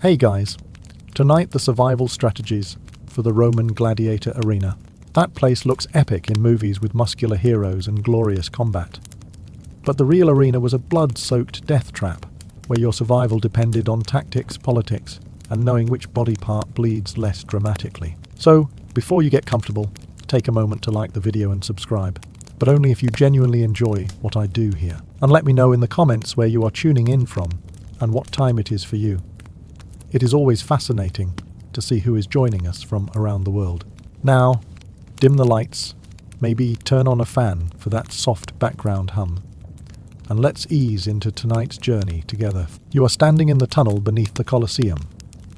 Hey guys, tonight the survival strategies for the Roman Gladiator arena. That place looks epic in movies with muscular heroes and glorious combat. But the real arena was a blood-soaked death trap, where your survival depended on tactics, politics, and knowing which body part bleeds less dramatically. So, before you get comfortable, take a moment to like the video and subscribe, but only if you genuinely enjoy what I do here. And let me know in the comments where you are tuning in from, and what time it is for you. It is always fascinating to see who is joining us from around the world. Now, dim the lights, maybe turn on a fan for that soft background hum, and let's ease into tonight's journey together. You are standing in the tunnel beneath the Colosseum,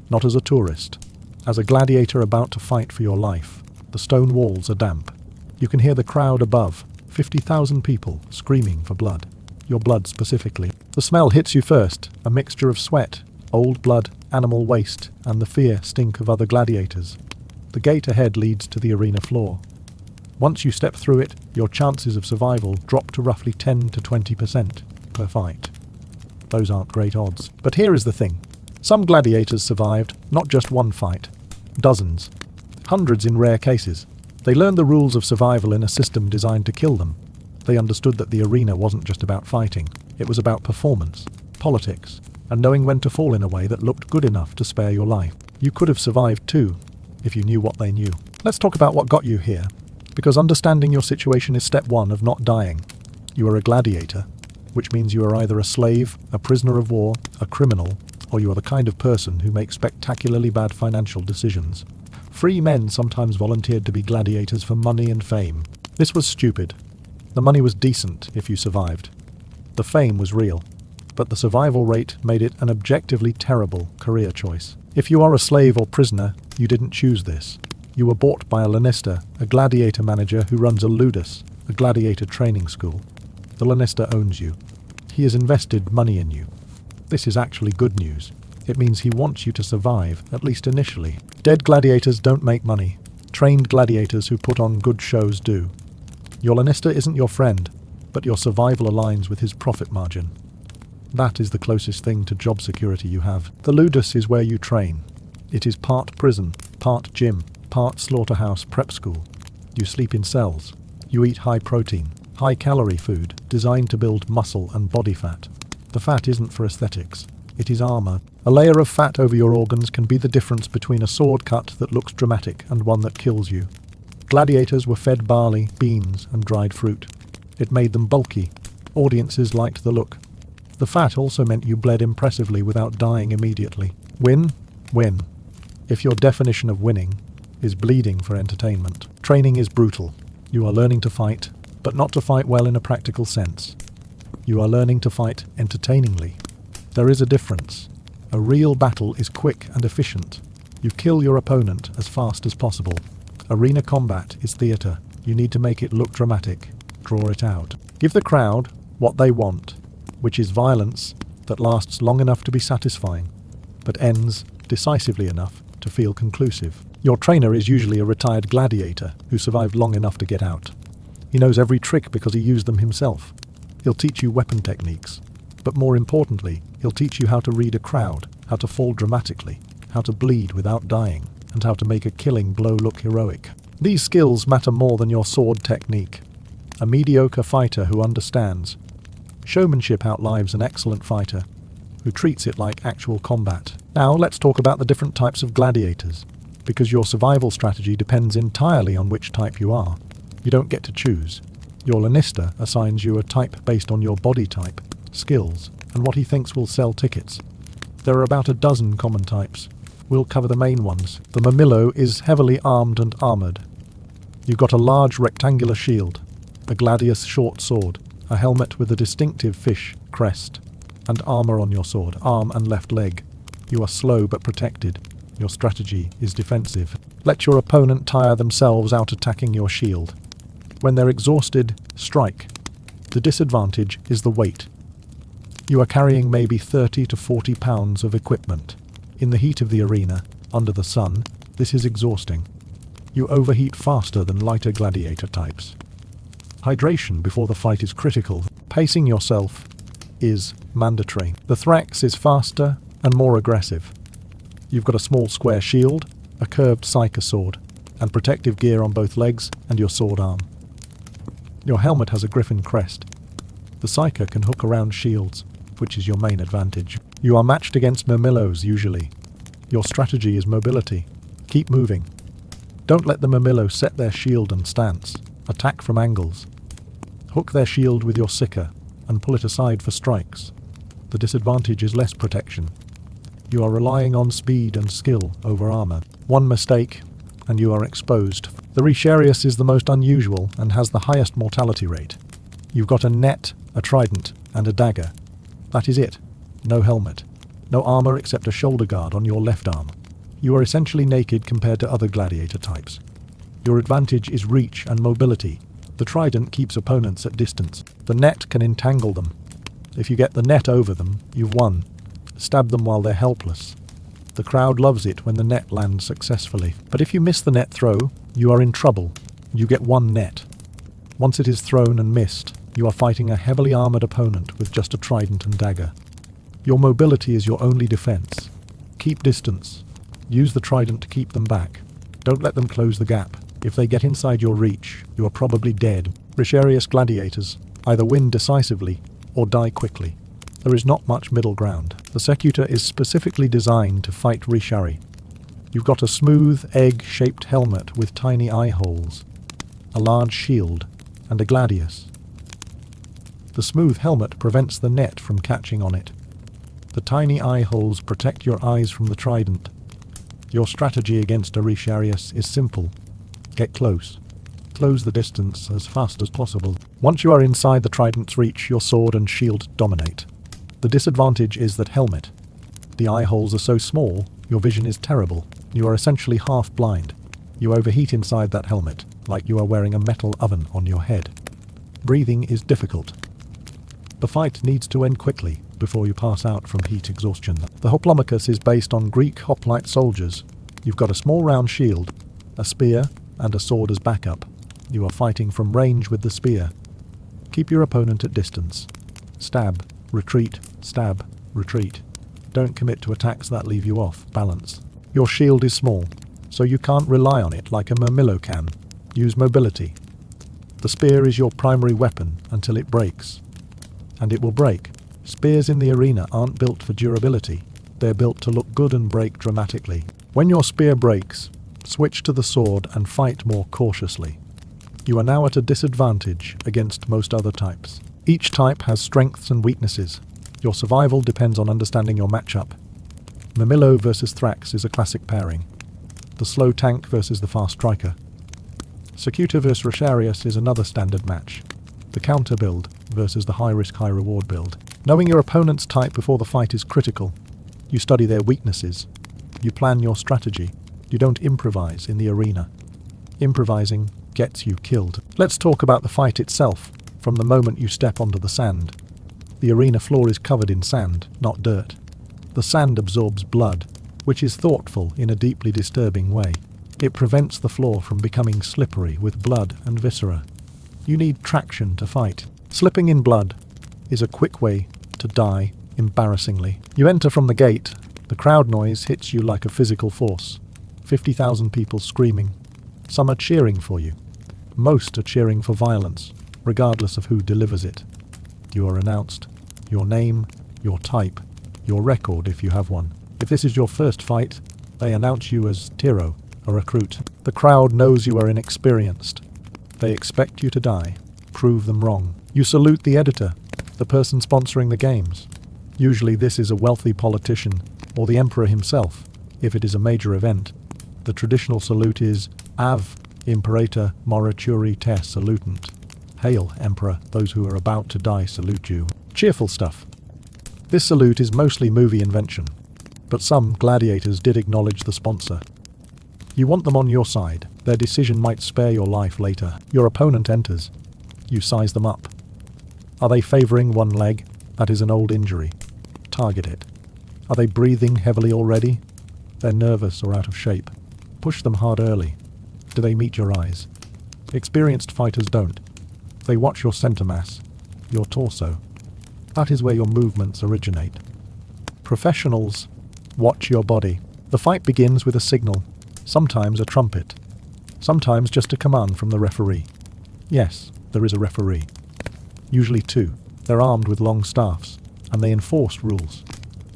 not as a tourist, as a gladiator about to fight for your life. The stone walls are damp. You can hear the crowd above, 50,000 people screaming for blood. Your blood specifically. The smell hits you first, a mixture of sweat, old blood, animal waste, and the fear stink of other gladiators. The gate ahead leads to the arena floor. Once you step through it, your chances of survival drop to roughly 10 to 20% per fight. Those aren't great odds. But here is the thing. Some gladiators survived, not just one fight. Dozens. Hundreds in rare cases. They learned the rules of survival in a system designed to kill them. They understood that the arena wasn't just about fighting. It was about performance, politics, and knowing when to fall in a way that looked good enough to spare your life. You could have survived too, if you knew what they knew. Let's talk about what got you here, because understanding your situation is step one of not dying. You are a gladiator, which means you are either a slave, a prisoner of war, a criminal, or you are the kind of person who makes spectacularly bad financial decisions. Free men sometimes volunteered to be gladiators for money and fame. This was stupid. The money was decent if you survived. The fame was real, but the survival rate made it an objectively terrible career choice. If you are a slave or prisoner, you didn't choose this. You were bought by a lanista, a gladiator manager who runs a ludus, a gladiator training school. The lanista owns you. He has invested money in you. This is actually good news. It means he wants you to survive, at least initially. Dead gladiators don't make money. Trained gladiators who put on good shows do. Your lanista isn't your friend, but your survival aligns with his profit margin. That is the closest thing to job security you have. The ludus is where you train. It is part prison, part gym, part slaughterhouse prep school. You sleep in cells. You eat high-protein, high-calorie food designed to build muscle and body fat. The fat isn't for aesthetics. It is armor. A layer of fat over your organs can be the difference between a sword cut that looks dramatic and one that kills you. Gladiators were fed barley, beans, and dried fruit. It made them bulky. Audiences liked the look. The fat also meant you bled impressively without dying immediately. Win? Win. If your definition of winning is bleeding for entertainment. Training is brutal. You are learning to fight, but not to fight well in a practical sense. You are learning to fight entertainingly. There is a difference. A real battle is quick and efficient. You kill your opponent as fast as possible. Arena combat is theatre. You need to make it look dramatic. Draw it out. Give the crowd what they want, which is violence that lasts long enough to be satisfying, but ends decisively enough to feel conclusive. Your trainer is usually a retired gladiator who survived long enough to get out. He knows every trick because he used them himself. He'll teach you weapon techniques, but more importantly, he'll teach you how to read a crowd, how to fall dramatically, how to bleed without dying, and how to make a killing blow look heroic. These skills matter more than your sword technique. A mediocre fighter who understands. Showmanship outlives an excellent fighter who treats it like actual combat. Now let's talk about the different types of gladiators, because your survival strategy depends entirely on which type you are. You don't get to choose. Your lanista assigns you a type based on your body type, skills, and what he thinks will sell tickets. There are about a dozen common types. We'll cover the main ones. The mellow is heavily armed and armoured. You've got a large rectangular shield, a gladius short sword, a helmet with a distinctive fish crest, and armour on your sword, arm and left leg. You are slow but protected. Your strategy is defensive. Let your opponent tire themselves out attacking your shield. When they're exhausted, strike. The disadvantage is the weight. You are carrying maybe 30 to 40 pounds of equipment. In the heat of the arena, under the sun, this is exhausting. You overheat faster than lighter gladiator types. Hydration before the fight is critical. Pacing yourself is mandatory. The Thrax is faster and more aggressive. You've got a small square shield, a curved psyker sword, and protective gear on both legs and your sword arm. Your helmet has a griffin crest. The psyker can hook around shields, which is your main advantage. You are matched against murmillows usually. Your strategy is mobility. Keep moving. Don't let the murmillo set their shield and stance. Attack from angles. Hook their shield with your sicker and pull it aside for strikes. The disadvantage is less protection. You are relying on speed and skill over armor. One mistake, and you are exposed. The Resharius is the most unusual and has the highest mortality rate. You've got a net, a trident, and a dagger. That is it. No helmet. No armor except a shoulder guard on your left arm. You are essentially naked compared to other gladiator types. Your advantage is reach and mobility. The trident keeps opponents at distance. The net can entangle them. If you get the net over them, you've won. Stab them while they're helpless. The crowd loves it when the net lands successfully. But if you miss the net throw, you are in trouble. You get one net. Once it is thrown and missed, you are fighting a heavily armored opponent with just a trident and dagger. Your mobility is your only defense. Keep distance. Use the trident to keep them back. Don't let them close the gap. If they get inside your reach, you are probably dead. Resharius gladiators either win decisively or die quickly. There is not much middle ground. The Secutor is specifically designed to fight Reshari. You've got a smooth, egg-shaped helmet with tiny eye holes, a large shield, and a gladius. The smooth helmet prevents the net from catching on it. The tiny eye holes protect your eyes from the trident. Your strategy against a Resharius is simple. Get close. Close the distance as fast as possible. Once you are inside the trident's reach, your sword and shield dominate. The disadvantage is that helmet. The eye holes are so small, your vision is terrible. You are essentially half blind. You overheat inside that helmet, like you are wearing a metal oven on your head. Breathing is difficult. The fight needs to end quickly before you pass out from heat exhaustion. The Hoplomachus is based on Greek hoplite soldiers. You've got a small round shield, a spear, and a sword as backup. You are fighting from range with the spear. Keep your opponent at distance. Stab, retreat, stab, retreat. Don't commit to attacks that leave you off balance. Your shield is small, so you can't rely on it like a murmillo can. Use mobility. The spear is your primary weapon until it breaks. And it will break. Spears in the arena aren't built for durability. They're built to look good and break dramatically. When your spear breaks, switch to the sword and fight more cautiously. You are now at a disadvantage against most other types. Each type has strengths and weaknesses. Your survival depends on understanding your matchup. Murmillo versus Thrax is a classic pairing. The slow tank versus the fast striker. Secutor versus Resharius is another standard match. The counter build versus the high-risk, high-reward build. Knowing your opponent's type before the fight is critical. You study their weaknesses. You plan your strategy. You don't improvise in the arena. Improvising gets you killed. Let's talk about the fight itself, from the moment you step onto the sand. The arena floor is covered in sand, not dirt. The sand absorbs blood, which is thoughtful in a deeply disturbing way. It prevents the floor from becoming slippery with blood and viscera. You need traction to fight. Slipping in blood is a quick way to die embarrassingly. You enter from the gate. The crowd noise hits you like a physical force. 50,000 people screaming. Some are cheering for you. Most are cheering for violence, regardless of who delivers it. You are announced. Your name, your type, your record if you have one. If this is your first fight, they announce you as Tiro, a recruit. The crowd knows you are inexperienced. They expect you to die. Prove them wrong. You salute the editor, the person sponsoring the games. Usually this is a wealthy politician, or the emperor himself, if it is a major event. The traditional salute is Av Imperator Morituri Te Salutant. Hail, Emperor, those who are about to die salute you. Cheerful stuff. This salute is mostly movie invention, but some gladiators did acknowledge the sponsor. You want them on your side. Their decision might spare your life later. Your opponent enters. You size them up. Are they favoring one leg? That is an old injury. Target it. Are they breathing heavily already? They're nervous or out of shape. Push them hard early. Do they meet your eyes? Experienced fighters don't. They watch your center mass, your torso. That is where your movements originate. Professionals watch your body. The fight begins with a signal, sometimes a trumpet, sometimes just a command from the referee. Yes, there is a referee. Usually two. They're armed with long staffs, and they enforce rules.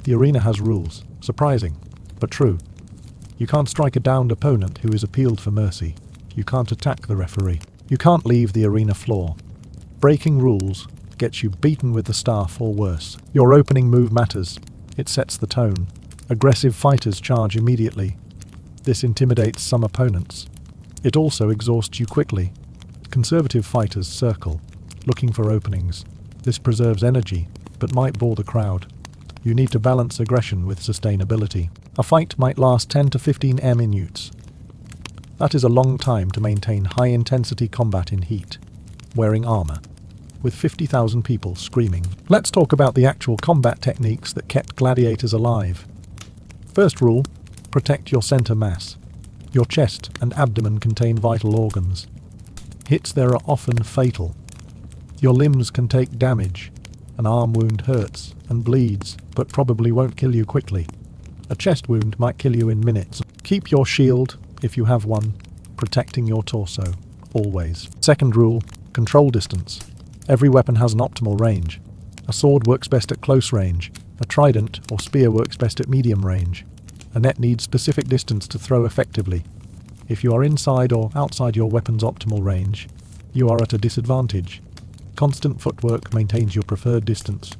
The arena has rules. Surprising, but true. You can't strike a downed opponent who is appealed for mercy. You can't attack the referee. You can't leave the arena floor. Breaking rules gets you beaten with the staff or worse. Your opening move matters. It sets the tone. Aggressive fighters charge immediately. This intimidates some opponents. It also exhausts you quickly. Conservative fighters circle, looking for openings. This preserves energy, but might bore the crowd. You need to balance aggression with sustainability. A fight might last 10 to 15 minutes. That is a long time to maintain high-intensity combat in heat, wearing armor, with 50,000 people screaming. Let's talk about the actual combat techniques that kept gladiators alive. First rule, protect your center mass. Your chest and abdomen contain vital organs. Hits there are often fatal. Your limbs can take damage. An arm wound hurts and bleeds, but probably won't kill you quickly. A chest wound might kill you in minutes. Keep your shield, if you have one, protecting your torso, always. Second rule, control distance. Every weapon has an optimal range. A sword works best at close range. A trident or spear works best at medium range. A net needs specific distance to throw effectively. If you are inside or outside your weapon's optimal range, you are at a disadvantage. Constant footwork maintains your preferred distance.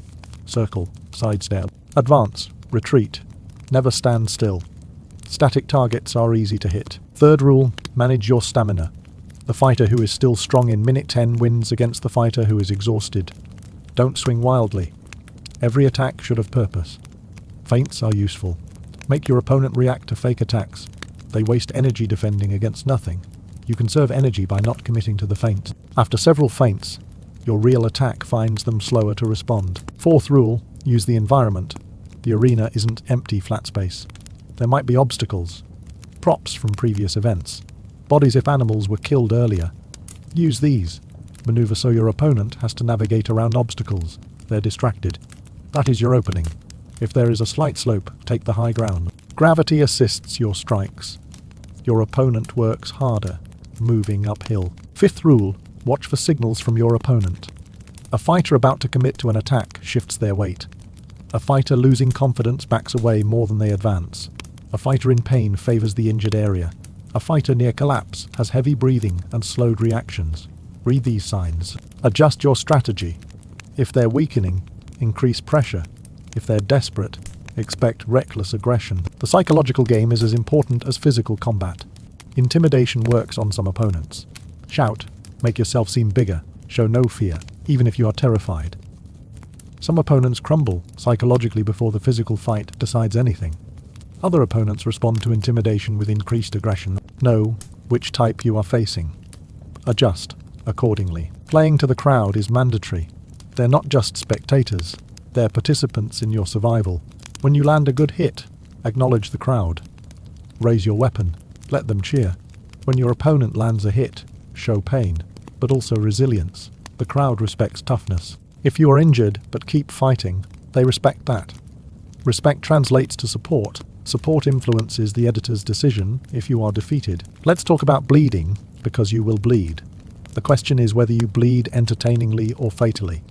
Circle, sidestep, advance, retreat. Never stand still. Static targets are easy to hit. Third rule, manage your stamina. The fighter who is still strong in minute 10 wins against the fighter who is exhausted. Don't swing wildly. Every attack should have purpose. Feints are useful. Make your opponent react to fake attacks. They waste energy defending against nothing. You conserve energy by not committing to the feint. After several feints, your real attack finds them slower to respond. Fourth rule, use the environment. The arena isn't empty flat space. There might be obstacles, props from previous events, bodies if animals were killed earlier. Use these. Maneuver so your opponent has to navigate around obstacles. They're distracted. That is your opening. If there is a slight slope, take the high ground. Gravity assists your strikes. Your opponent works harder, moving uphill. Fifth rule, watch for signals from your opponent. A fighter about to commit to an attack shifts their weight. A fighter losing confidence backs away more than they advance. A fighter in pain favors the injured area. A fighter near collapse has heavy breathing and slowed reactions. Read these signs. Adjust your strategy. If they're weakening, increase pressure. If they're desperate, expect reckless aggression. The psychological game is as important as physical combat. Intimidation works on some opponents. Shout, make yourself seem bigger, show no fear, even if you are terrified. Some opponents crumble psychologically before the physical fight decides anything. Other opponents respond to intimidation with increased aggression. Know which type you are facing. Adjust accordingly. Playing to the crowd is mandatory. They're not just spectators, they're participants in your survival. When you land a good hit, acknowledge the crowd. Raise your weapon, let them cheer. When your opponent lands a hit, show pain, but also resilience. The crowd respects toughness. If you are injured but keep fighting, they respect that. Respect translates to support. Support influences the editor's decision if you are defeated. Let's talk about bleeding, because you will bleed. The question is whether you bleed entertainingly or fatally.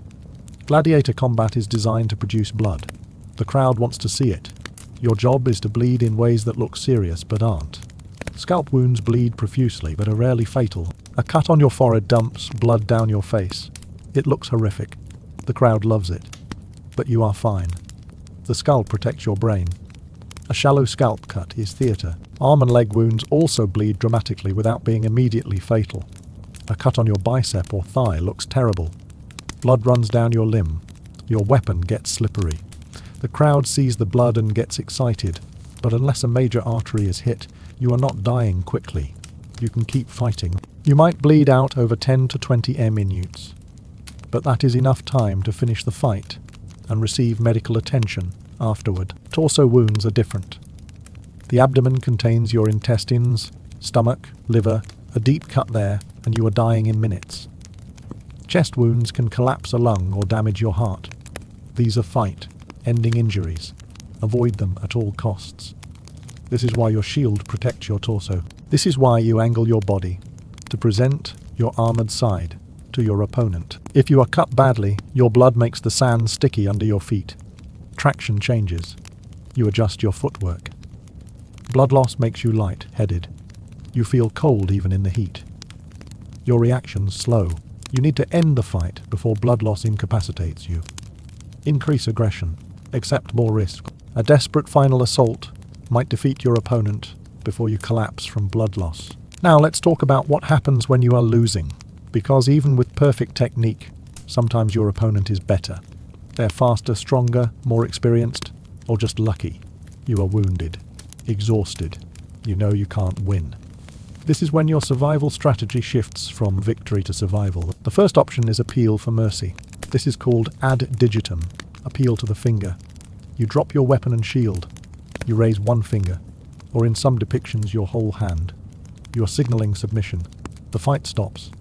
Gladiator combat is designed to produce blood. The crowd wants to see it. Your job is to bleed in ways that look serious but aren't. Scalp wounds bleed profusely but are rarely fatal. A cut on your forehead dumps blood down your face. It looks horrific. The crowd loves it. But you are fine. The skull protects your brain. A shallow scalp cut is theatre. Arm and leg wounds also bleed dramatically without being immediately fatal. A cut on your bicep or thigh looks terrible. Blood runs down your limb. Your weapon gets slippery. The crowd sees the blood and gets excited, but unless a major artery is hit, you are not dying quickly. You can keep fighting. You might bleed out over 10 to 20 minutes, but that is enough time to finish the fight and receive medical attention afterward. Torso wounds are different. The abdomen contains your intestines, stomach, liver, a deep cut there, and you are dying in minutes. Chest wounds can collapse a lung or damage your heart. These are fight, ending injuries. Avoid them at all costs. This is why your shield protects your torso. This is why you angle your body to present your armored side to your opponent. If you are cut badly, your blood makes the sand sticky under your feet. Traction changes. You adjust your footwork. Blood loss makes you light-headed. You feel cold even in the heat. Your reactions slow. You need to end the fight before blood loss incapacitates you. Increase aggression. Accept more risk. A desperate final assault might defeat your opponent before you collapse from blood loss. Now let's talk about what happens when you are losing. Because even with perfect technique, sometimes your opponent is better. They're faster, stronger, more experienced, or just lucky. You are wounded, exhausted. You know you can't win. This is when your survival strategy shifts from victory to survival. The first option is appeal for mercy. This is called ad digitum, appeal to the finger. You drop your weapon and shield. You raise one finger, or in some depictions your whole hand. You are signaling submission. The fight stops.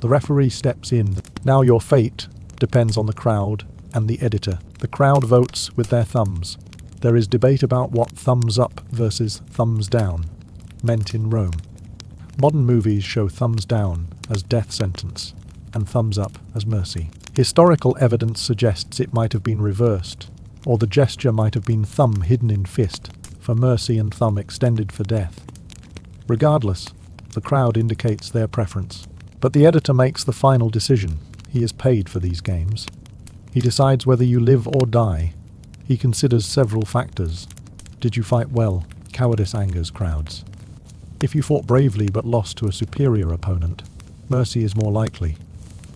The referee steps in. Now your fate depends on the crowd and the editor. The crowd votes with their thumbs. There is debate about what thumbs up versus thumbs down meant in Rome. Modern movies show thumbs down as death sentence and thumbs up as mercy. Historical evidence suggests it might have been reversed, or the gesture might have been thumb hidden in fist for mercy and thumb extended for death. Regardless, the crowd indicates their preference. But the editor makes the final decision. He is paid for these games. He decides whether you live or die. He considers several factors. Did you fight well? Cowardice angers crowds. If you fought bravely but lost to a superior opponent, mercy is more likely.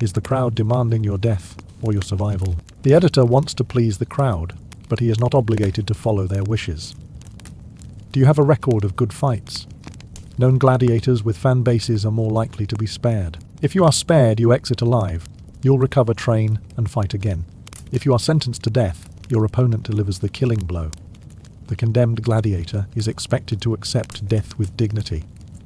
Is the crowd demanding your death or your survival? The editor wants to please the crowd, but he is not obligated to follow their wishes. Do you have a record of good fights? Known gladiators with fan bases are more likely to be spared. If you are spared, you exit alive. You'll recover, train, and fight again. If you are sentenced to death, your opponent delivers the killing blow. The condemned gladiator is expected to accept death with dignity.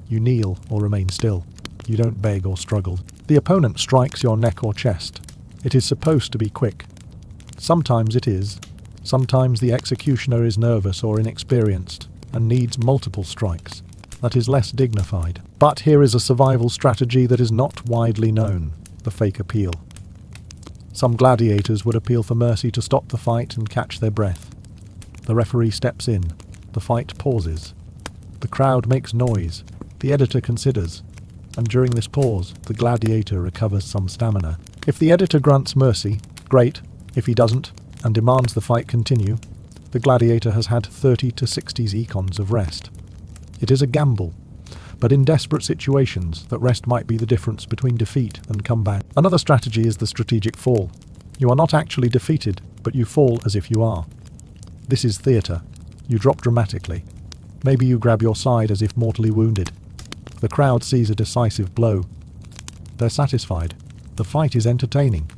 You kneel or remain still. You don't beg or struggle. The opponent strikes your neck or chest. It is supposed to be quick. Sometimes it is. Sometimes the executioner is nervous or inexperienced and needs multiple strikes. That is less dignified. But here is a survival strategy that is not widely known: the fake appeal. Some gladiators would appeal for mercy to stop the fight and catch their breath. The referee steps in. The fight pauses. The crowd makes noise. The editor considers. And during this pause, the gladiator recovers some stamina. If the editor grants mercy, great. If he doesn't, and demands the fight continue, the gladiator has had 30 to 60 econs of rest. It is a gamble, but in desperate situations, that rest might be the difference between defeat and comeback. Another strategy is the strategic fall. You are not actually defeated, but you fall as if you are. This is theatre. You drop dramatically. Maybe you grab your side as if mortally wounded. The crowd sees a decisive blow. They're satisfied. The fight is entertaining.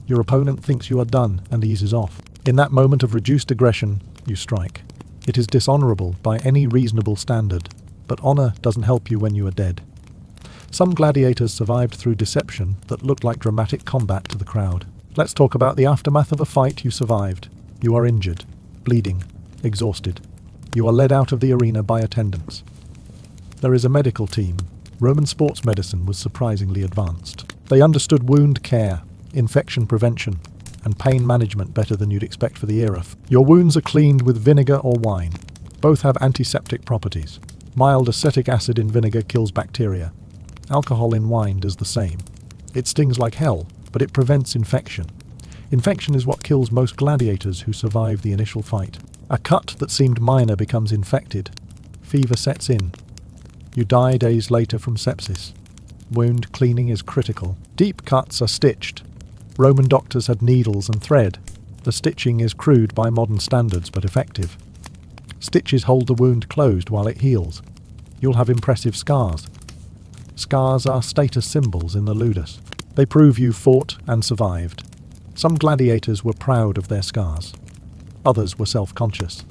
Your opponent thinks you are done and eases off. In that moment of reduced aggression, you strike. It is dishonourable by any reasonable standard, but honour doesn't help you when you are dead. Some gladiators survived through deception that looked like dramatic combat to the crowd. Let's talk about the aftermath of a fight you survived. You are injured, bleeding, exhausted. You are led out of the arena by attendants. There is a medical team. Roman sports medicine was surprisingly advanced. They understood wound care, infection prevention, and pain management better than you'd expect for the era. Your wounds are cleaned with vinegar or wine. Both have antiseptic properties. Mild acetic acid in vinegar kills bacteria. Alcohol in wine does the same. It stings like hell, but it prevents infection. Infection is what kills most gladiators who survive the initial fight. A cut that seemed minor becomes infected. Fever sets in. You die days later from sepsis. Wound cleaning is critical. Deep cuts are stitched. Roman doctors had needles and thread. The stitching is crude by modern standards, but effective. Stitches hold the wound closed while it heals. You'll have impressive scars. Scars are status symbols in the ludus. They prove you fought and survived. Some gladiators were proud of their scars. Others were self-conscious.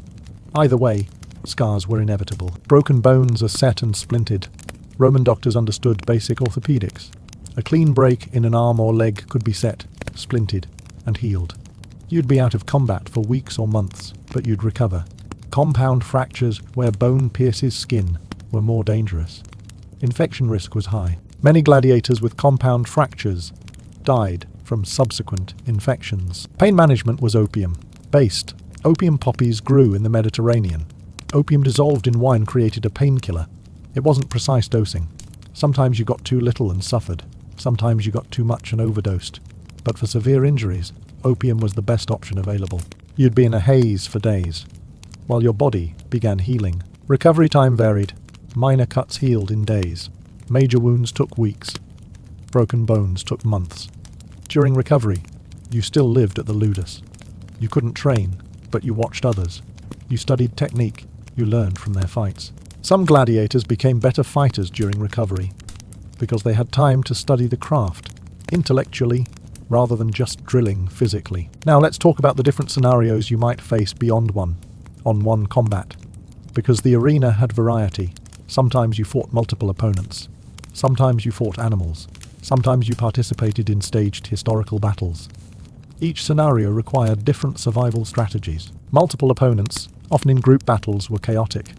Either way, scars were inevitable. Broken bones are set and splintered. Roman doctors understood basic orthopedics. A clean break in an arm or leg could be set, splinted, and healed. You'd be out of combat for weeks or months, but you'd recover. Compound fractures where bone pierces skin were more dangerous. Infection risk was high. Many gladiators with compound fractures died from subsequent infections. Pain management was opium-based. Opium poppies grew in the Mediterranean. Opium dissolved in wine created a painkiller. It wasn't precise dosing. Sometimes you got too little and suffered. Sometimes you got too much and overdosed. But for severe injuries, opium was the best option available. You'd be in a haze for days, while your body began healing. Recovery time varied. Minor cuts healed in days. Major wounds took weeks. Broken bones took months. During recovery, you still lived at the ludus. You couldn't train, but you watched others. You studied technique. You learned from their fights. Some gladiators became better fighters during recovery because they had time to study the craft intellectually rather than just drilling physically. Now let's talk about the different scenarios you might face beyond one-on-one combat. Because the arena had variety. Sometimes you fought multiple opponents. Sometimes you fought animals. Sometimes you participated in staged historical battles. Each scenario required different survival strategies. Multiple opponents, often in group battles, were chaotic.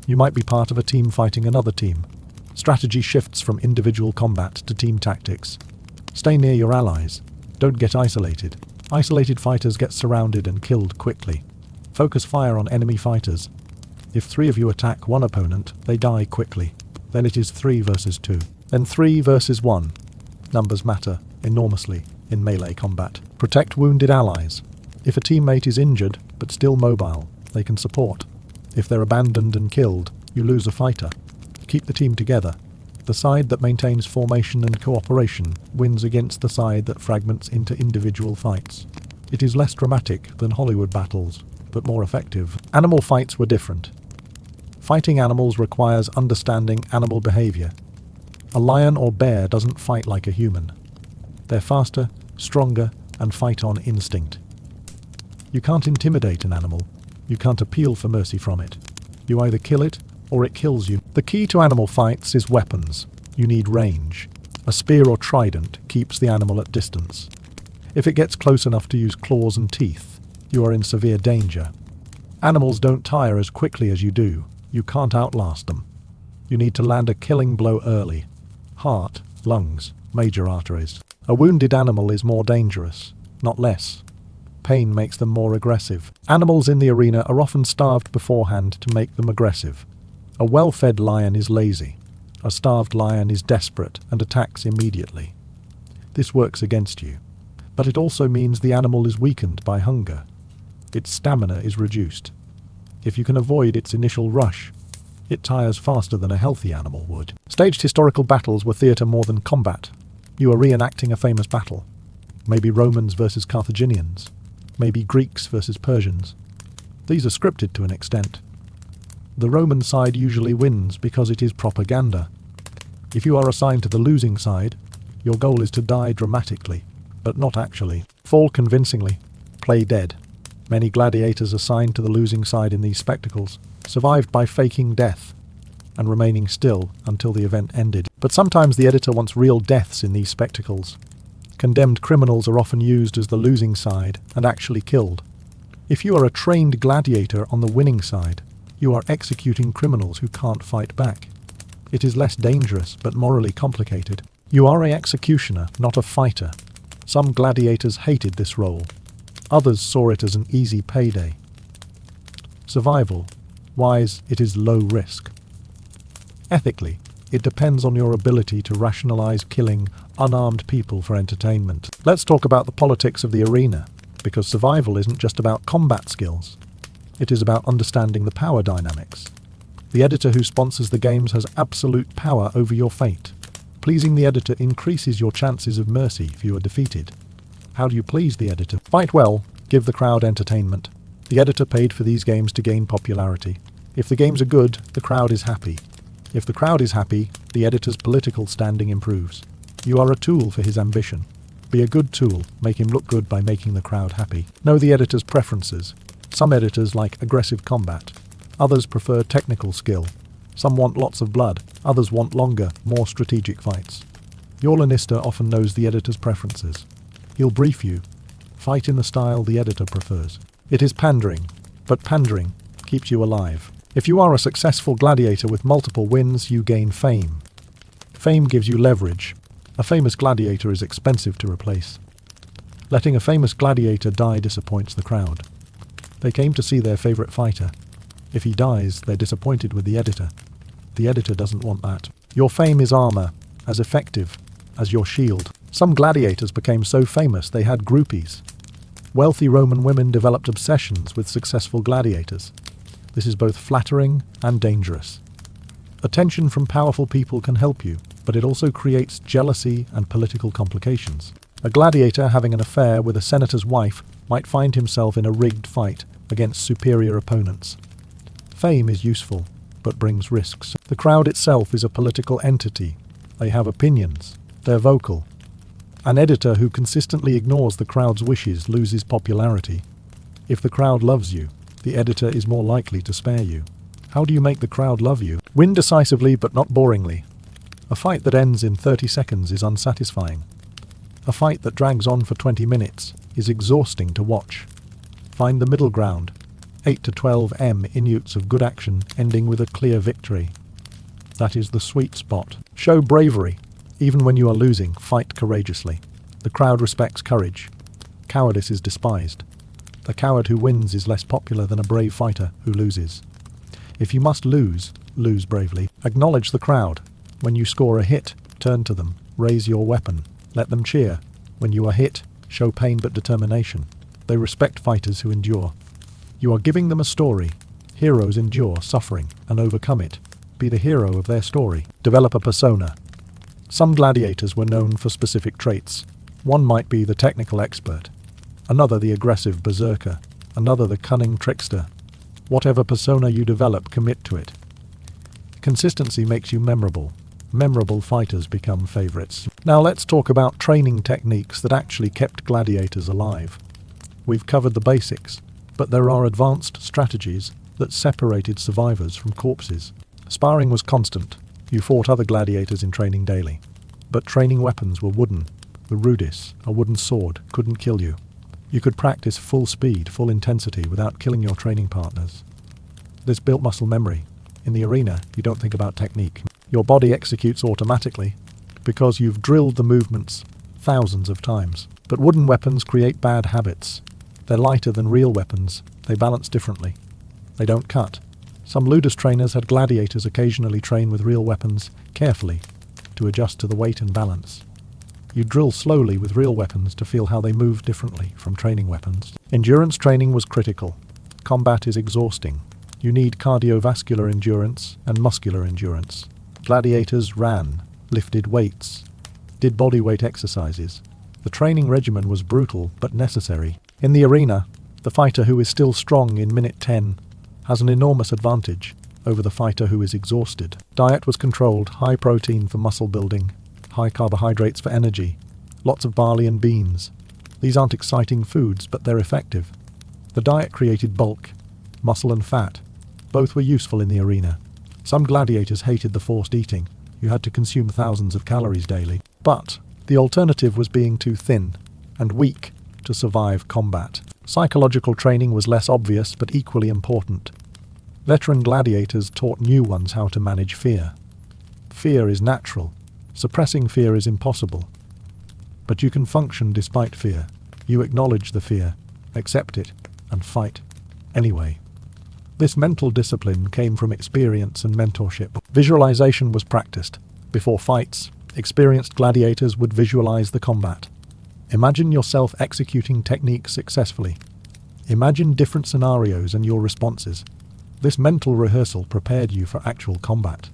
You might be part of a team fighting another team. Strategy shifts from individual combat to team tactics. Stay near your allies. Don't get isolated. Isolated fighters get surrounded and killed quickly. Focus fire on enemy fighters. If 3 of you attack one opponent, they die quickly. Then it is 3 versus 2. Then 3 versus 1. Numbers matter enormously in melee combat. Protect wounded allies. If a teammate is injured but still mobile, they can support. If they're abandoned and killed, you lose a fighter. Keep the team together. The side that maintains formation and cooperation wins against the side that fragments into individual fights. It is less dramatic than Hollywood battles, but more effective. Animal fights were different. Fighting animals requires understanding animal behavior. A lion or bear doesn't fight like a human. They're faster, stronger, and fight on instinct. You can't intimidate an animal. You can't appeal for mercy from it. You either kill it, or it kills you. The key to animal fights is weapons. You need range. A spear or trident keeps the animal at distance. If it gets close enough to use claws and teeth, you are in severe danger. Animals don't tire as quickly as you do. You can't outlast them. You need to land a killing blow early. Heart, lungs, major arteries. A wounded animal is more dangerous, not less. Pain makes them more aggressive. Animals in the arena are often starved beforehand to make them aggressive. A well-fed lion is lazy. A starved lion is desperate and attacks immediately. This works against you. But it also means the animal is weakened by hunger. Its stamina is reduced. If you can avoid its initial rush, it tires faster than a healthy animal would. Staged historical battles were theatre more than combat. You are reenacting a famous battle. Maybe Romans versus Carthaginians. Maybe Greeks versus Persians. These are scripted to an extent. The Roman side usually wins because it is propaganda. If you are assigned to the losing side, your goal is to die dramatically, but not actually. Fall convincingly. Play dead. Many gladiators assigned to the losing side in these spectacles survived by faking death and remaining still until the event ended. But sometimes the editor wants real deaths in these spectacles. Condemned criminals are often used as the losing side and actually killed. If you are a trained gladiator on the winning side, you are executing criminals who can't fight back. It is less dangerous but morally complicated. You are an executioner, not a fighter. Some gladiators hated this role. Others saw it as an easy payday. Survival-wise, it is low risk. Ethically, it depends on your ability to rationalize killing unarmed people for entertainment. Let's talk about the politics of the arena, because survival isn't just about combat skills. It is about understanding the power dynamics. The editor who sponsors the games has absolute power over your fate. Pleasing the editor increases your chances of mercy if you are defeated. How do you please the editor? Fight well, give the crowd entertainment. The editor paid for these games to gain popularity. If the games are good, the crowd is happy. If the crowd is happy, the editor's political standing improves. You are a tool for his ambition. Be a good tool, make him look good by making the crowd happy. Know the editor's preferences. Some editors like aggressive combat. Others prefer technical skill. Some want lots of blood. Others want longer, more strategic fights. Your lanista often knows the editor's preferences. He'll brief you. Fight in the style the editor prefers. It is pandering, but pandering keeps you alive. If you are a successful gladiator with multiple wins, you gain fame. Fame gives you leverage. A famous gladiator is expensive to replace. Letting a famous gladiator die disappoints the crowd. They came to see their favorite fighter. If he dies, they're disappointed with the editor. The editor doesn't want that. Your fame is armor, as effective as your shield. Some gladiators became so famous they had groupies. Wealthy Roman women developed obsessions with successful gladiators. This is both flattering and dangerous. Attention from powerful people can help you, but it also creates jealousy and political complications. A gladiator having an affair with a senator's wife might find himself in a rigged fight against superior opponents. Fame is useful, but brings risks. The crowd itself is a political entity. They have opinions. They're vocal. An editor who consistently ignores the crowd's wishes loses popularity. If the crowd loves you, the editor is more likely to spare you. How do you make the crowd love you? Win decisively but not boringly. A fight that ends in 30 seconds is unsatisfying. A fight that drags on for 20 minutes is exhausting to watch. Find the middle ground. 8 to 12 minutes of good action ending with a clear victory. That is the sweet spot. Show bravery. Even when you are losing, fight courageously. The crowd respects courage. Cowardice is despised. The coward who wins is less popular than a brave fighter who loses. If you must lose, lose bravely. Acknowledge the crowd. When you score a hit, turn to them. Raise your weapon. Let them cheer. When you are hit, show pain but determination. They respect fighters who endure. You are giving them a story. Heroes endure suffering and overcome it. Be the hero of their story. Develop a persona. Some gladiators were known for specific traits. One might be the technical expert, another the aggressive berserker, another the cunning trickster. Whatever persona you develop, commit to it. Consistency makes you memorable. Memorable fighters become favorites. Now let's talk about training techniques that actually kept gladiators alive. We've covered the basics, but there are advanced strategies that separated survivors from corpses. Sparring was constant. You fought other gladiators in training daily. But training weapons were wooden. The rudis, a wooden sword, couldn't kill you. You could practice full speed, full intensity without killing your training partners. This built muscle memory. In the arena, you don't think about technique. Your body executes automatically because you've drilled the movements thousands of times. But wooden weapons create bad habits. They're lighter than real weapons. They balance differently. They don't cut. Some ludus trainers had gladiators occasionally train with real weapons carefully to adjust to the weight and balance. You drill slowly with real weapons to feel how they move differently from training weapons. Endurance training was critical. Combat is exhausting. You need cardiovascular endurance and muscular endurance. Gladiators ran, lifted weights, did bodyweight exercises. The training regimen was brutal but necessary. In the arena, the fighter who is still strong in minute 10 has an enormous advantage over the fighter who is exhausted. Diet was controlled, high protein for muscle building, high carbohydrates for energy, lots of barley and beans. These aren't exciting foods, but they're effective. The diet created bulk, muscle and fat. Both were useful in the arena. Some gladiators hated the forced eating. You had to consume thousands of calories daily. But the alternative was being too thin and weak to survive combat. Psychological training was less obvious but equally important. Veteran gladiators taught new ones how to manage fear. Fear is natural. Suppressing fear is impossible. But you can function despite fear. You acknowledge the fear, accept it, and fight anyway. This mental discipline came from experience and mentorship. Visualization was practiced. Before fights, experienced gladiators would visualize the combat. Imagine yourself executing techniques successfully. Imagine different scenarios and your responses. This mental rehearsal prepared you for actual combat.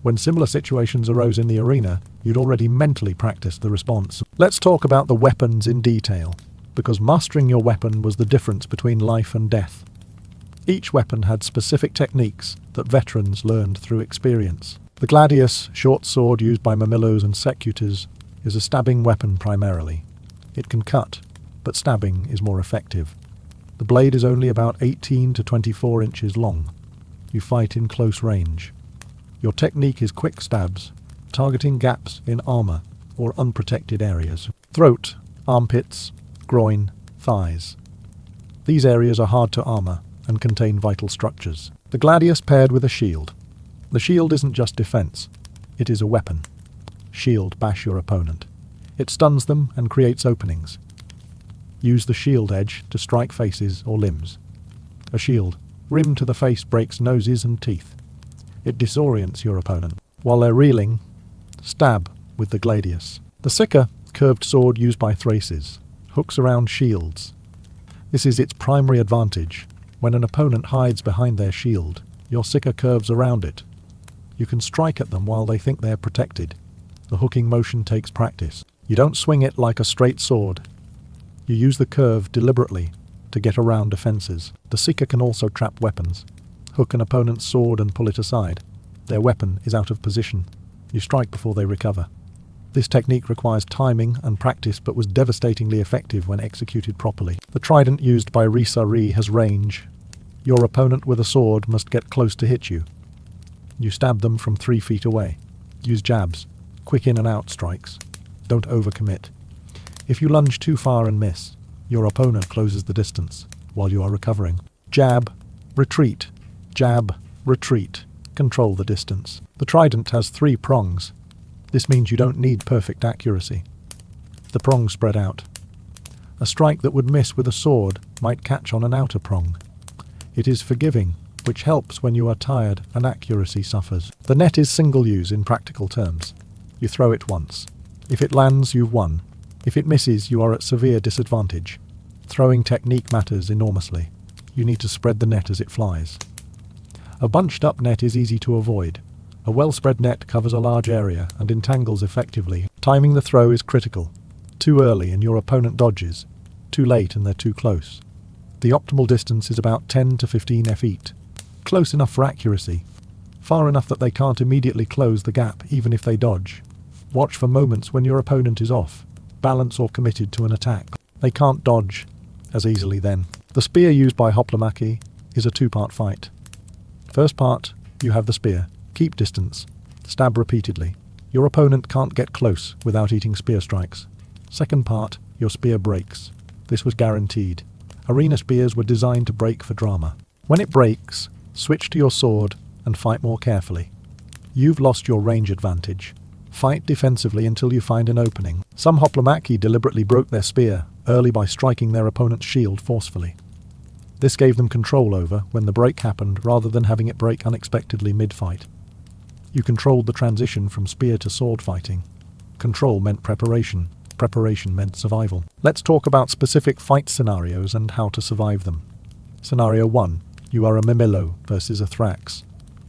When similar situations arose in the arena, you'd already mentally practiced the response. Let's talk about the weapons in detail, because mastering your weapon was the difference between life and death. Each weapon had specific techniques that veterans learned through experience. The gladius, short sword used by mamillos and secutors, is a stabbing weapon primarily. It can cut, but stabbing is more effective. The blade is only about 18 to 24 inches long. You fight in close range. Your technique is quick stabs, targeting gaps in armor or unprotected areas. Throat, armpits, groin, thighs. These areas are hard to armor. and contain vital structures. The gladius paired with a shield. The shield isn't just defense, it is a weapon. Shield bash your opponent. It stuns them and creates openings. Use the shield edge to strike faces or limbs. A shield rim to the face breaks noses and teeth. It disorients your opponent. While they're reeling, stab with the gladius. The sicker, curved sword used by Thraces, hooks around shields. This is its primary advantage. When an opponent hides behind their shield, your sicker curves around it. You can strike at them while they think they're protected. The hooking motion takes practice. You don't swing it like a straight sword. You use the curve deliberately to get around defenses. The seeker can also trap weapons. Hook an opponent's sword and pull it aside. Their weapon is out of position. You strike before they recover. This technique requires timing and practice but was devastatingly effective when executed properly. The trident used by Risari has range. Your opponent with a sword must get close to hit you. You stab them from 3 feet away. Use jabs, quick in and out strikes. Don't overcommit. If you lunge too far and miss, your opponent closes the distance while you are recovering. Jab, retreat, jab, retreat. Control the distance. The trident has 3 prongs. This means you don't need perfect accuracy. The prongs spread out. A strike that would miss with a sword might catch on an outer prong. It is forgiving, which helps when you are tired and accuracy suffers. The net is single use in practical terms. You throw it once. If it lands, you've won. If it misses, you are at severe disadvantage. Throwing technique matters enormously. You need to spread the net as it flies. A bunched-up net is easy to avoid. A well-spread net covers a large area and entangles effectively. Timing the throw is critical. Too early and your opponent dodges. Too late and they're too close. The optimal distance is about 10 to 15 feet. Close enough for accuracy. Far enough that they can't immediately close the gap even if they dodge. Watch for moments when your opponent is off, balanced or committed to an attack. They can't dodge as easily then. The spear used by Hoplomachy is a 2-part fight. First part, you have the spear. Keep distance. Stab repeatedly. Your opponent can't get close without eating spear strikes. Second part, your spear breaks. This was guaranteed. Arena spears were designed to break for drama. When it breaks, switch to your sword and fight more carefully. You've lost your range advantage. Fight defensively until you find an opening. Some Hoplomachy deliberately broke their spear early by striking their opponent's shield forcefully. This gave them control over when the break happened rather than having it break unexpectedly mid-fight. You controlled the transition from spear to sword fighting. Control meant preparation. Preparation meant survival. Let's talk about specific fight scenarios and how to survive them. Scenario 1. You are a mellow versus a Thrax.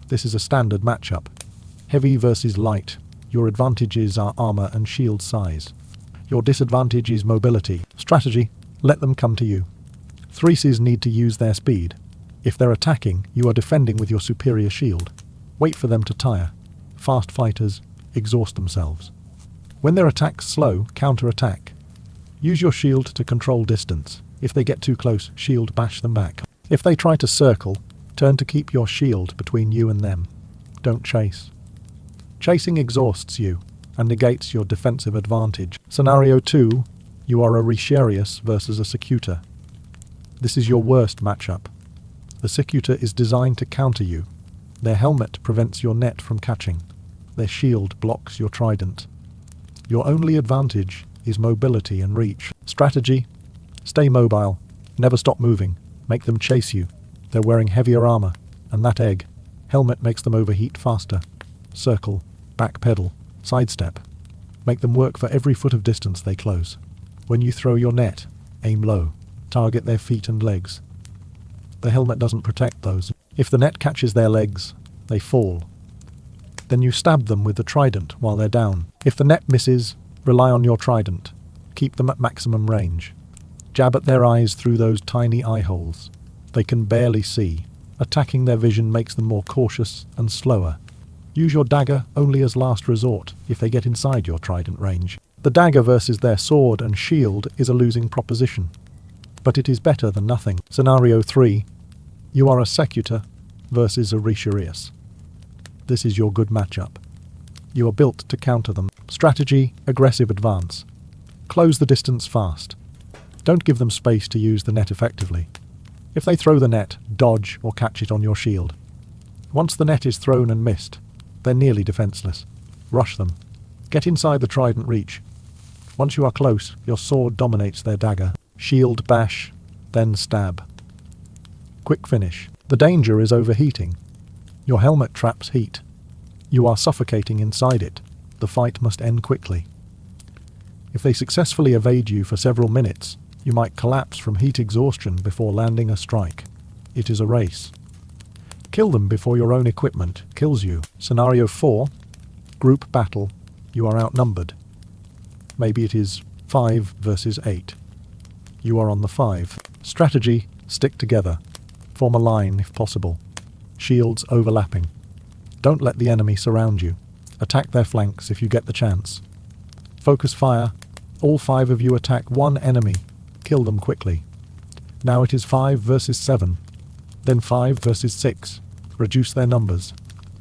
This is a standard matchup. Heavy versus light. Your advantages are armor and shield size. Your disadvantage is mobility. Strategy. Let them come to you. Thraces need to use their speed. If they're attacking, you are defending with your superior shield. Wait for them to tire. Fast fighters exhaust themselves. When their attack's slow, counter-attack. Use your shield to control distance. If they get too close, shield bash them back. If they try to circle, turn to keep your shield between you and them. Don't chase. Chasing exhausts you and negates your defensive advantage. Scenario 2. You are a Risharius versus a Secutor. This is your worst matchup. The Secutor is designed to counter you. Their helmet prevents your net from catching. Their shield blocks your trident. Your only advantage is mobility and reach. Strategy. Stay mobile. Never stop moving. Make them chase you. They're wearing heavier armor, and that egg. Helmet makes them overheat faster. Circle. Backpedal. Sidestep. Make them work for every foot of distance they close. When you throw your net, aim low. Target their feet and legs. The helmet doesn't protect those. If the net catches their legs, they fall. Then you stab them with the trident while they're down. If the net misses, rely on your trident. Keep them at maximum range. Jab at their eyes through those tiny eye holes. They can barely see. Attacking their vision makes them more cautious and slower. Use your dagger only as last resort if they get inside your trident range. The dagger versus their sword and shield is a losing proposition. But it is better than nothing. Scenario 3. You are a Secutor versus a Risharius. This is your good matchup. You are built to counter them. Strategy, aggressive advance. Close the distance fast. Don't give them space to use the net effectively. If they throw the net, dodge, or catch it on your shield. Once the net is thrown and missed, they're nearly defenseless. Rush them. Get inside the trident reach. Once you are close, your sword dominates their dagger. Shield bash, then stab. Quick finish. The danger is overheating. Your helmet traps heat. You are suffocating inside it. The fight must end quickly. If they successfully evade you for several minutes, you might collapse from heat exhaustion before landing a strike. It is a race. Kill them before your own equipment kills you. Scenario 4. Group battle. You are outnumbered. Maybe it is 5 versus 8. You are on the 5. Strategy: stick together. Form a line if possible. Shields overlapping. Don't let the enemy surround you. Attack their flanks if you get the chance. Focus fire. All 5 of you attack one enemy. Kill them quickly. Now it is 5 versus 7. Then 5 versus 6. Reduce their numbers.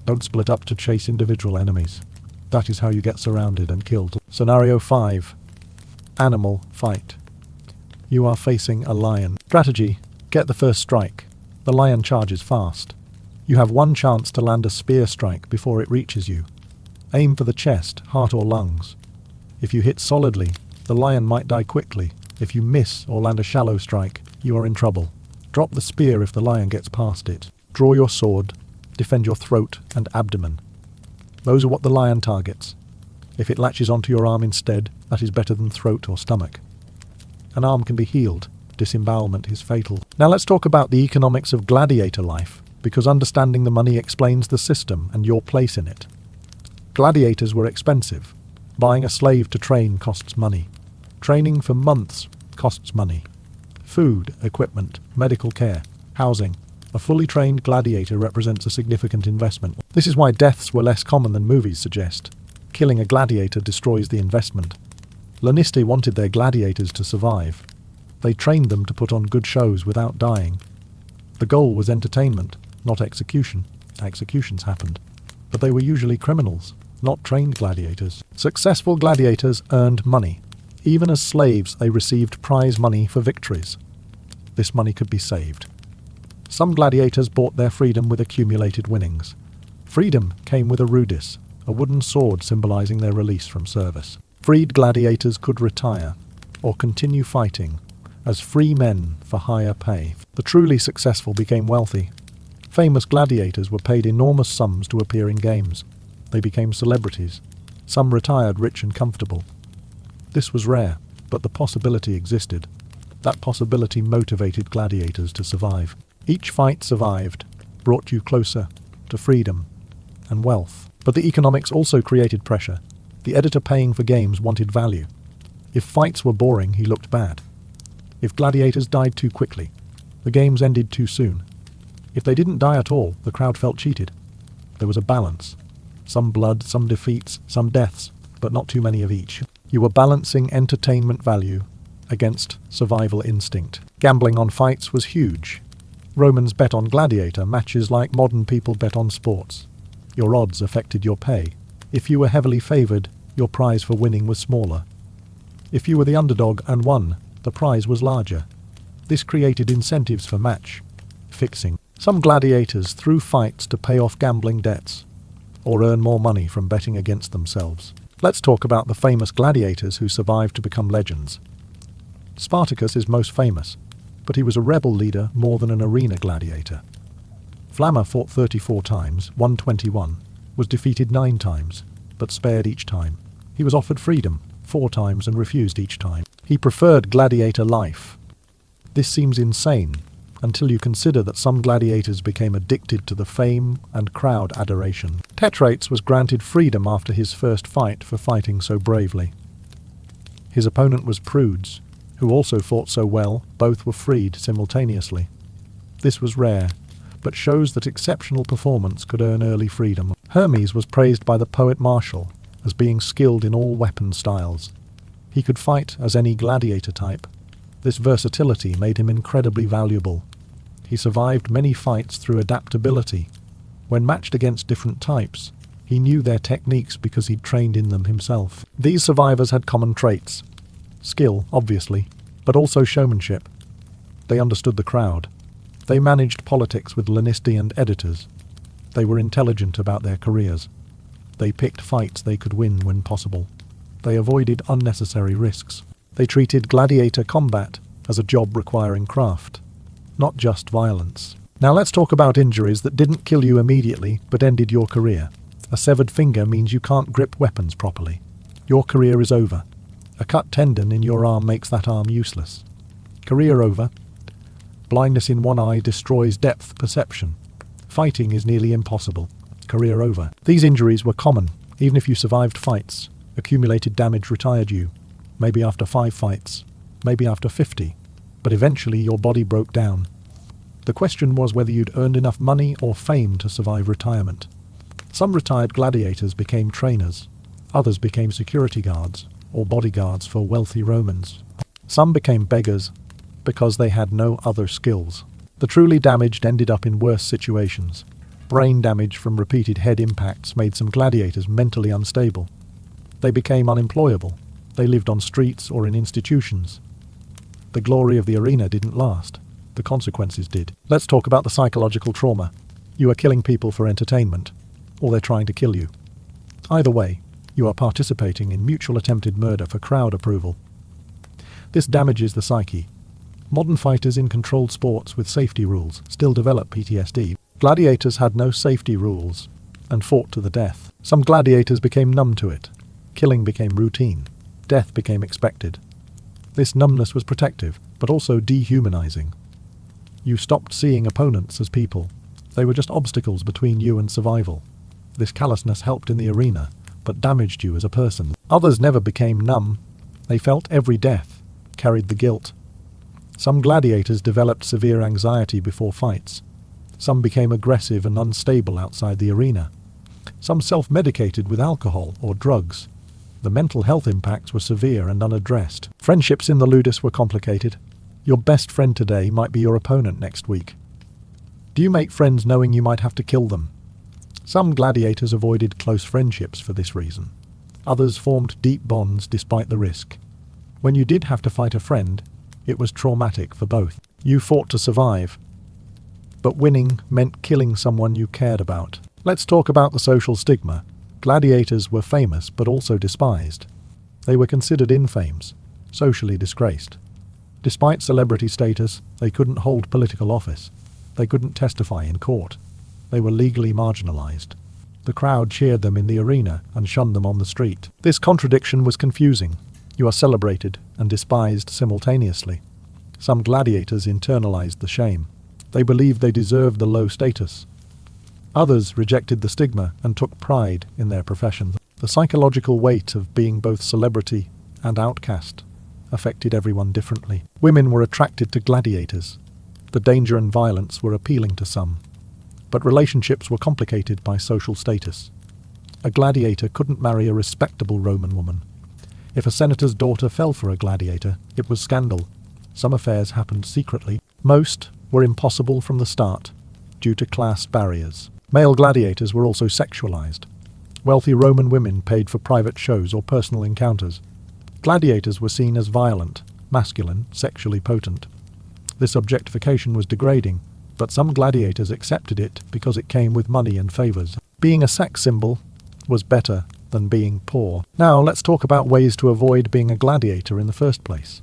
Don't split up to chase individual enemies. That is how you get surrounded and killed. Scenario 5. Animal fight. You are facing a lion. Strategy: get the first strike. The lion charges fast. You have one chance to land a spear strike before it reaches you. Aim for the chest, heart or lungs. If you hit solidly, the lion might die quickly. If you miss or land a shallow strike, you are in trouble. Drop the spear if the lion gets past it. Draw your sword. Defend your throat and abdomen. Those are what the lion targets. If it latches onto your arm instead, that is better than throat or stomach. An arm can be healed. Disembowelment is fatal. Now let's talk about the economics of gladiator life, because understanding the money explains the system and your place in it. Gladiators were expensive. Buying a slave to train costs money. Training for months costs money. Food, equipment, medical care, housing. A fully trained gladiator represents a significant investment. This is why deaths were less common than movies suggest. Killing a gladiator destroys the investment. Lanisti wanted their gladiators to survive. They trained them to put on good shows without dying. The goal was entertainment, not execution. Executions happened. But they were usually criminals, not trained gladiators. Successful gladiators earned money. Even as slaves, they received prize money for victories. This money could be saved. Some gladiators bought their freedom with accumulated winnings. Freedom came with a rudis, a wooden sword symbolizing their release from service. Freed gladiators could retire, or continue fighting, as free men for higher pay. The truly successful became wealthy. Famous gladiators were paid enormous sums to appear in games. They became celebrities. Some retired rich and comfortable. This was rare, but the possibility existed. That possibility motivated gladiators to survive. Each fight survived, brought you closer to freedom and wealth. But the economics also created pressure. The editor paying for games wanted value. If fights were boring, he looked bad. If gladiators died too quickly, the games ended too soon. If they didn't die at all, the crowd felt cheated. There was a balance. Some blood, some defeats, some deaths, but not too many of each. You were balancing entertainment value against survival instinct. Gambling on fights was huge. Romans bet on gladiator matches like modern people bet on sports. Your odds affected your pay. If you were heavily favoured, your prize for winning was smaller. If you were the underdog and won, the prize was larger. This created incentives for match fixing. Some gladiators threw fights to pay off gambling debts, or earn more money from betting against themselves. Let's talk about the famous gladiators who survived to become legends. Spartacus is most famous, but he was a rebel leader more than an arena gladiator. Flamma fought 34 times, won 21, was defeated 9 times, but spared each time. He was offered freedom 4 times and refused each time. He preferred gladiator life. This seems insane, until you consider that some gladiators became addicted to the fame and crowd adoration. Tetrates was granted freedom after his first fight for fighting so bravely. His opponent was Prudes, who also fought so well. Both were freed simultaneously. This was rare, but shows that exceptional performance could earn early freedom. Hermes was praised by the poet Martial as being skilled in all weapon styles. He could fight as any gladiator type. This versatility made him incredibly valuable. He survived many fights through adaptability. When matched against different types, he knew their techniques because he'd trained in them himself. These survivors had common traits. Skill, obviously, but also showmanship. They understood the crowd. They managed politics with Lanisti and editors. They were intelligent about their careers. They picked fights they could win when possible. They avoided unnecessary risks. They treated gladiator combat as a job requiring craft, not just violence. Now let's talk about injuries that didn't kill you immediately but ended your career. A severed finger means you can't grip weapons properly. Your career is over. A cut tendon in your arm makes that arm useless. Career over. Blindness in one eye destroys depth perception. Fighting is nearly impossible. Career over. These injuries were common, even if you survived fights. Accumulated damage retired you. Maybe after 5 fights. Maybe after 50. But eventually your body broke down. The question was whether you'd earned enough money or fame to survive retirement. Some retired gladiators became trainers. Others became security guards or bodyguards for wealthy Romans. Some became beggars because they had no other skills. The truly damaged ended up in worse situations. Brain damage from repeated head impacts made some gladiators mentally unstable. They became unemployable. They lived on streets or in institutions. The glory of the arena didn't last. The consequences did. Let's talk about the psychological trauma. You are killing people for entertainment, or they're trying to kill you. Either way, you are participating in mutual attempted murder for crowd approval. This damages the psyche. Modern fighters in controlled sports with safety rules still develop PTSD. Gladiators had no safety rules and fought to the death. Some gladiators became numb to it. Killing became routine. Death became expected. This numbness was protective, but also dehumanizing. You stopped seeing opponents as people. They were just obstacles between you and survival. This callousness helped in the arena, but damaged you as a person. Others never became numb. They felt every death, carried the guilt. Some gladiators developed severe anxiety before fights. Some became aggressive and unstable outside the arena. Some self-medicated with alcohol or drugs. The mental health impacts were severe and unaddressed. Friendships in the ludus were complicated. Your best friend today might be your opponent next week. Do you make friends knowing you might have to kill them? Some gladiators avoided close friendships for this reason. Others formed deep bonds despite the risk. When you did have to fight a friend, it was traumatic for both. You fought to survive, but winning meant killing someone you cared about. Let's talk about the social stigma. Gladiators were famous but also despised. They were considered infames, socially disgraced. Despite celebrity status, they couldn't hold political office. They couldn't testify in court. They were legally marginalized. The crowd cheered them in the arena and shunned them on the street. This contradiction was confusing. You are celebrated and despised simultaneously. Some gladiators internalized the shame. They believed they deserved the low status. Others rejected the stigma and took pride in their profession. The psychological weight of being both celebrity and outcast affected everyone differently. Women were attracted to gladiators. The danger and violence were appealing to some. But relationships were complicated by social status. A gladiator couldn't marry a respectable Roman woman. If a senator's daughter fell for a gladiator, it was scandal. Some affairs happened secretly. Most were impossible from the start, due to class barriers. Male gladiators were also sexualized. Wealthy Roman women paid for private shows or personal encounters. Gladiators were seen as violent, masculine, sexually potent. This objectification was degrading, but some gladiators accepted it because it came with money and favors. Being a sex symbol was better than being poor. Now let's talk about ways to avoid being a gladiator in the first place.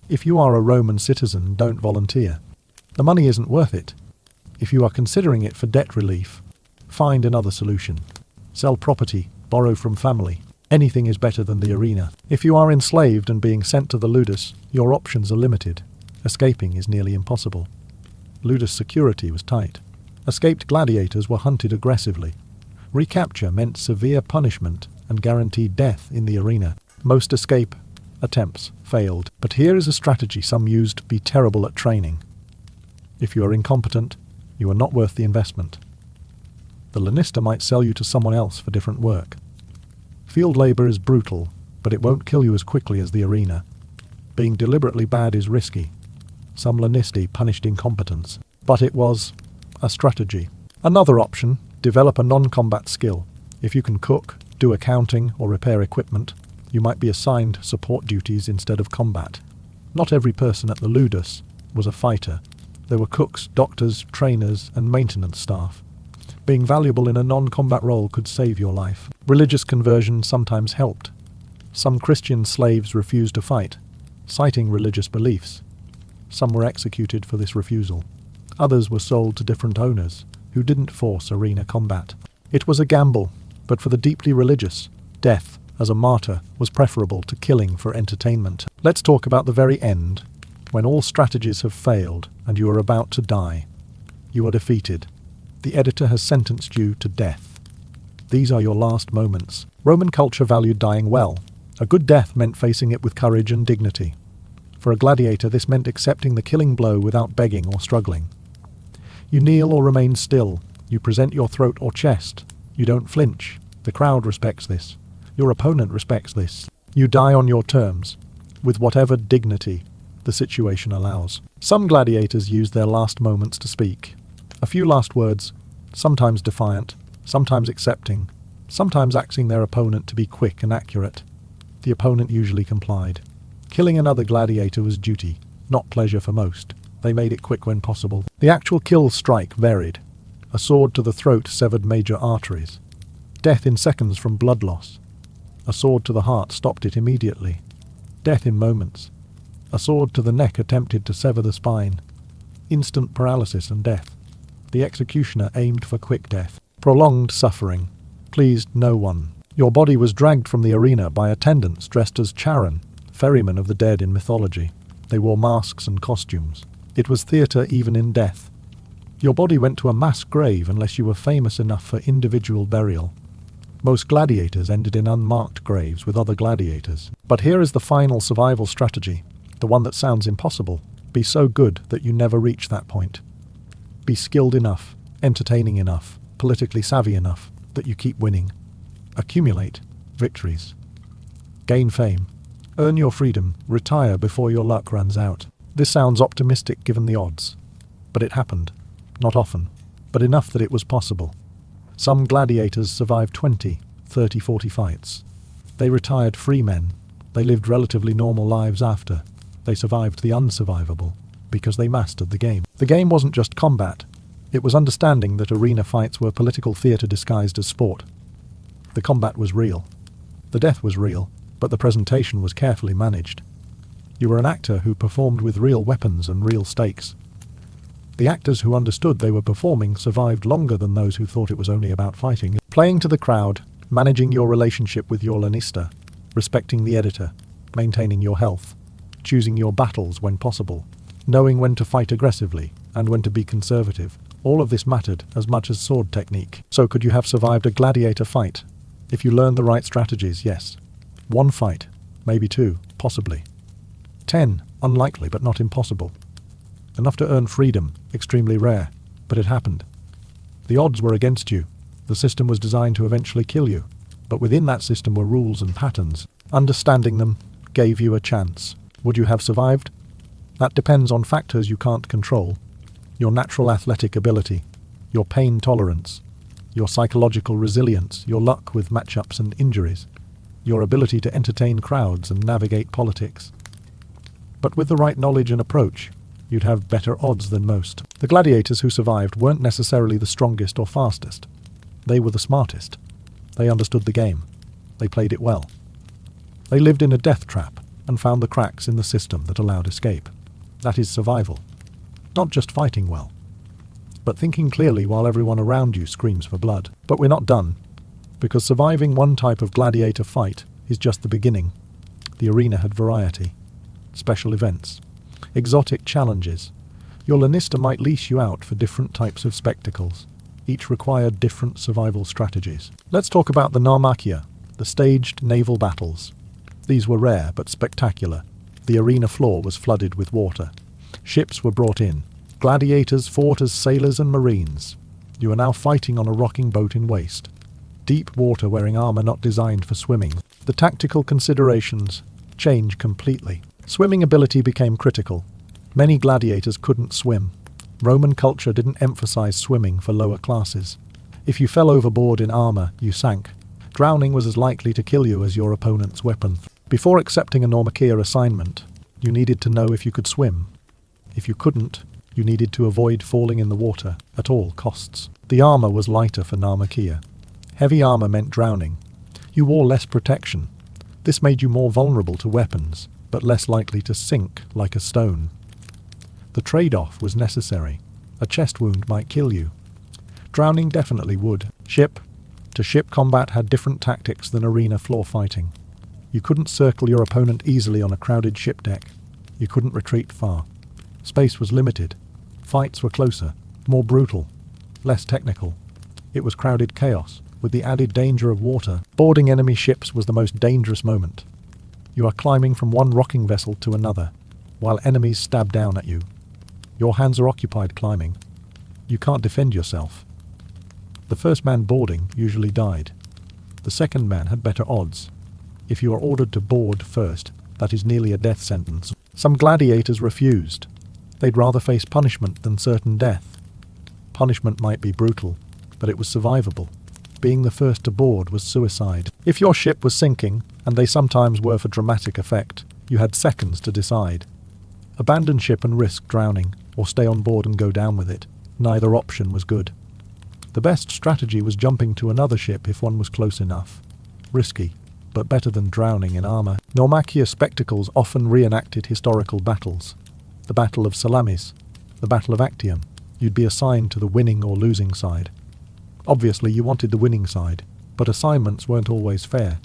If you are a Roman citizen, don't volunteer. The money isn't worth it. If you are considering it for debt relief, find another solution. Sell property, borrow from family. Anything is better than the arena. If you are enslaved and being sent to the ludus, your options are limited. Escaping is nearly impossible. Ludus security was tight. Escaped gladiators were hunted aggressively. Recapture meant severe punishment and guaranteed death in the arena. Most escape attempts failed. But here is a strategy some used to be terrible at training. If you are incompetent, you are not worth the investment. The lanista might sell you to someone else for different work. Field labor is brutal, but it won't kill you as quickly as the arena. Being deliberately bad is risky. Some lanisti punished incompetence, but it was a strategy. Another option, develop a non-combat skill. If you can cook, do accounting, or repair equipment, you might be assigned support duties instead of combat. Not every person at the ludus was a fighter. There were cooks, doctors, trainers, and maintenance staff. Being valuable in a non-combat role could save your life. Religious conversion sometimes helped. Some Christian slaves refused to fight, citing religious beliefs. Some were executed for this refusal. Others were sold to different owners, who didn't force arena combat. It was a gamble, but for the deeply religious, death as a martyr was preferable to killing for entertainment. Let's talk about the very end, when all strategies have failed and you are about to die. You are defeated. The editor has sentenced you to death. These are your last moments. Roman culture valued dying well. A good death meant facing it with courage and dignity. For a gladiator, this meant accepting the killing blow without begging or struggling. You kneel or remain still. You present your throat or chest. You don't flinch. The crowd respects this. Your opponent respects this. You die on your terms, with whatever dignity the situation allows. Some gladiators used their last moments to speak. A few last words, sometimes defiant, sometimes accepting, sometimes asking their opponent to be quick and accurate. The opponent usually complied. Killing another gladiator was duty, not pleasure for most. They made it quick when possible. The actual kill strike varied. A sword to the throat severed major arteries. Death in seconds from blood loss. A sword to the heart stopped it immediately. Death in moments. A sword to the neck attempted to sever the spine. Instant paralysis and death. The executioner aimed for quick death. Prolonged suffering pleased no one. Your body was dragged from the arena by attendants dressed as charon, ferrymen of the dead in mythology. They wore masks and costumes. It was theatre even in death. Your body went to a mass grave unless you were famous enough for individual burial. Most gladiators ended in unmarked graves with other gladiators. But here is the final survival strategy, the one that sounds impossible. Be so good that you never reach that point. Be skilled enough, entertaining enough, politically savvy enough that you keep winning. Accumulate victories. Gain fame. Earn your freedom. Retire before your luck runs out. This sounds optimistic given the odds. But it happened. Not often, but enough that it was possible. Some gladiators survived 20, 30, 40 fights. They retired free men. They lived relatively normal lives after. They survived the unsurvivable because they mastered the game. The game wasn't just combat. It was understanding that arena fights were political theatre disguised as sport. The combat was real. The death was real, but the presentation was carefully managed. You were an actor who performed with real weapons and real stakes. The actors who understood they were performing survived longer than those who thought it was only about fighting. Playing to the crowd, managing your relationship with your lanista, respecting the editor, maintaining your health, choosing your battles when possible, knowing when to fight aggressively and when to be conservative. All of this mattered as much as sword technique. So could you have survived a gladiator fight? If you learned the right strategies, yes. 1 fight, maybe 2, possibly. 10, unlikely but not impossible. Enough to earn freedom, extremely rare, but it happened. The odds were against you. The system was designed to eventually kill you, but within that system were rules and patterns. Understanding them gave you a chance. Would you have survived? That depends on factors you can't control. Your natural athletic ability, your pain tolerance, your psychological resilience, your luck with matchups and injuries, your ability to entertain crowds and navigate politics. But with the right knowledge and approach, you'd have better odds than most. The gladiators who survived weren't necessarily the strongest or fastest. They were the smartest. They understood the game. They played it well. They lived in a death trap and found the cracks in the system that allowed escape. That is survival. Not just fighting well, but thinking clearly while everyone around you screams for blood. But we're not done, because surviving one type of gladiator fight is just the beginning. The arena had variety, special events, exotic challenges. Your lanista might leash you out for different types of spectacles. Each required different survival strategies. Let's talk about the narmakia, the staged naval battles. These were rare but spectacular. The arena floor was flooded with water. Ships were brought in. Gladiators fought as sailors and marines. You are now fighting on a rocking boat in waste. Deep water wearing armor not designed for swimming. The tactical considerations change completely. Swimming ability became critical. Many gladiators couldn't swim. Roman culture didn't emphasize swimming for lower classes. If you fell overboard in armor, you sank. Drowning was as likely to kill you as your opponent's weapon. Before accepting a narmakia assignment, you needed to know if you could swim. If you couldn't, You needed to avoid falling in the water at all costs. The armor was lighter for Narmakia. Heavy armor meant drowning. You wore less protection. This made you more vulnerable to weapons, but less likely to sink like a stone. The trade-off was necessary. A chest wound might kill you. Drowning definitely would. Ship-to-ship combat had different tactics than arena floor fighting. You couldn't circle your opponent easily on a crowded ship deck. You couldn't retreat far. Space was limited. Fights were closer, more brutal, less technical. It was crowded chaos, with the added danger of water. Boarding enemy ships was the most dangerous moment. You are climbing from one rocking vessel to another, while enemies stab down at you. Your hands are occupied climbing. You can't defend yourself. The first man boarding usually died. The second man had better odds. If you are ordered to board first, that is nearly a death sentence. Some gladiators refused. They'd rather face punishment than certain death. Punishment might be brutal, but it was survivable. Being the first to board was suicide. If your ship was sinking, and they sometimes were for dramatic effect, you had seconds to decide. Abandon ship and risk drowning, or stay on board and go down with it. Neither option was good. The best strategy was jumping to another ship if one was close enough. Risky, but better than drowning in armor. Narmakia spectacles often reenacted historical battles. The Battle of Salamis, the Battle of Actium. You'd be assigned to the winning or losing side. Obviously you wanted the winning side, but assignments weren't always fair.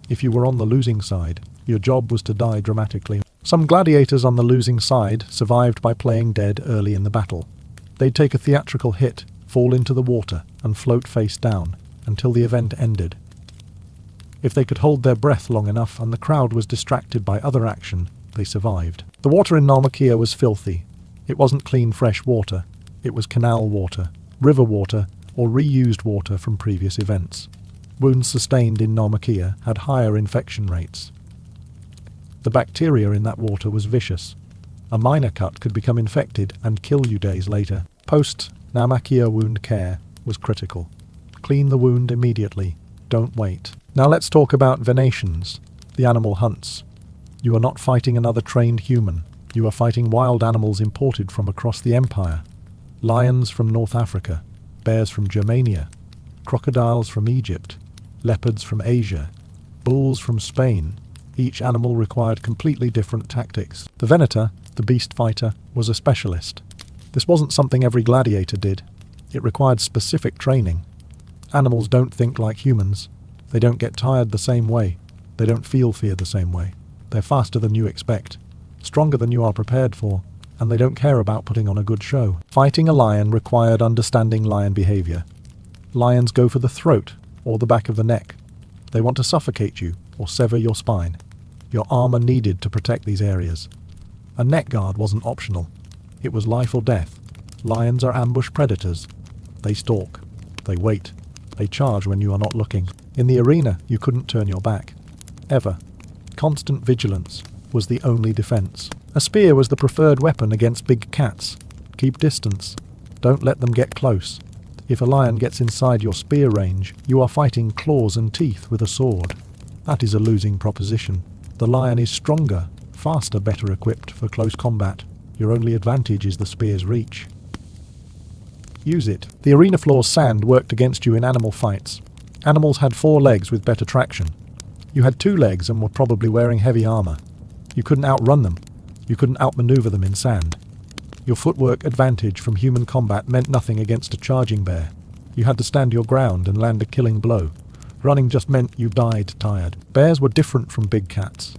If you were on the losing side, your job was to die dramatically. Some gladiators on the losing side survived by playing dead early in the battle. They'd take a theatrical hit, fall into the water, and float face down, until the event ended. If they could hold their breath long enough and the crowd was distracted by other action, they survived. The water in Narmakia was filthy. It wasn't clean fresh water. It was canal water, river water, or reused water from previous events. Wounds sustained in Narmakia had higher infection rates. The bacteria in that water was vicious. A minor cut could become infected and kill you days later. Post-Narmakia wound care was critical. Clean the wound immediately. Don't wait. Now let's talk about venations, the animal hunts. You are not fighting another trained human. You are fighting wild animals imported from across the empire. Lions from North Africa, bears from Germania, crocodiles from Egypt, leopards from Asia, bulls from Spain. Each animal required completely different tactics. The venator, the beast fighter, was a specialist. This wasn't something every gladiator did. It required specific training. Animals don't think like humans. They don't get tired the same way. They don't feel fear the same way. They're faster than you expect, stronger than you are prepared for, and they don't care about putting on a good show. Fighting a lion required understanding lion behavior. Lions go for the throat or the back of the neck. They want to suffocate you or sever your spine. Your armor needed to protect these areas. A neck guard wasn't optional. It was life or death. Lions are ambush predators. They stalk. They wait. They charge when you are not looking. In the arena, you couldn't turn your back. Ever. Constant vigilance was the only defense. A spear was the preferred weapon against big cats. Keep distance. Don't let them get close. If a lion gets inside your spear range, you are fighting claws and teeth with a sword. That is a losing proposition. The lion is stronger, faster, better equipped for close combat. Your only advantage is the spear's reach. Use it. The arena floor's sand worked against you in animal fights. Animals had 4 legs with better traction. You had 2 legs and were probably wearing heavy armor. You couldn't outrun them. You couldn't outmaneuver them in sand. Your footwork advantage from human combat meant nothing against a charging bear. You had to stand your ground and land a killing blow. Running just meant you died tired. Bears were different from big cats.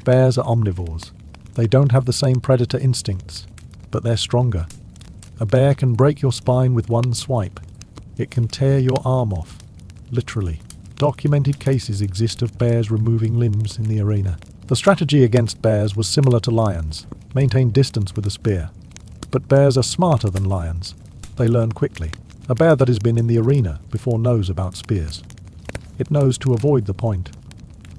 Bears are omnivores. They don't have the same predator instincts, but they're stronger. A bear can break your spine with one swipe. It can tear your arm off. Literally. Documented cases exist of bears removing limbs in the arena. The strategy against bears was similar to lions. Maintain distance with a spear. But bears are smarter than lions. They learn quickly. A bear that has been in the arena before knows about spears. It knows to avoid the point.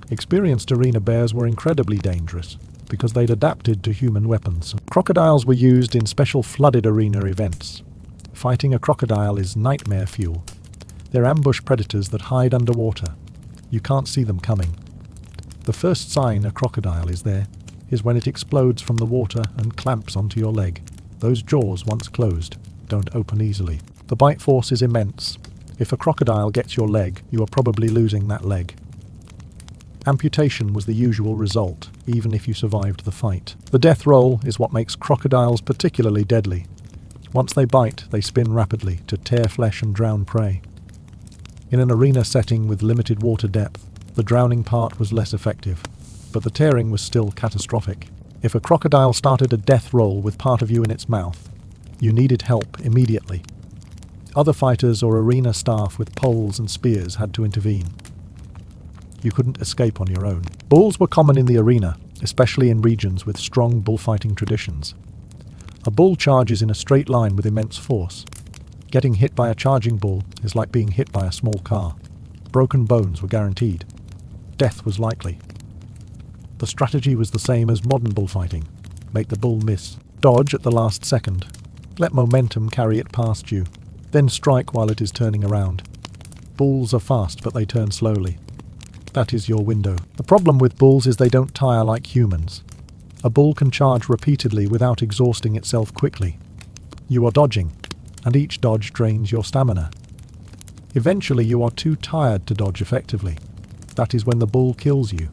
Experienced arena bears were incredibly dangerous because they'd adapted to human weapons. Crocodiles were used in special flooded arena events. Fighting a crocodile is nightmare fuel. They're ambush predators that hide underwater. You can't see them coming. The first sign a crocodile is there is when it explodes from the water and clamps onto your leg. Those jaws, once closed, don't open easily. The bite force is immense. If a crocodile gets your leg, you are probably losing that leg. Amputation was the usual result, even if you survived the fight. The death roll is what makes crocodiles particularly deadly. Once they bite, they spin rapidly to tear flesh and drown prey. In an arena setting with limited water depth, the drowning part was less effective, but the tearing was still catastrophic. If a crocodile started a death roll with part of you in its mouth, you needed help immediately. Other fighters or arena staff with poles and spears had to intervene. You couldn't escape on your own. Bulls were common in the arena, especially in regions with strong bullfighting traditions. A bull charges in a straight line with immense force. Getting hit by a charging bull is like being hit by a small car. Broken bones were guaranteed. Death was likely. The strategy was the same as modern bullfighting. Make the bull miss. Dodge at the last second. Let momentum carry it past you. Then strike while it is turning around. Bulls are fast, but they turn slowly. That is your window. The problem with bulls is they don't tire like humans. A bull can charge repeatedly without exhausting itself quickly. You are dodging, and each dodge drains your stamina. Eventually you are too tired to dodge effectively. That is when the bull kills you.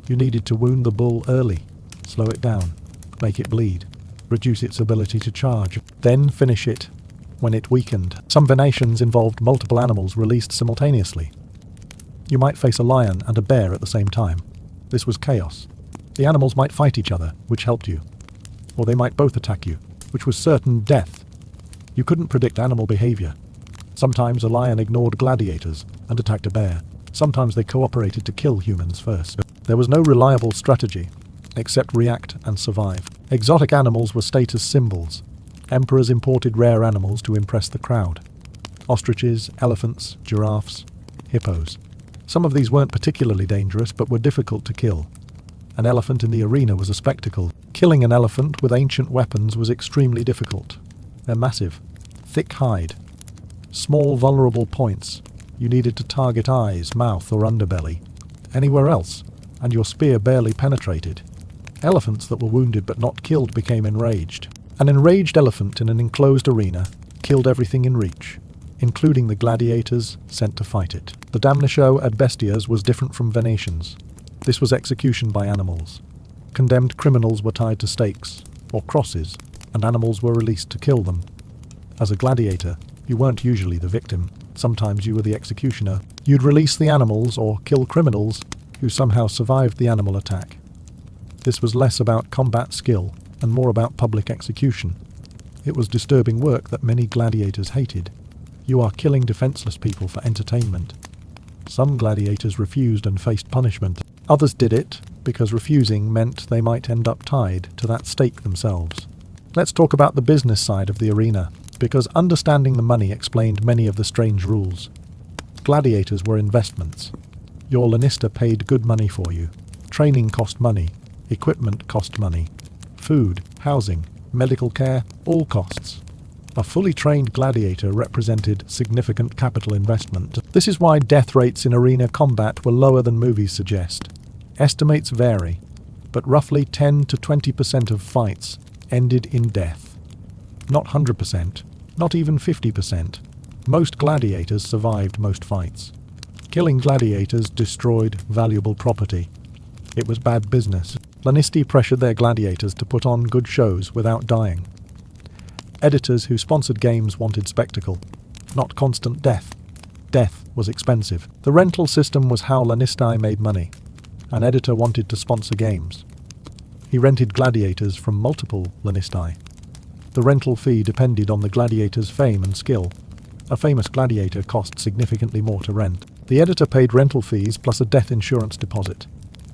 You needed to wound the bull early, slow it down, make it bleed, reduce its ability to charge, then finish it when it weakened. Some venations involved multiple animals released simultaneously. You might face a lion and a bear at the same time. This was chaos. The animals might fight each other, which helped you. Or they might both attack you, which was certain death. You couldn't predict animal behavior. Sometimes a lion ignored gladiators and attacked a bear. Sometimes they cooperated to kill humans first. There was no reliable strategy, except react and survive. Exotic animals were status symbols. Emperors imported rare animals to impress the crowd. Ostriches, elephants, giraffes, hippos. Some of these weren't particularly dangerous, but were difficult to kill. An elephant in the arena was a spectacle. Killing an elephant with ancient weapons was extremely difficult. They're massive, thick hide, small vulnerable points. You needed to target eyes, mouth or underbelly. Anywhere else, and your spear barely penetrated. Elephants that were wounded but not killed became enraged. An enraged elephant in an enclosed arena killed everything in reach, including the gladiators sent to fight it. The damnatio ad bestias was different from venations. This was execution by animals. Condemned criminals were tied to stakes, or crosses, and animals were released to kill them. As a gladiator, you weren't usually the victim. Sometimes you were the executioner. You'd release the animals or kill criminals who somehow survived the animal attack. This was less about combat skill and more about public execution. It was disturbing work that many gladiators hated. You are killing defenseless people for entertainment. Some gladiators refused and faced punishment. Others did it because refusing meant they might end up tied to that stake themselves. Let's talk about the business side of the arena, because understanding the money explained many of the strange rules. Gladiators were investments. Your lanista paid good money for you. Training cost money. Equipment cost money. Food, housing, medical care, all costs. A fully trained gladiator represented significant capital investment. This is why death rates in arena combat were lower than movies suggest. Estimates vary, but roughly 10 to 20% of fights ended in death. Not 100%, not even 50%. Most gladiators survived most fights. Killing gladiators destroyed valuable property. It was bad business. Lanisti pressured their gladiators to put on good shows without dying. Editors who sponsored games wanted spectacle, not constant death. Death was expensive. The rental system was how Lanisti made money. An editor wanted to sponsor games. He rented gladiators from multiple Lanisti. The rental fee depended on the gladiator's fame and skill. A famous gladiator cost significantly more to rent. The editor paid rental fees plus a death insurance deposit.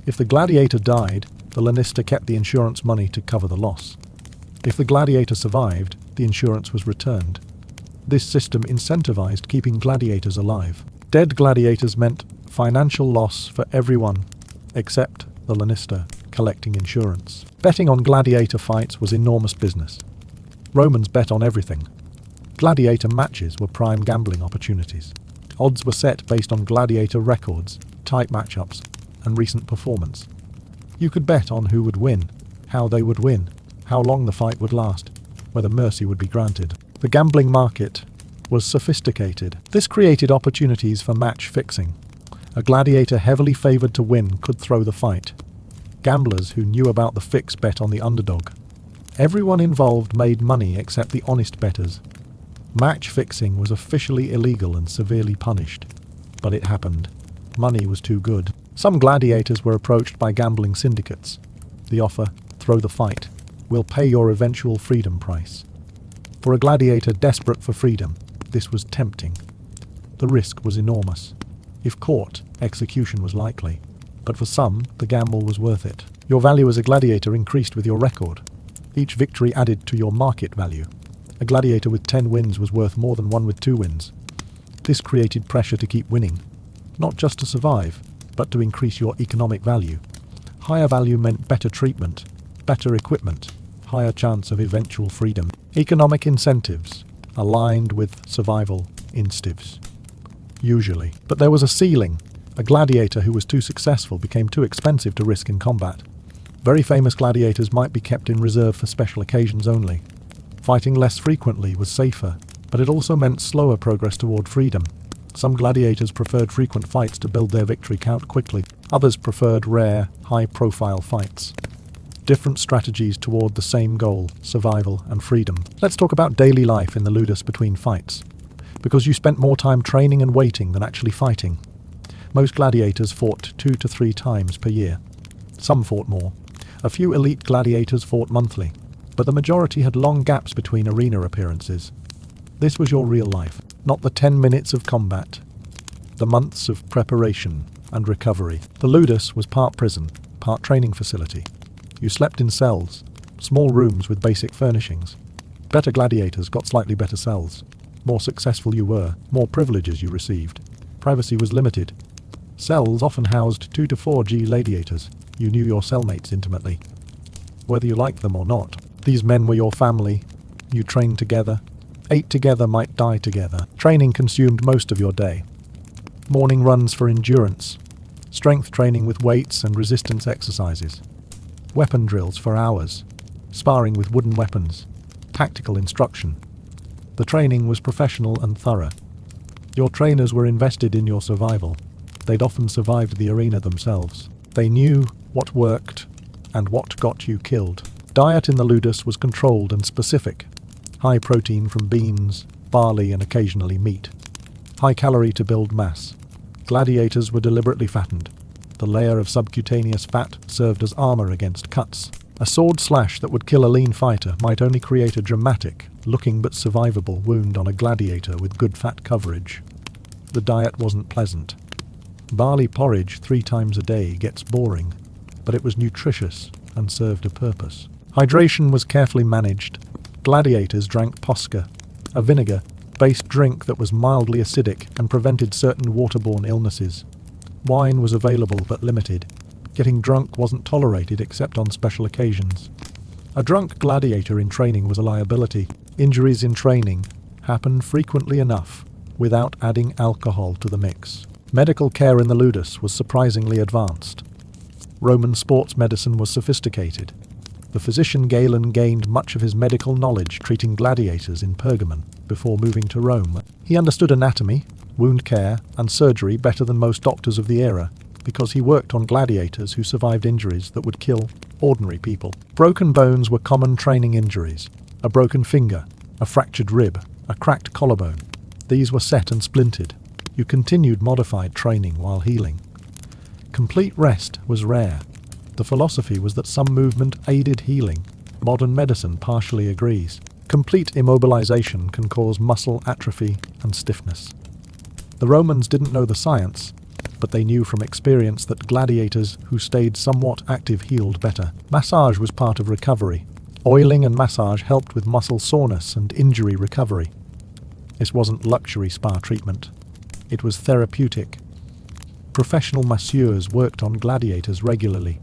If the gladiator died, the lanista kept the insurance money to cover the loss. If the gladiator survived, the insurance was returned. This system incentivized keeping gladiators alive. Dead gladiators meant financial loss for everyone except the lanista collecting insurance. Betting on gladiator fights was enormous business. Romans bet on everything. Gladiator matches were prime gambling opportunities. Odds were set based on gladiator records, tight matchups, and recent performance. You could bet on who would win, how they would win, how long the fight would last. whether mercy would be granted. The gambling market was sophisticated. This created opportunities for match fixing. A gladiator heavily favored to win could throw the fight. Gamblers who knew about the fix bet on the underdog. Everyone involved made money except the honest bettors. Match fixing was officially illegal and severely punished. But it happened. Money was too good. Some gladiators were approached by gambling syndicates. The offer, throw the fight. We'll pay your eventual freedom price. For a gladiator desperate for freedom, this was tempting. The risk was enormous. If caught, execution was likely. But for some, the gamble was worth it. Your value as a gladiator increased with your record. Each victory added to your market value. A gladiator with 10 wins was worth more than one with 2 wins. This created pressure to keep winning, not just to survive, but to increase your economic value. Higher value meant better treatment, better equipment, higher chance of eventual freedom. Economic incentives aligned with survival instincts. Usually. But there was a ceiling. A gladiator who was too successful became too expensive to risk in combat. Very famous gladiators might be kept in reserve for special occasions only. Fighting less frequently was safer, but it also meant slower progress toward freedom. Some gladiators preferred frequent fights to build their victory count quickly. Others preferred rare, high-profile fights. Different strategies toward the same goal, survival and freedom. Let's talk about daily life in the ludus between fights. Because you spent more time training and waiting than actually fighting. Most gladiators fought 2 to 3 times per year. Some fought more. A few elite gladiators fought monthly, but the majority had long gaps between arena appearances. This was your real life, not the 10 minutes of combat. The months of preparation and recovery. The ludus was part prison, part training facility. You slept in cells, small rooms with basic furnishings. Better gladiators got slightly better cells. More successful you were, more privileges you received. Privacy was limited. Cells often housed 2 to 4 gladiators. You knew your cellmates intimately, whether you liked them or not. These men were your family. You trained together. Ate together, might die together. Training consumed most of your day. Morning runs for endurance. Strength training with weights and resistance exercises. Weapon drills for hours. Sparring with wooden weapons. Tactical instruction. The training was professional and thorough. Your trainers were invested in your survival. They'd often survived the arena themselves. They knew what worked and what got you killed. Diet in the ludus was controlled and specific. High protein from beans, barley and occasionally meat. High calorie to build mass. Gladiators were deliberately fattened. The layer of subcutaneous fat served as armor against cuts. A sword slash that would kill a lean fighter might only create a dramatic, looking but survivable wound on a gladiator with good fat coverage. The diet wasn't pleasant. Barley porridge 3 times a day gets boring, but it was nutritious and served a purpose. Hydration was carefully managed. Gladiators drank posca, a vinegar-based drink that was mildly acidic and prevented certain waterborne illnesses. Wine was available but limited. Getting drunk wasn't tolerated except on special occasions. A drunk gladiator in training was a liability. Injuries in training happened frequently enough without adding alcohol to the mix. Medical care in the ludus was surprisingly advanced. Roman sports medicine was sophisticated. The physician Galen gained much of his medical knowledge treating gladiators in Pergamon before moving to Rome. He understood anatomy, wound care, and surgery better than most doctors of the era, because he worked on gladiators who survived injuries that would kill ordinary people. Broken bones were common training injuries. A broken finger, a fractured rib, a cracked collarbone. These were set and splintered. You continued modified training while healing. Complete rest was rare. The philosophy was that some movement aided healing. Modern medicine partially agrees. Complete immobilization can cause muscle atrophy and stiffness. The Romans didn't know the science, but they knew from experience that gladiators who stayed somewhat active healed better. Massage was part of recovery. Oiling and massage helped with muscle soreness and injury recovery. This wasn't luxury spa treatment. It was therapeutic. Professional masseurs worked on gladiators regularly.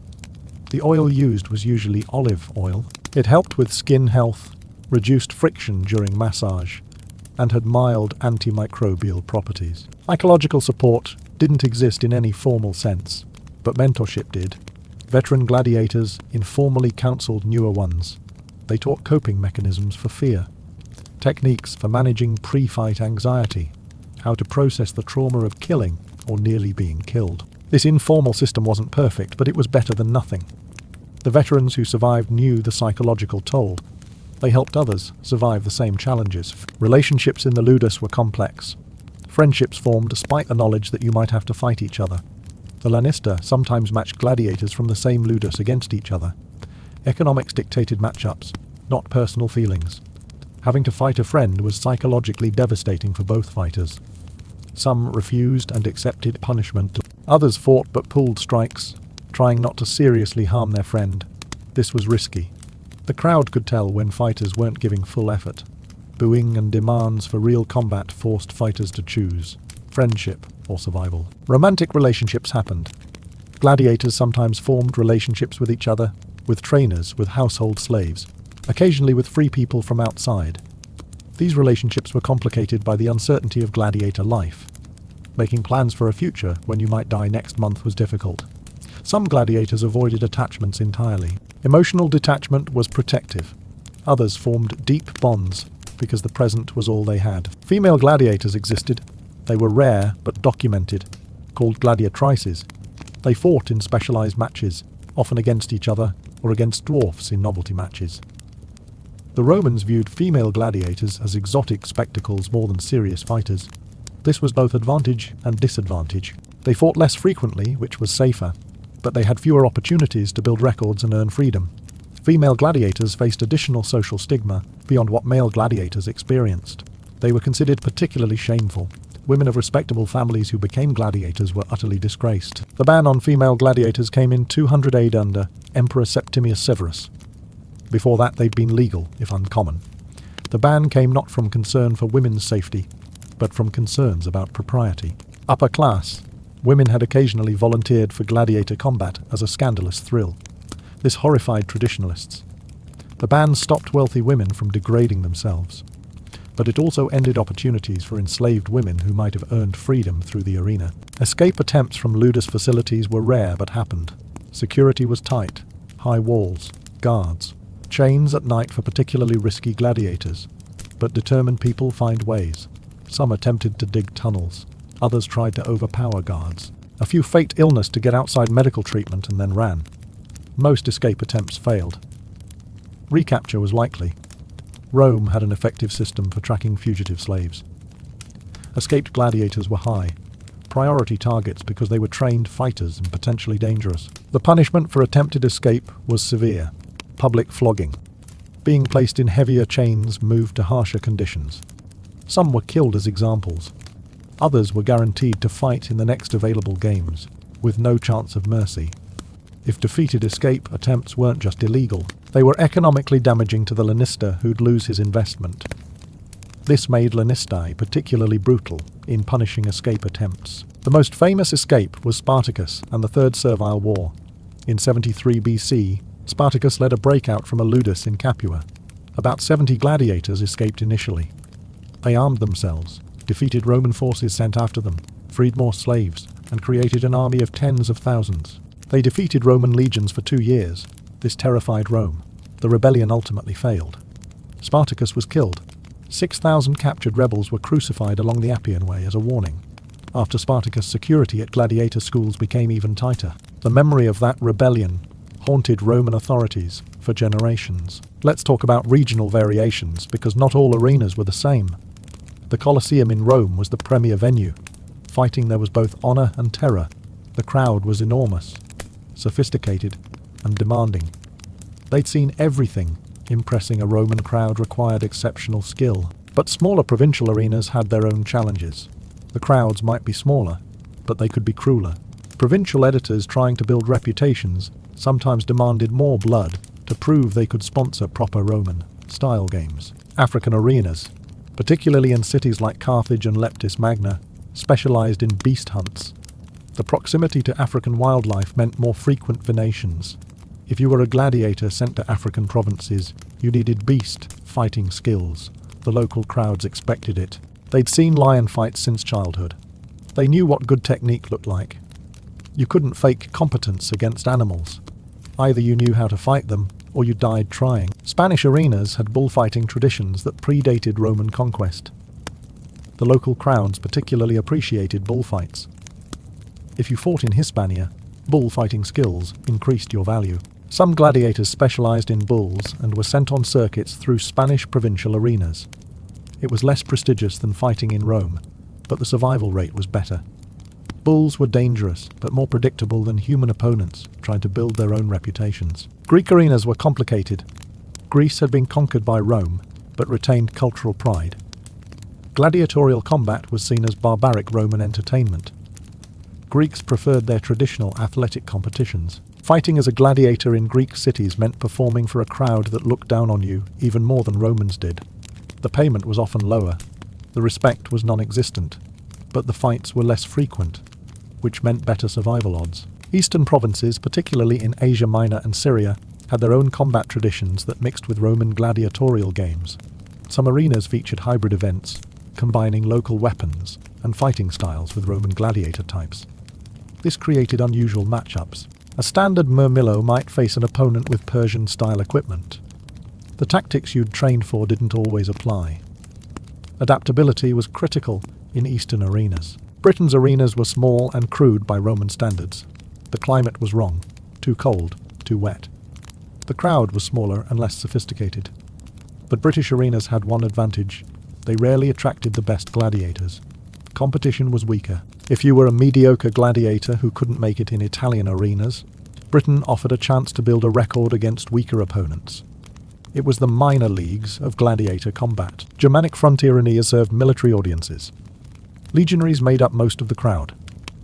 The oil used was usually olive oil. It helped with skin health, reduced friction during massage, and had mild antimicrobial properties. Psychological support didn't exist in any formal sense, but mentorship did. Veteran gladiators informally counseled newer ones. They taught coping mechanisms for fear, techniques for managing pre-fight anxiety, how to process the trauma of killing or nearly being killed. This informal system wasn't perfect, but it was better than nothing. The veterans who survived knew the psychological toll. They helped others survive the same challenges. Relationships in the ludus were complex. Friendships formed despite the knowledge that you might have to fight each other. The lanista sometimes matched gladiators from the same ludus against each other. Economics dictated matchups, not personal feelings. Having to fight a friend was psychologically devastating for both fighters. Some refused and accepted punishment. Others fought but pulled strikes, trying not to seriously harm their friend. This was risky. The crowd could tell when fighters weren't giving full effort. Booing and demands for real combat forced fighters to choose friendship or survival. Romantic relationships happened. Gladiators sometimes formed relationships with each other, with trainers, with household slaves, occasionally with free people from outside. These relationships were complicated by the uncertainty of gladiator life. Making plans for a future when you might die next month was difficult. Some gladiators avoided attachments entirely. Emotional detachment was protective. Others formed deep bonds because the present was all they had. Female gladiators existed. They were rare but documented, called gladiatrices. They fought in specialized matches, often against each other or against dwarfs in novelty matches. The Romans viewed female gladiators as exotic spectacles more than serious fighters. This was both advantage and disadvantage. They fought less frequently, which was safer, but they had fewer opportunities to build records and earn freedom. Female gladiators faced additional social stigma beyond what male gladiators experienced. They were considered particularly shameful. Women of respectable families who became gladiators were utterly disgraced. The ban on female gladiators came in 200 AD under Emperor Septimius Severus. Before that, they'd been legal, if uncommon. The ban came not from concern for women's safety, but from concerns about propriety. Upper class. Women had occasionally volunteered for gladiator combat as a scandalous thrill. This horrified traditionalists. The ban stopped wealthy women from degrading themselves, but it also ended opportunities for enslaved women who might have earned freedom through the arena. Escape attempts from ludus facilities were rare but happened. Security was tight. High walls, guards, chains at night for particularly risky gladiators. But determined people find ways. Some attempted to dig tunnels. Others tried to overpower guards. A few faked illness to get outside medical treatment and then ran. Most escape attempts failed. Recapture was likely. Rome had an effective system for tracking fugitive slaves. Escaped gladiators were high. Priority targets because they were trained fighters and potentially dangerous. The punishment for attempted escape was severe. Public flogging. Being placed in heavier chains moved to harsher conditions. Some were killed as examples. Others were guaranteed to fight in the next available games, with no chance of mercy. If defeated, escape attempts weren't just illegal, they were economically damaging to the lanista who'd lose his investment. This made lanistae particularly brutal in punishing escape attempts. The most famous escape was Spartacus and the Third Servile War. In 73 BC, Spartacus led a breakout from a ludus in Capua. About 70 gladiators escaped initially. They armed themselves, defeated Roman forces sent after them, freed more slaves, and created an army of tens of thousands. They defeated Roman legions for 2 years. This terrified Rome. The rebellion ultimately failed. Spartacus was killed. 6,000 captured rebels were crucified along the Appian Way as a warning. After Spartacus, security at gladiator schools became even tighter. The memory of that rebellion haunted Roman authorities for generations. Let's talk about regional variations, because not all arenas were the same. The Colosseum in Rome was the premier venue. Fighting there was both honor and terror. The crowd was enormous, sophisticated, and demanding. They'd seen everything. Impressing a Roman crowd required exceptional skill. But smaller provincial arenas had their own challenges. The crowds might be smaller, but they could be crueler. Provincial editors trying to build reputations sometimes demanded more blood to prove they could sponsor proper Roman-style games. African arenas, particularly in cities like Carthage and Leptis Magna, specialized in beast hunts. The proximity to African wildlife meant more frequent venations. If you were a gladiator sent to African provinces, you needed beast fighting skills. The local crowds expected it. They'd seen lion fights since childhood. They knew what good technique looked like. You couldn't fake competence against animals. Either you knew how to fight them, or you died trying. Spanish arenas had bullfighting traditions that predated Roman conquest. The local crowds particularly appreciated bullfights. If you fought in Hispania, bullfighting skills increased your value. Some gladiators specialized in bulls and were sent on circuits through Spanish provincial arenas. It was less prestigious than fighting in Rome, but the survival rate was better. Bulls were dangerous, but more predictable than human opponents trying to build their own reputations. Greek arenas were complicated. Greece had been conquered by Rome, but retained cultural pride. Gladiatorial combat was seen as barbaric Roman entertainment. Greeks preferred their traditional athletic competitions. Fighting as a gladiator in Greek cities meant performing for a crowd that looked down on you even more than Romans did. The payment was often lower. The respect was non-existent, but the fights were less frequent, which meant better survival odds. Eastern provinces, particularly in Asia Minor and Syria, had their own combat traditions that mixed with Roman gladiatorial games. Some arenas featured hybrid events, combining local weapons and fighting styles with Roman gladiator types. This created unusual matchups. A standard murmillo might face an opponent with Persian-style equipment. The tactics you'd trained for didn't always apply. Adaptability was critical in Eastern arenas. Britain's arenas were small and crude by Roman standards. The climate was wrong, too cold, too wet. The crowd was smaller and less sophisticated. But British arenas had one advantage: they rarely attracted the best gladiators. Competition was weaker. If you were a mediocre gladiator who couldn't make it in Italian arenas, Britain offered a chance to build a record against weaker opponents. It was the minor leagues of gladiator combat. Germanic frontier arenas served military audiences. Legionaries made up most of the crowd.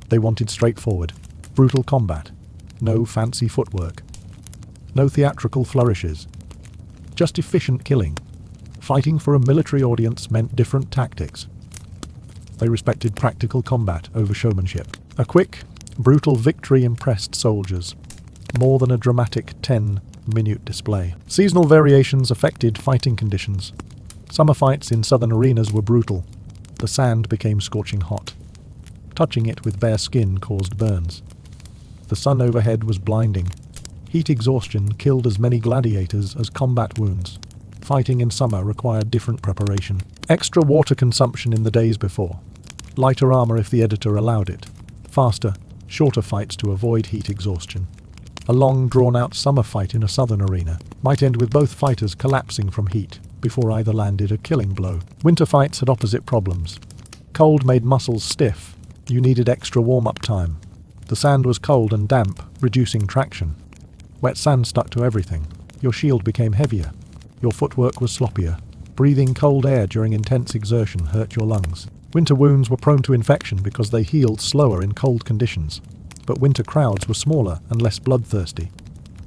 They wanted straightforward, brutal combat. No fancy footwork. No theatrical flourishes. Just efficient killing. Fighting for a military audience meant different tactics. They respected practical combat over showmanship. A quick, brutal victory impressed soldiers, more than a dramatic 10-minute display. Seasonal variations affected fighting conditions. Summer fights in southern arenas were brutal. The sand became scorching hot. Touching it with bare skin caused burns. The sun overhead was blinding. Heat exhaustion killed as many gladiators as combat wounds. Fighting in summer required different preparation. Extra water consumption in the days before. Lighter armor if the editor allowed it. Faster, shorter fights to avoid heat exhaustion. A long, drawn-out summer fight in a southern arena might end with both fighters collapsing from heat before either landed a killing blow. Winter fights had opposite problems. Cold made muscles stiff. You needed extra warm-up time. The sand was cold and damp, reducing traction. Wet sand stuck to everything. Your shield became heavier. Your footwork was sloppier. Breathing cold air during intense exertion hurt your lungs. Winter wounds were prone to infection because they healed slower in cold conditions. But winter crowds were smaller and less bloodthirsty.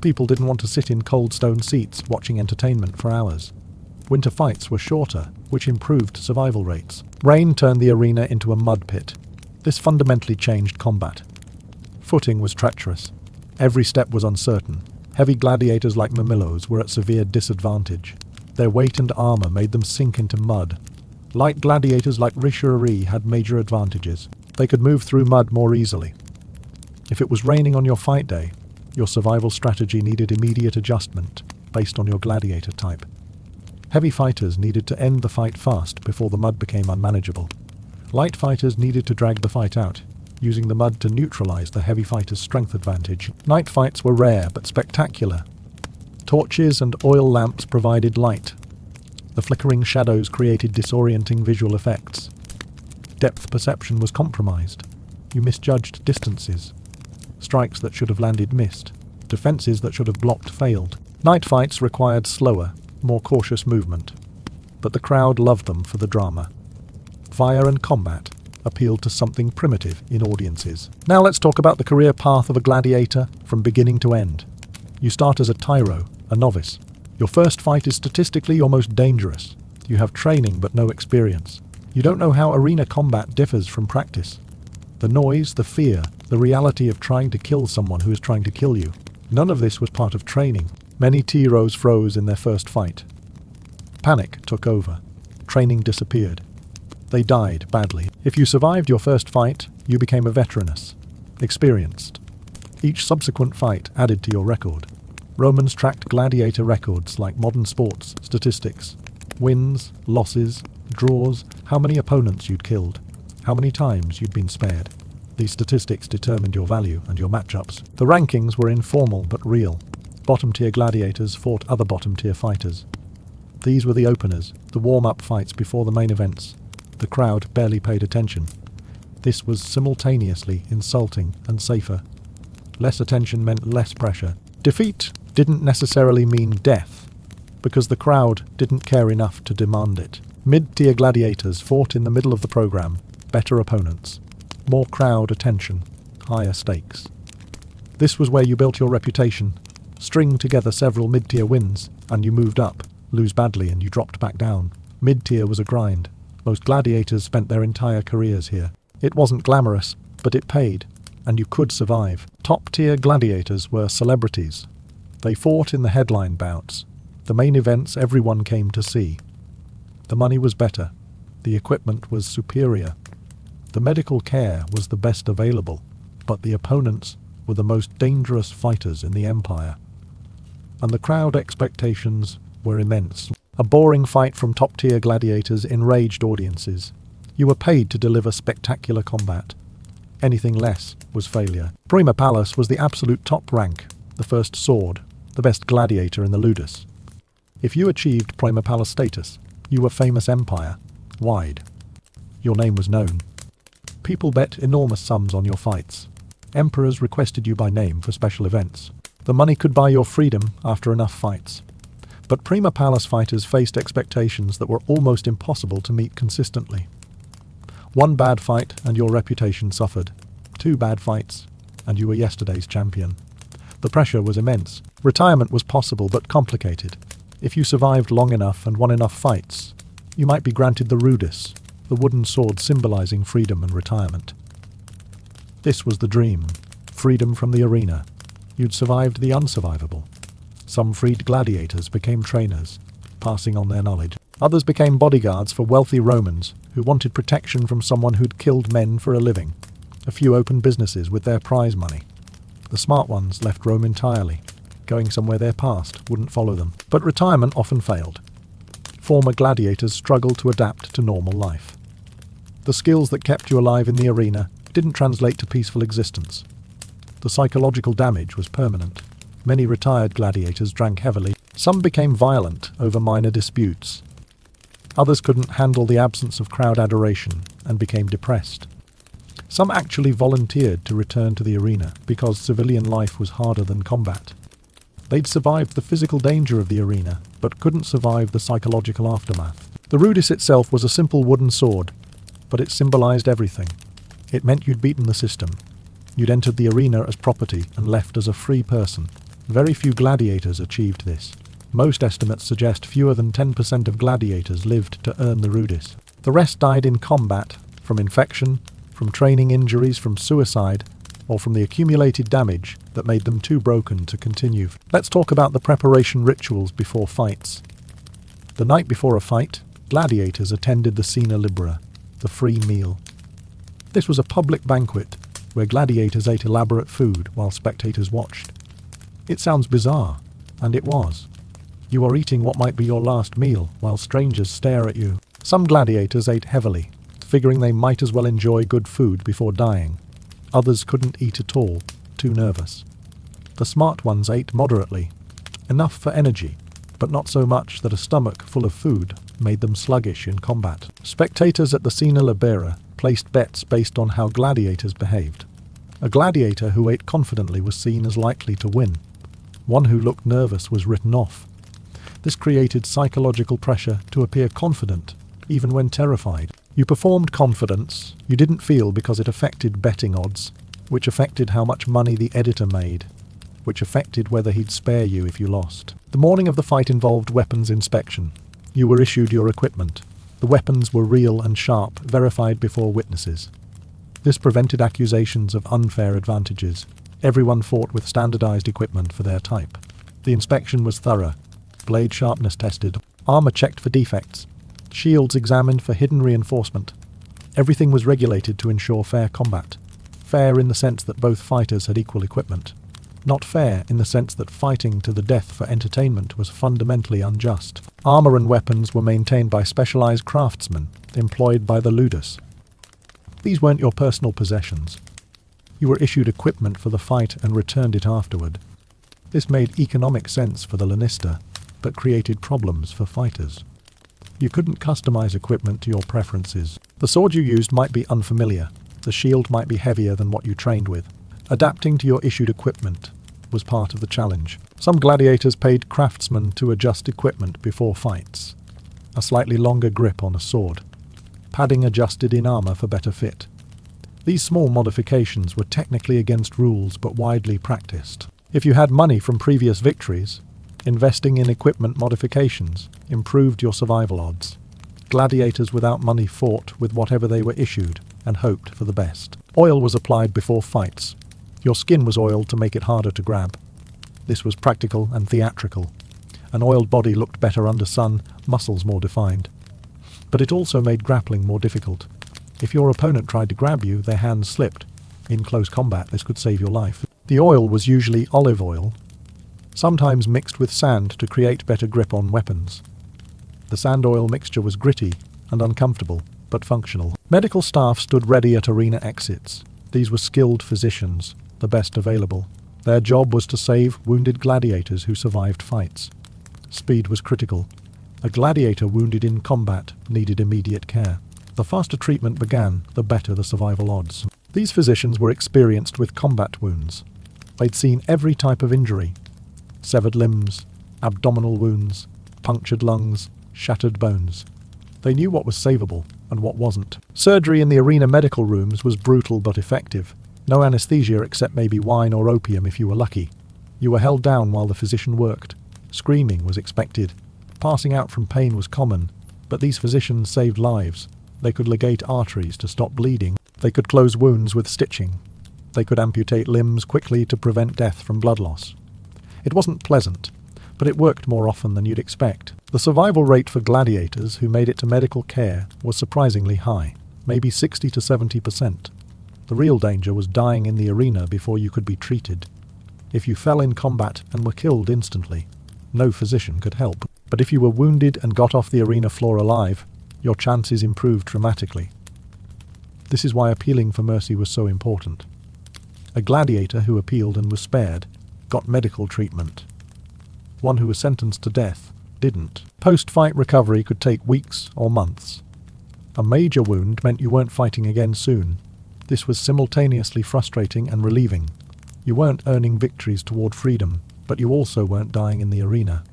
People didn't want to sit in cold stone seats watching entertainment for hours. Winter fights were shorter, which improved survival rates. Rain turned the arena into a mud pit. This fundamentally changed combat. Footing was treacherous. Every step was uncertain. Heavy gladiators like murmillos were at severe disadvantage. Their weight and armor made them sink into mud. Light gladiators like Richelieu had major advantages. They could move through mud more easily. If it was raining on your fight day, your survival strategy needed immediate adjustment based on your gladiator type. Heavy fighters needed to end the fight fast before the mud became unmanageable. Light fighters needed to drag the fight out, using the mud to neutralize the heavy fighter's strength advantage. Night fights were rare but spectacular. Torches and oil lamps provided light. The flickering shadows created disorienting visual effects. Depth perception was compromised. You misjudged distances. Strikes that should have landed missed. Defenses that should have blocked failed. Night fights required slower, more cautious movement. But the crowd loved them for the drama. Fire and combat appealed to something primitive in audiences. Now let's talk about the career path of a gladiator from beginning to end. You start as a tyro, a novice. Your first fight is statistically your most dangerous. You have training but no experience. You don't know how arena combat differs from practice. The noise, the fear, the reality of trying to kill someone who is trying to kill you. None of this was part of training. Many tyros froze in their first fight. Panic took over. Training disappeared. They died badly. If you survived your first fight, you became a veteranus, experienced. Each subsequent fight added to your record. Romans tracked gladiator records like modern sports statistics. Wins, losses, draws, how many opponents you'd killed, how many times you'd been spared. These statistics determined your value and your matchups. The rankings were informal but real. Bottom-tier gladiators fought other bottom-tier fighters. These were the openers, the warm-up fights before the main events. The crowd barely paid attention. This was simultaneously insulting and safer. Less attention meant less pressure. Defeat didn't necessarily mean death, because the crowd didn't care enough to demand it. Mid-tier gladiators fought in the middle of the program, better opponents, more crowd attention, higher stakes. This was where you built your reputation. String together several mid-tier wins, and you moved up. Lose badly and you dropped back down. Mid-tier was a grind. Most gladiators spent their entire careers here. It wasn't glamorous, but it paid, and you could survive. Top-tier gladiators were celebrities. They fought in the headline bouts, the main events everyone came to see. The money was better. The equipment was superior. The medical care was the best available, but the opponents were the most dangerous fighters in the empire. And the crowd expectations were immense. A boring fight from top-tier gladiators enraged audiences. You were paid to deliver spectacular combat. Anything less was failure. Prima Palus was the absolute top rank, the first sword, the best gladiator in the ludus. If you achieved Prima Palus status, you were famous empire-wide. Your name was known. People bet enormous sums on your fights. Emperors requested you by name for special events. The money could buy your freedom after enough fights. But Prima Palus fighters faced expectations that were almost impossible to meet consistently. One bad fight and your reputation suffered. Two bad fights and you were yesterday's champion. The pressure was immense. Retirement was possible but complicated. If you survived long enough and won enough fights, you might be granted the rudis, the wooden sword symbolizing freedom and retirement. This was the dream. Freedom from the arena. You'd survived the unsurvivable. Some freed gladiators became trainers, passing on their knowledge. Others became bodyguards for wealthy Romans who wanted protection from someone who'd killed men for a living. A few opened businesses with their prize money. The smart ones left Rome entirely, going somewhere their past wouldn't follow them. But retirement often failed. Former gladiators struggled to adapt to normal life. The skills that kept you alive in the arena didn't translate to peaceful existence. The psychological damage was permanent. Many retired gladiators drank heavily. Some became violent over minor disputes. Others couldn't handle the absence of crowd adoration and became depressed. Some actually volunteered to return to the arena because civilian life was harder than combat. They'd survived the physical danger of the arena, but couldn't survive the psychological aftermath. The rudis itself was a simple wooden sword, but it symbolized everything. It meant you'd beaten the system. You'd entered the arena as property and left as a free person. Very few gladiators achieved this. Most estimates suggest fewer than 10% of gladiators lived to earn the rudis. The rest died in combat, from infection, from training injuries, from suicide, or from the accumulated damage that made them too broken to continue. Let's talk about the preparation rituals before fights. The night before a fight, gladiators attended the Cena Libera, the free meal. This was a public banquet where gladiators ate elaborate food while spectators watched. It sounds bizarre, and it was. You are eating what might be your last meal while strangers stare at you. Some gladiators ate heavily, figuring they might as well enjoy good food before dying. Others couldn't eat at all, too nervous. The smart ones ate moderately, enough for energy, but not so much that a stomach full of food made them sluggish in combat. Spectators at the Cena Libera placed bets based on how gladiators behaved. A gladiator who ate confidently was seen as likely to win. One who looked nervous was written off. This created psychological pressure to appear confident, even when terrified. You performed confidence you didn't feel because it affected betting odds, which affected how much money the editor made, which affected whether he'd spare you if you lost. The morning of the fight involved weapons inspection. You were issued your equipment. The weapons were real and sharp, verified before witnesses. This prevented accusations of unfair advantages. Everyone fought with standardized equipment for their type. The inspection was thorough. Blade sharpness tested. Armor checked for defects. Shields examined for hidden reinforcement. Everything was regulated to ensure fair combat. Fair in the sense that both fighters had equal equipment. Not fair in the sense that fighting to the death for entertainment was fundamentally unjust. Armor and weapons were maintained by specialized craftsmen employed by the ludus. These weren't your personal possessions. You were issued equipment for the fight and returned it afterward. This made economic sense for the lanista, but created problems for fighters. You couldn't customize equipment to your preferences. The sword you used might be unfamiliar. The shield might be heavier than what you trained with. Adapting to your issued equipment was part of the challenge. Some gladiators paid craftsmen to adjust equipment before fights. A slightly longer grip on a sword. Padding adjusted in armor for better fit. These small modifications were technically against rules but widely practiced. If you had money from previous victories, investing in equipment modifications improved your survival odds. Gladiators without money fought with whatever they were issued and hoped for the best. Oil was applied before fights. Your skin was oiled to make it harder to grab. This was practical and theatrical. An oiled body looked better under sun, muscles more defined. But it also made grappling more difficult. If your opponent tried to grab you, their hands slipped. In close combat, this could save your life. The oil was usually olive oil, sometimes mixed with sand to create better grip on weapons. The sand-oil mixture was gritty and uncomfortable, but functional. Medical staff stood ready at arena exits. These were skilled physicians, the best available. Their job was to save wounded gladiators who survived fights. Speed was critical. A gladiator wounded in combat needed immediate care. The faster treatment began, the better the survival odds. These physicians were experienced with combat wounds. They'd seen every type of injury. Severed limbs, abdominal wounds, punctured lungs, shattered bones. They knew what was savable and what wasn't. Surgery in the arena medical rooms was brutal but effective. No anesthesia except maybe wine or opium if you were lucky. You were held down while the physician worked. Screaming was expected. Passing out from pain was common, but these physicians saved lives. They could ligate arteries to stop bleeding. They could close wounds with stitching. They could amputate limbs quickly to prevent death from blood loss. It wasn't pleasant, but it worked more often than you'd expect. The survival rate for gladiators who made it to medical care was surprisingly high, maybe 60 to 70%. The real danger was dying in the arena before you could be treated. If you fell in combat and were killed instantly, no physician could help. But if you were wounded and got off the arena floor alive, your chances improved dramatically. This is why appealing for mercy was so important. A gladiator who appealed and was spared got medical treatment. One who was sentenced to death didn't. Post-fight recovery could take weeks or months. A major wound meant you weren't fighting again soon. This was simultaneously frustrating and relieving. You weren't earning victories toward freedom, but you also weren't dying in the arena.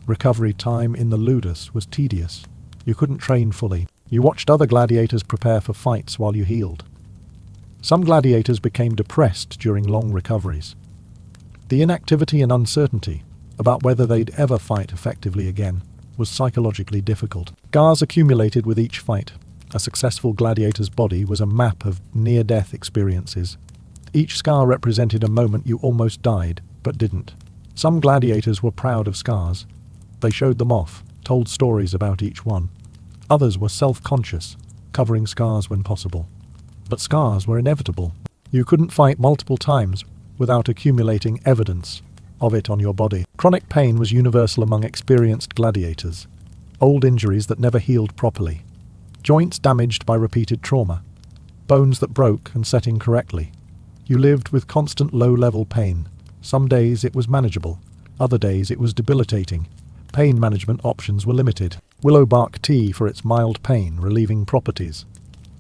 Recovery time in the ludus was tedious. You couldn't train fully. You watched other gladiators prepare for fights while you healed. Some gladiators became depressed during long recoveries. The inactivity and uncertainty about whether they'd ever fight effectively again was psychologically difficult. Scars accumulated with each fight. A successful gladiator's body was a map of near-death experiences. Each scar represented a moment you almost died, but didn't. Some gladiators were proud of scars. They showed them off, told stories about each one. Others were self-conscious, covering scars when possible. But scars were inevitable. You couldn't fight multiple times without accumulating evidence of it on your body. Chronic pain was universal among experienced gladiators. Old injuries that never healed properly. Joints damaged by repeated trauma. Bones that broke and set incorrectly. You lived with constant low-level pain. Some days it was manageable. Other days it was debilitating. Pain management options were limited. Willow bark tea for its mild pain relieving properties.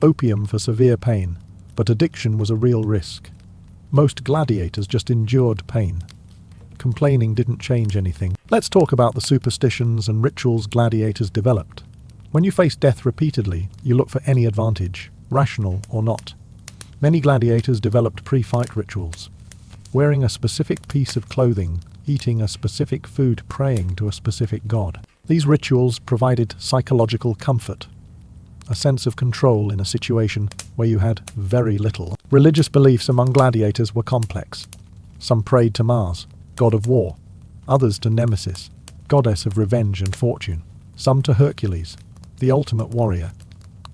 Opium for severe pain. But addiction was a real risk. Most gladiators just endured pain. Complaining didn't change anything. Let's talk about the superstitions and rituals gladiators developed. When you face death repeatedly, you look for any advantage, rational or not. Many gladiators developed pre-fight rituals. Wearing a specific piece of clothing, eating a specific food, praying to a specific god. These rituals provided psychological comfort, a sense of control in a situation where you had very little. Religious beliefs among gladiators were complex. Some prayed to Mars, god of war, others to Nemesis, goddess of revenge and fortune, some to Hercules, the ultimate warrior.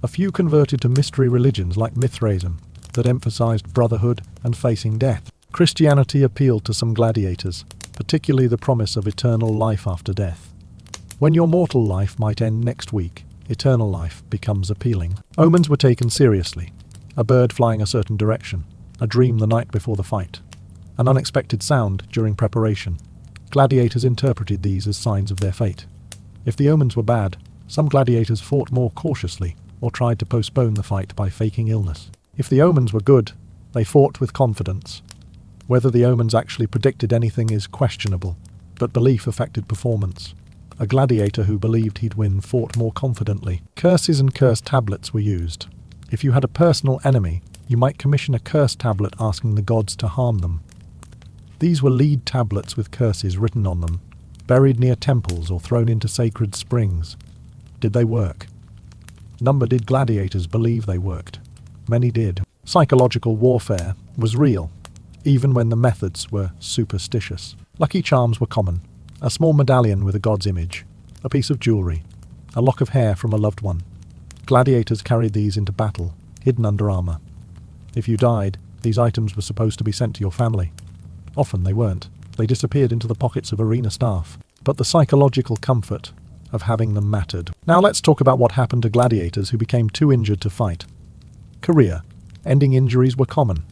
A few converted to mystery religions like Mithraism that emphasized brotherhood and facing death. Christianity appealed to some gladiators, particularly the promise of eternal life after death. When your mortal life might end next week, eternal life becomes appealing. Omens were taken seriously. A bird flying a certain direction, a dream the night before the fight, an unexpected sound during preparation. Gladiators interpreted these as signs of their fate. If the omens were bad, some gladiators fought more cautiously or tried to postpone the fight by faking illness. If the omens were good, they fought with confidence. Whether the omens actually predicted anything is questionable, but belief affected performance. A gladiator who believed he'd win fought more confidently. Curses and curse tablets were used. If you had a personal enemy, you might commission a curse tablet asking the gods to harm them. These were lead tablets with curses written on them, buried near temples or thrown into sacred springs. Did they work? Number did gladiators believe they worked? Many did. Psychological warfare was real, even when the methods were superstitious. Lucky charms were common. A small medallion with a god's image, a piece of jewelry, a lock of hair from a loved one. Gladiators carried these into battle, hidden under armor. If you died, these items were supposed to be sent to your family. Often they weren't. They disappeared into the pockets of arena staff. But the psychological comfort of having them mattered. Now let's talk about what happened to gladiators who became too injured to fight. Career. Ending injuries were common.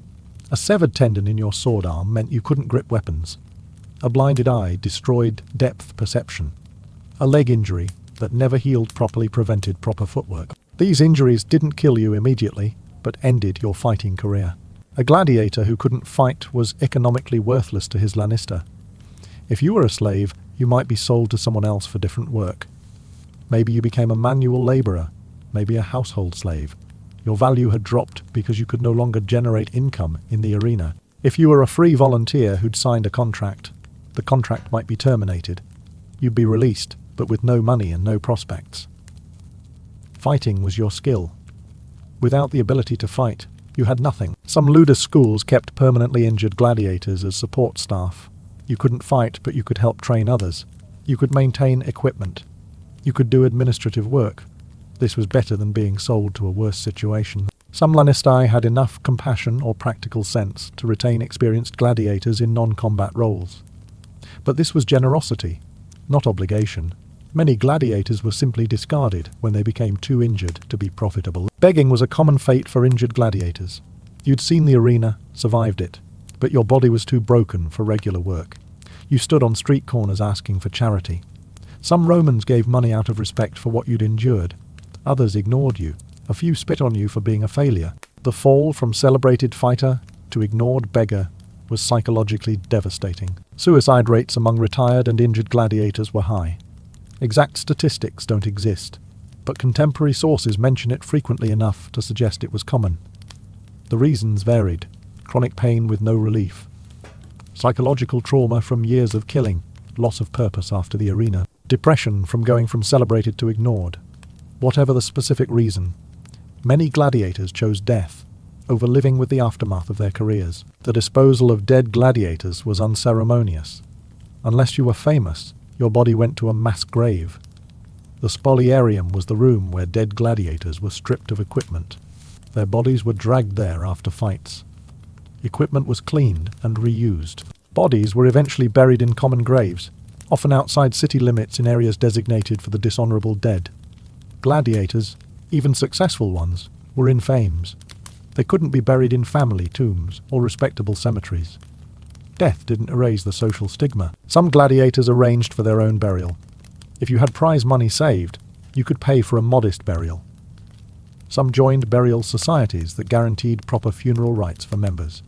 A severed tendon in your sword arm meant you couldn't grip weapons. A blinded eye destroyed depth perception. A leg injury that never healed properly prevented proper footwork. These injuries didn't kill you immediately, but ended your fighting career. A gladiator who couldn't fight was economically worthless to his lanista. If you were a slave, you might be sold to someone else for different work. Maybe you became a manual laborer, maybe a household slave. Your value had dropped because you could no longer generate income in the arena. If you were a free volunteer who'd signed a contract, the contract might be terminated. You'd be released, but with no money and no prospects. Fighting was your skill. Without the ability to fight, you had nothing. Some ludus schools kept permanently injured gladiators as support staff. You couldn't fight, but you could help train others. You could maintain equipment. You could do administrative work. This was better than being sold to a worse situation. Some Lanistae had enough compassion or practical sense to retain experienced gladiators in non-combat roles. But this was generosity, not obligation. Many gladiators were simply discarded when they became too injured to be profitable. Begging was a common fate for injured gladiators. You'd seen the arena, survived it, but your body was too broken for regular work. You stood on street corners asking for charity. Some Romans gave money out of respect for what you'd endured. Others ignored you. A few spit on you for being a failure. The fall from celebrated fighter to ignored beggar was psychologically devastating. Suicide rates among retired and injured gladiators were high. Exact statistics don't exist, but contemporary sources mention it frequently enough to suggest it was common. The reasons varied. Chronic pain with no relief. Psychological trauma from years of killing. Loss of purpose after the arena. Depression from going from celebrated to ignored. Whatever the specific reason, many gladiators chose death over living with the aftermath of their careers. The disposal of dead gladiators was unceremonious. Unless you were famous, your body went to a mass grave. The spoliarium was the room where dead gladiators were stripped of equipment. Their bodies were dragged there after fights. Equipment was cleaned and reused. Bodies were eventually buried in common graves, often outside city limits in areas designated for the dishonorable dead. Gladiators, even successful ones, were infames. They couldn't be buried in family tombs or respectable cemeteries. Death didn't erase the social stigma. Some gladiators arranged for their own burial. If you had prize money saved, you could pay for a modest burial. Some joined burial societies that guaranteed proper funeral rites for members.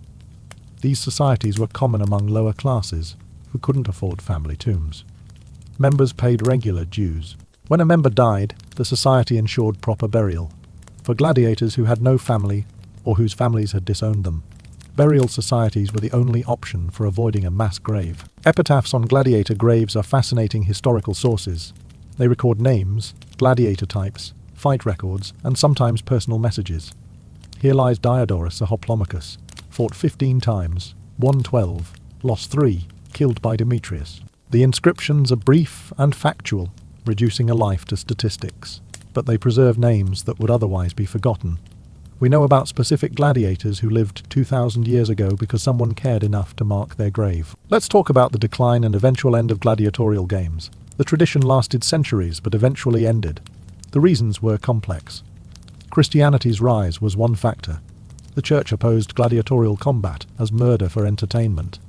These societies were common among lower classes who couldn't afford family tombs. Members paid regular dues. When a member died, the society ensured proper burial. For gladiators who had no family or whose families had disowned them, burial societies were the only option for avoiding a mass grave. Epitaphs on gladiator graves are fascinating historical sources. They record names, gladiator types, fight records, and sometimes personal messages. Here lies Diodorus a Hoplomachus, fought 15 times, won 12, lost 3, killed by Demetrius. The inscriptions are brief and factual, reducing a life to statistics, but they preserve names that would otherwise be forgotten. We know about specific gladiators who lived 2,000 years ago because someone cared enough to mark their grave. Let's talk about the decline and eventual end of gladiatorial games. The tradition lasted centuries but eventually ended. The reasons were complex. Christianity's rise was one factor. The church opposed gladiatorial combat as murder for entertainment.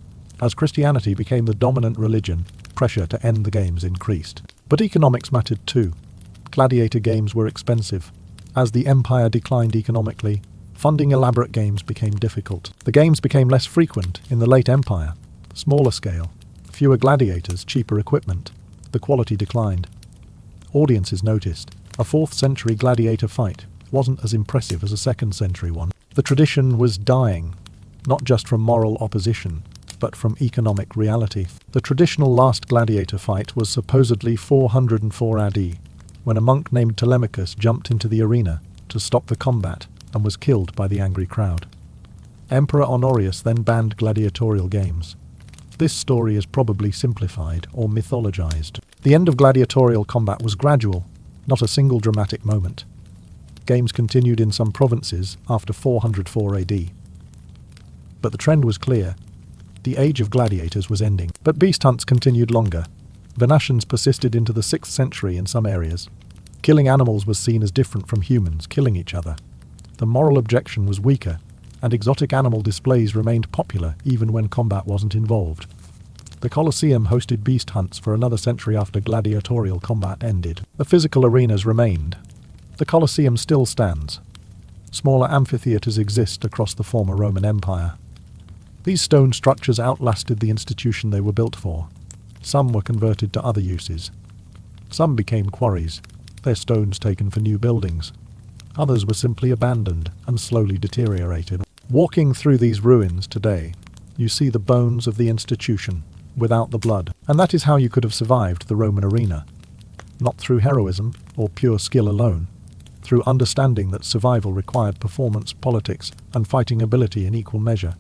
As Christianity became the dominant religion, pressure to end the games increased. But economics mattered too. Gladiator games were expensive. As the empire declined economically, funding elaborate games became difficult. The games became less frequent in the late empire. Smaller scale, fewer gladiators, cheaper equipment. The quality declined. Audiences noticed. A 4th century gladiator fight wasn't as impressive as a 2nd century one. The tradition was dying, not just from moral opposition, but from economic reality. The traditional last gladiator fight was supposedly 404 AD, when a monk named Telemachus jumped into the arena to stop the combat and was killed by the angry crowd. Emperor Honorius then banned gladiatorial games. This story is probably simplified or mythologized. The end of gladiatorial combat was gradual, not a single dramatic moment. Games continued in some provinces after 404 AD. But the trend was clear. The age of gladiators was ending. But beast hunts continued longer. Venetians persisted into the 6th century in some areas. Killing animals was seen as different from humans killing each other. The moral objection was weaker, and exotic animal displays remained popular even when combat wasn't involved. The Colosseum hosted beast hunts for another century after gladiatorial combat ended. The physical arenas remained. The Colosseum still stands. Smaller amphitheatres exist across the former Roman Empire. These stone structures outlasted the institution they were built for. Some were converted to other uses. Some became quarries, their stones taken for new buildings. Others were simply abandoned and slowly deteriorated. Walking through these ruins today, you see the bones of the institution, without the blood. And that is how you could have survived the Roman arena. Not through heroism or pure skill alone, through understanding that survival required performance, politics, and fighting ability in equal measure.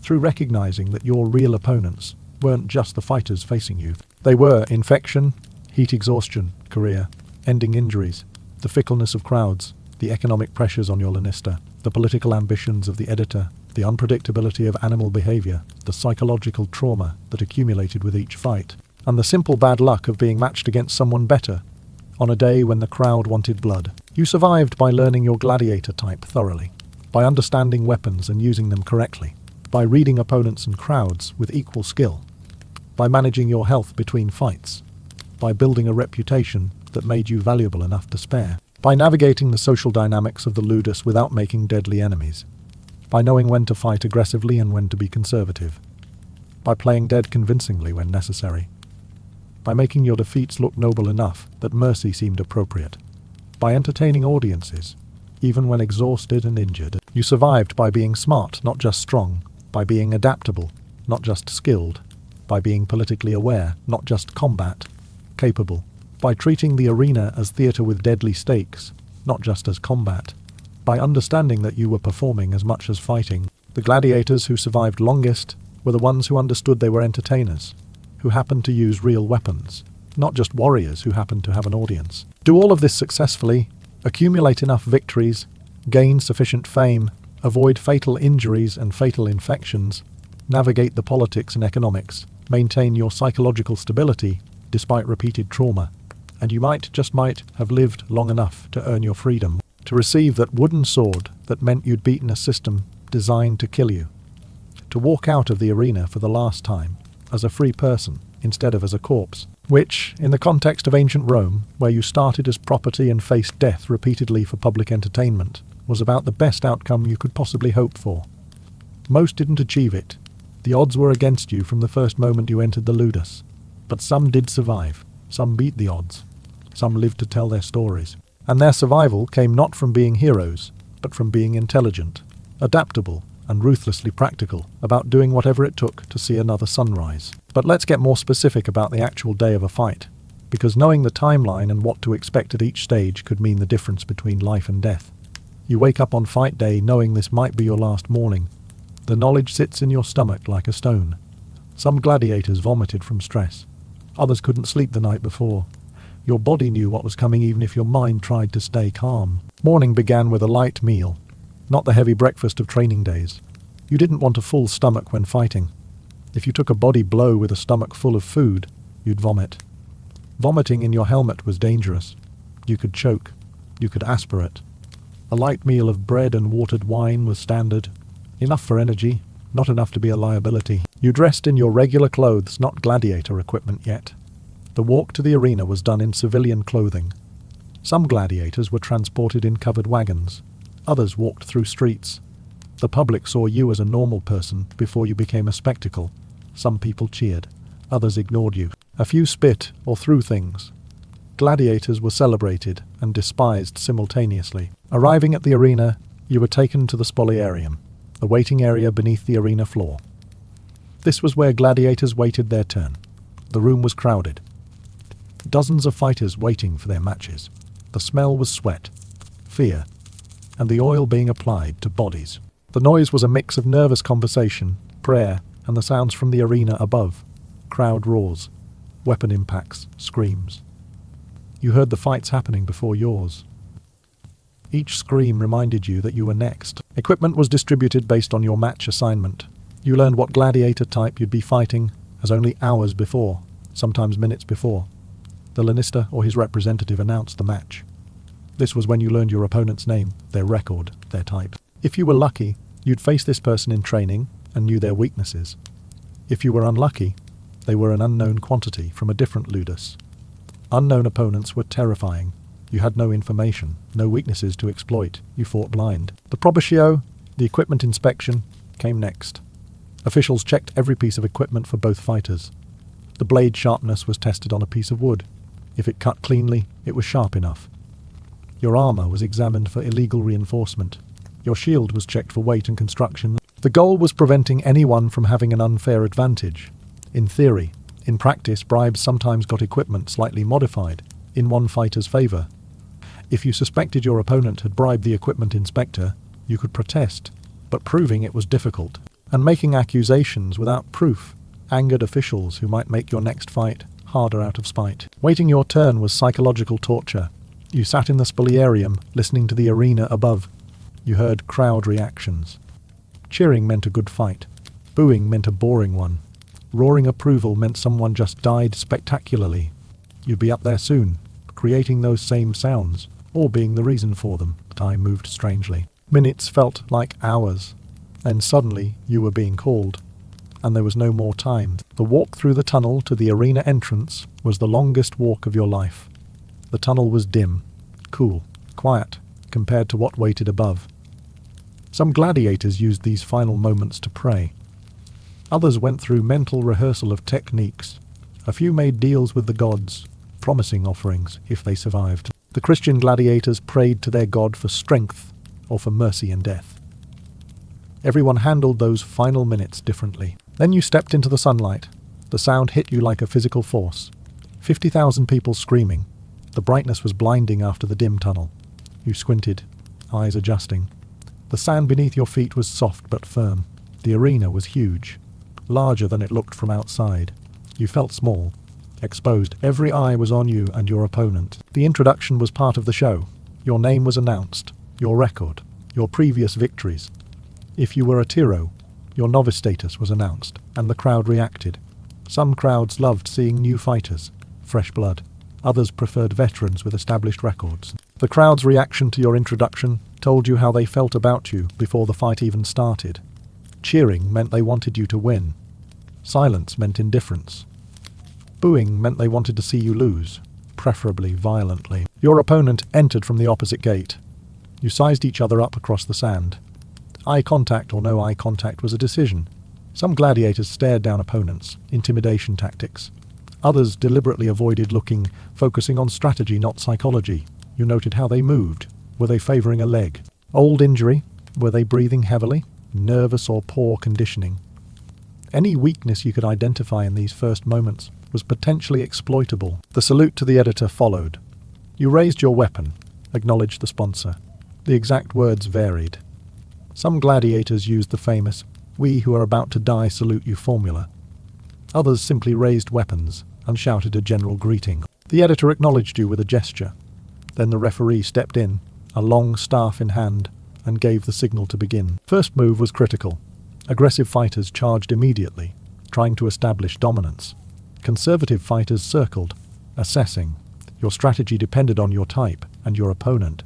Through recognizing that your real opponents weren't just the fighters facing you. They were infection, heat exhaustion, career, ending injuries, the fickleness of crowds, the economic pressures on your lanista, the political ambitions of the editor, the unpredictability of animal behavior, the psychological trauma that accumulated with each fight, and the simple bad luck of being matched against someone better on a day when the crowd wanted blood. You survived by learning your gladiator type thoroughly, by understanding weapons and using them correctly, by reading opponents and crowds with equal skill, by managing your health between fights, by building a reputation that made you valuable enough to spare, by navigating the social dynamics of the ludus without making deadly enemies, by knowing when to fight aggressively and when to be conservative, by playing dead convincingly when necessary, by making your defeats look noble enough that mercy seemed appropriate, by entertaining audiences, even when exhausted and injured. You survived by being smart, not just strong, by being adaptable, not just skilled, by being politically aware, not just combat, capable, by treating the arena as theatre with deadly stakes, not just as combat, by understanding that you were performing as much as fighting. The gladiators who survived longest were the ones who understood they were entertainers, who happened to use real weapons, not just warriors who happened to have an audience. Do all of this successfully, accumulate enough victories, gain sufficient fame, avoid fatal injuries and fatal infections, navigate the politics and economics, maintain your psychological stability despite repeated trauma, and you might have lived long enough to earn your freedom, to receive that wooden sword that meant you'd beaten a system designed to kill you, to walk out of the arena for the last time as a free person instead of as a corpse, which, in the context of ancient Rome, where you started as property and faced death repeatedly for public entertainment, was about the best outcome you could possibly hope for. Most didn't achieve it. The odds were against you from the first moment you entered the ludus. But some did survive. Some beat the odds. Some lived to tell their stories. And their survival came not from being heroes, but from being intelligent, adaptable, and ruthlessly practical about doing whatever it took to see another sunrise. But let's get more specific about the actual day of a fight, because knowing the timeline and what to expect at each stage could mean the difference between life and death. You wake up on fight day knowing this might be your last morning. The knowledge sits in your stomach like a stone. Some gladiators vomited from stress. Others couldn't sleep the night before. Your body knew what was coming even if your mind tried to stay calm. Morning began with a light meal. not the heavy breakfast of training days. You didn't want a full stomach when fighting. If you took a body blow with a stomach full of food, you'd vomit. Vomiting in your helmet was dangerous. You could choke. You could aspirate. A light meal of bread and watered wine was standard. Enough for energy, not enough to be a liability. You dressed in your regular clothes, not gladiator equipment yet. The walk to the arena was done in civilian clothing. Some gladiators were transported in covered wagons. Others walked through streets. The public saw you as a normal person before you became a spectacle. Some people cheered. Others ignored you. A few spit or threw things. Gladiators were celebrated and despised simultaneously. Arriving at the arena, you were taken to the spoliarium, the waiting area beneath the arena floor. This was where gladiators waited their turn. The room was crowded. Dozens of fighters waiting for their matches. The smell was sweat, fear, and the oil being applied to bodies. The noise was a mix of nervous conversation, prayer, and the sounds from the arena above. Crowd roars, weapon impacts, screams. You heard the fights happening before yours. Each scream reminded you that you were next. Equipment was distributed based on your match assignment. You learned what gladiator type you'd be fighting as only hours before, sometimes minutes before. The lanista or his representative announced the match. This was when you learned your opponent's name, their record, their type. If you were lucky, you'd face this person in training and knew their weaknesses. If you were unlucky, they were an unknown quantity from a different ludus. Unknown opponents were terrifying. You had no information, no weaknesses to exploit. You fought blind. The probatio, the equipment inspection, came next. Officials checked every piece of equipment for both fighters. The blade sharpness was tested on a piece of wood. If it cut cleanly, it was sharp enough. Your armor was examined for illegal reinforcement. Your shield was checked for weight and construction. The goal was preventing anyone from having an unfair advantage. In theory. In practice, bribes sometimes got equipment slightly modified, in one fighter's favor. If you suspected your opponent had bribed the equipment inspector, you could protest, but proving it was difficult. And making accusations without proof angered officials who might make your next fight harder out of spite. Waiting your turn was psychological torture. You sat in the spoliarium, listening to the arena above. You heard crowd reactions. Cheering meant a good fight. Booing meant a boring one. Roaring approval meant someone just died spectacularly. You'd be up there soon, creating those same sounds, or being the reason for them. Time moved strangely. Minutes felt like hours. Then suddenly you were being called, and there was no more time. The walk through the tunnel to the arena entrance was the longest walk of your life. The tunnel was dim, cool, quiet, compared to what waited above. Some gladiators used these final moments to pray. Others went through mental rehearsal of techniques. A few made deals with the gods, promising offerings if they survived. The Christian gladiators prayed to their god for strength or for mercy in death. Everyone handled those final minutes differently. Then you stepped into the sunlight. The sound hit you like a physical force. 50,000 people screaming. The brightness was blinding after the dim tunnel. You squinted, eyes adjusting. The sand beneath your feet was soft but firm. The arena was huge, larger than it looked from outside. You felt small, exposed. Every eye was on you and your opponent. The introduction was part of the show. Your name was announced, your record, your previous victories. If you were a Tiro, your novice status was announced, and the crowd reacted. Some crowds loved seeing new fighters, fresh blood. Others preferred veterans with established records. The crowd's reaction to your introduction told you how they felt about you before the fight even started. Cheering meant they wanted you to win. Silence meant indifference. Booing meant they wanted to see you lose, preferably violently. Your opponent entered from the opposite gate. You sized each other up across the sand. Eye contact or no eye contact was a decision. Some gladiators stared down opponents, intimidation tactics. Others deliberately avoided looking, focusing on strategy, not psychology. You noted how they moved. Were they favoring a leg? Old injury? Were they breathing heavily? Nervous or poor conditioning? Any weakness you could identify in these first moments was potentially exploitable. The salute to the editor followed. You raised your weapon, acknowledged the sponsor. The exact words varied. Some gladiators used the famous, "We who are about to die salute you" formula. Others simply raised weapons and shouted a general greeting. The editor acknowledged you with a gesture. Then the referee stepped in, a long staff in hand, and gave the signal to begin. First move was critical. Aggressive fighters charged immediately, trying to establish dominance. Conservative fighters circled, assessing. Your strategy depended on your type and your opponent.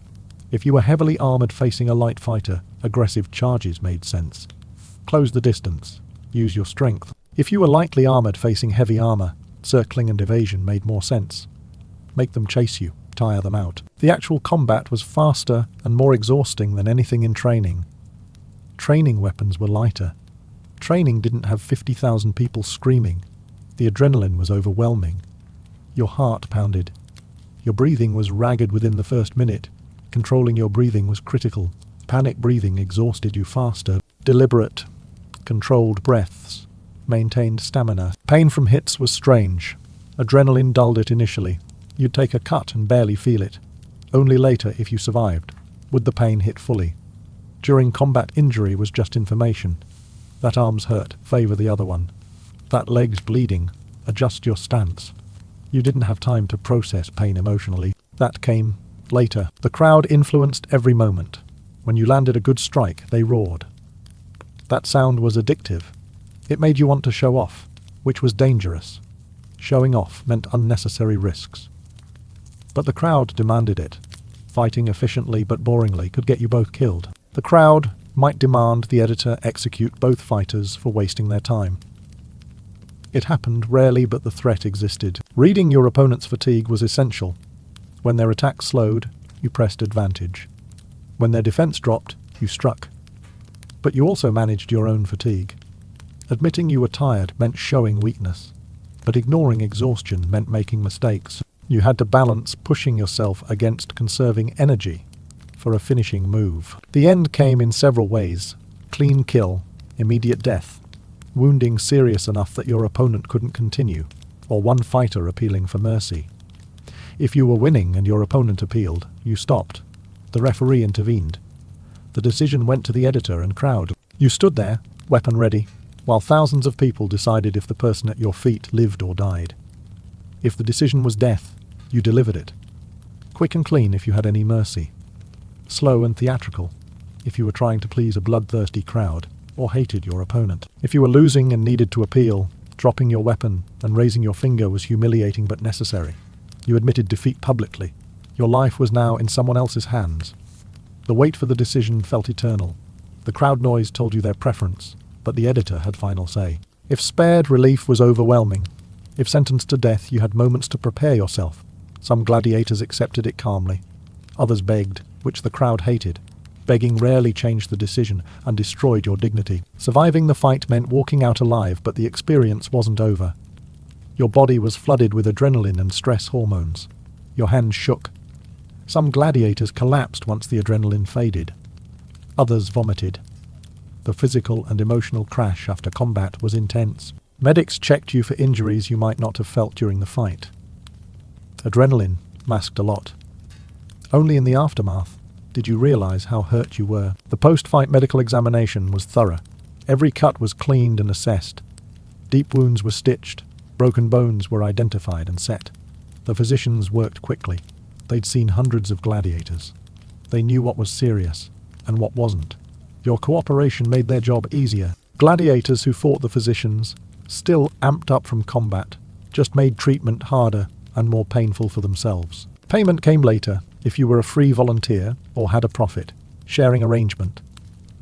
If you were heavily armored facing a light fighter, aggressive charges made sense. Close the distance. Use your strength. If you were lightly armored facing heavy armor, circling and evasion made more sense. Make them chase you, tire them out. The actual combat was faster and more exhausting than anything in training. Training weapons were lighter. Training didn't have 50,000 people screaming. The adrenaline was overwhelming. Your heart pounded. Your breathing was ragged within the first minute. Controlling your breathing was critical. Panic breathing exhausted you faster. Deliberate, controlled breaths maintained stamina. Pain from hits was strange. Adrenaline dulled it initially. You'd take a cut and barely feel it. Only later, if you survived, would the pain hit fully. During combat, injury was just information. That arm's hurt, favor the other one. That leg's bleeding, adjust your stance. You didn't have time to process pain emotionally. That came later. The crowd influenced every moment. When you landed a good strike, they roared. That sound was addictive. It made you want to show off, which was dangerous. Showing off meant unnecessary risks. But the crowd demanded it. Fighting efficiently but boringly could get you both killed. The crowd might demand the editor execute both fighters for wasting their time. It happened rarely, but the threat existed. Reading your opponent's fatigue was essential. When their attack slowed, you pressed advantage. When their defense dropped, you struck. But you also managed your own fatigue. Admitting you were tired meant showing weakness, but ignoring exhaustion meant making mistakes. You had to balance pushing yourself against conserving energy for a finishing move. The end came in several ways: clean kill, immediate death, wounding serious enough that your opponent couldn't continue, or one fighter appealing for mercy. If you were winning and your opponent appealed, you stopped. The referee intervened. The decision went to the editor and crowd. You stood there, weapon ready, while thousands of people decided if the person at your feet lived or died. If the decision was death, you delivered it. Quick and clean if you had any mercy. Slow and theatrical if you were trying to please a bloodthirsty crowd or hated your opponent. If you were losing and needed to appeal, dropping your weapon and raising your finger was humiliating but necessary. You admitted defeat publicly. Your life was now in someone else's hands. The wait for the decision felt eternal. The crowd noise told you their preference, but the editor had final say. If spared, relief was overwhelming. If sentenced to death, you had moments to prepare yourself. Some gladiators accepted it calmly. Others begged, which the crowd hated. Begging rarely changed the decision and destroyed your dignity. Surviving the fight meant walking out alive, but the experience wasn't over. Your body was flooded with adrenaline and stress hormones. Your hands shook. Some gladiators collapsed once the adrenaline faded. Others vomited. The physical and emotional crash after combat was intense. Medics checked you for injuries you might not have felt during the fight. Adrenaline masked a lot. Only in the aftermath did you realize how hurt you were. The post-fight medical examination was thorough. Every cut was cleaned and assessed. Deep wounds were stitched. Broken bones were identified and set. The physicians worked quickly. They'd seen hundreds of gladiators. They knew what was serious and what wasn't. Your cooperation made their job easier. Gladiators who fought the physicians, still amped up from combat, just made treatment harder and more painful for themselves. Payment came later, if you were a free volunteer or had a profit sharing arrangement.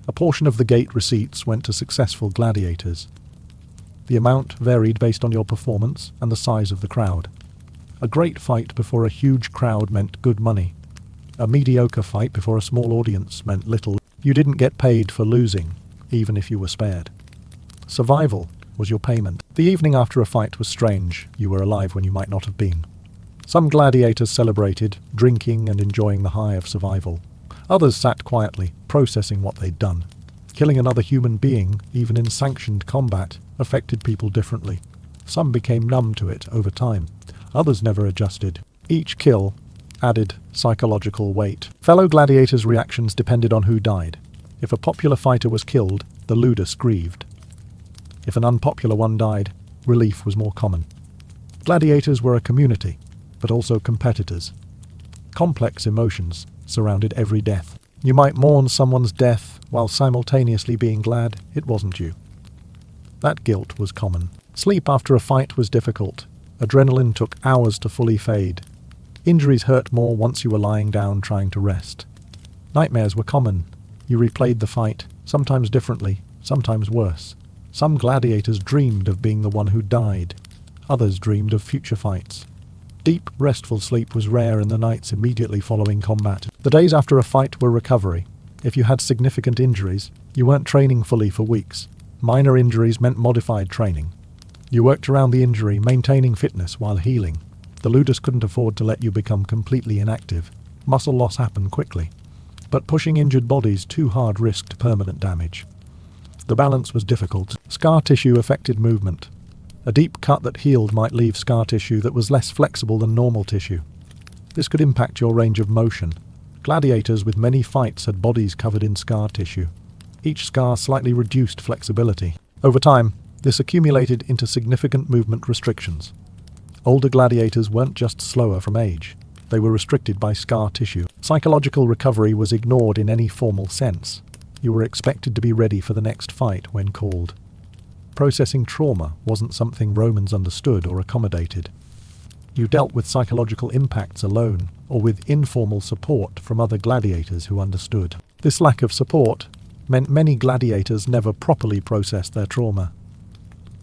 A portion of the gate receipts went to successful gladiators. The amount varied based on your performance and the size of the crowd. A great fight before a huge crowd meant good money. A mediocre fight before a small audience meant little. You didn't get paid for losing, even if you were spared. Survival was your payment. The evening after a fight was strange. You were alive when you might not have been. Some gladiators celebrated, drinking and enjoying the high of survival. Others sat quietly, processing what they'd done. Killing another human being, even in sanctioned combat, affected people differently. Some became numb to it over time. Others never adjusted. Each kill added psychological weight. Fellow gladiators' reactions depended on who died. If a popular fighter was killed, the ludus grieved. If an unpopular one died, relief was more common. Gladiators were a community, but also competitors. Complex emotions surrounded every death. You might mourn someone's death while simultaneously being glad it wasn't you. That guilt was common. Sleep after a fight was difficult. Adrenaline took hours to fully fade. Injuries hurt more once you were lying down trying to rest. Nightmares were common. You replayed the fight, sometimes differently, sometimes worse. Some gladiators dreamed of being the one who died. Others dreamed of future fights. Deep, restful sleep was rare in the nights immediately following combat. The days after a fight were recovery. If you had significant injuries, you weren't training fully for weeks. Minor injuries meant modified training. You worked around the injury, maintaining fitness while healing. The ludus couldn't afford to let you become completely inactive. Muscle loss happened quickly. But pushing injured bodies too hard risked permanent damage. The balance was difficult. Scar tissue affected movement. A deep cut that healed might leave scar tissue that was less flexible than normal tissue. This could impact your range of motion. Gladiators with many fights had bodies covered in scar tissue. Each scar slightly reduced flexibility. Over time, this accumulated into significant movement restrictions. Older gladiators weren't just slower from age. They were restricted by scar tissue. Psychological recovery was ignored in any formal sense. You were expected to be ready for the next fight when called. Processing trauma wasn't something Romans understood or accommodated. You dealt with psychological impacts alone, or with informal support from other gladiators who understood. This lack of support meant many gladiators never properly processed their trauma.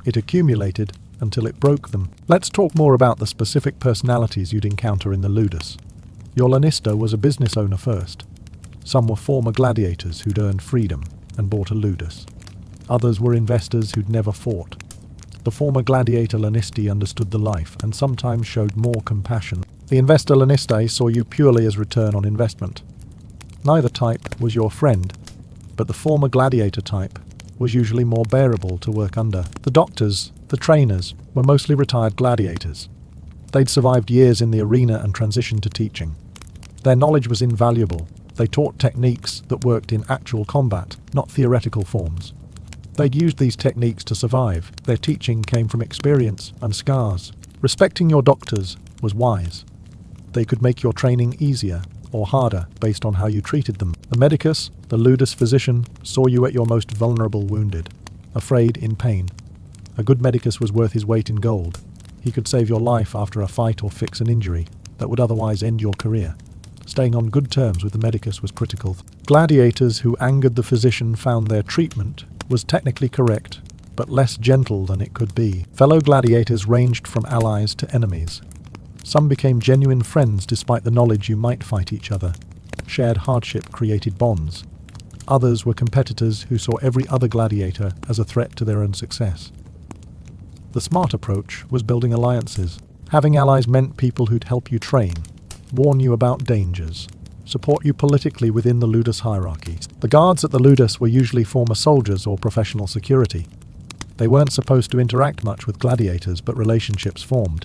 It accumulated until it broke them. Let's talk more about the specific personalities you'd encounter in the ludus. Your lanista was a business owner first. Some were former gladiators who'd earned freedom and bought a ludus. Others were investors who'd never fought. The former gladiator lanistae understood the life and sometimes showed more compassion. The investor lanistae saw you purely as return on investment. Neither type was your friend, but the former gladiator type was usually more bearable to work under. The doctors, the trainers, were mostly retired gladiators. They'd survived years in the arena and transitioned to teaching. Their knowledge was invaluable. They taught techniques that worked in actual combat, not theoretical forms. They'd used these techniques to survive. Their teaching came from experience and scars. Respecting your doctors was wise. They could make your training easier or harder based on how you treated them. The medicus, the ludus physician, saw you at your most vulnerable, wounded, afraid, in pain. A good medicus was worth his weight in gold. He could save your life after a fight or fix an injury that would otherwise end your career. Staying on good terms with the medicus was critical. Gladiators who angered the physician found their treatment was technically correct, but less gentle than it could be. Fellow gladiators ranged from allies to enemies. Some became genuine friends despite the knowledge you might fight each other. Shared hardship created bonds. Others were competitors who saw every other gladiator as a threat to their own success. The smart approach was building alliances. Having allies meant people who'd help you train, warn you about dangers, support you politically within the ludus hierarchy. The guards at the ludus were usually former soldiers or professional security. They weren't supposed to interact much with gladiators, but relationships formed.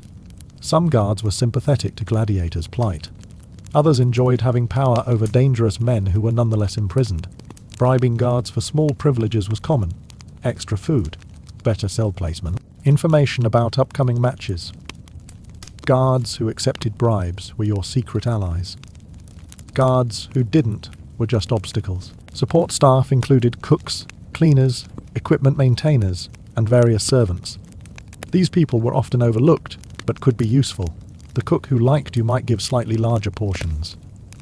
Some guards were sympathetic to gladiators' plight. Others enjoyed having power over dangerous men who were nonetheless imprisoned. Bribing guards for small privileges was common. Extra food, better cell placement, information about upcoming matches. Guards who accepted bribes were your secret allies. Guards who didn't were just obstacles. Support staff included cooks, cleaners, equipment maintainers, and various servants. These people were often overlooked, but could be useful. The cook who liked you might give slightly larger portions.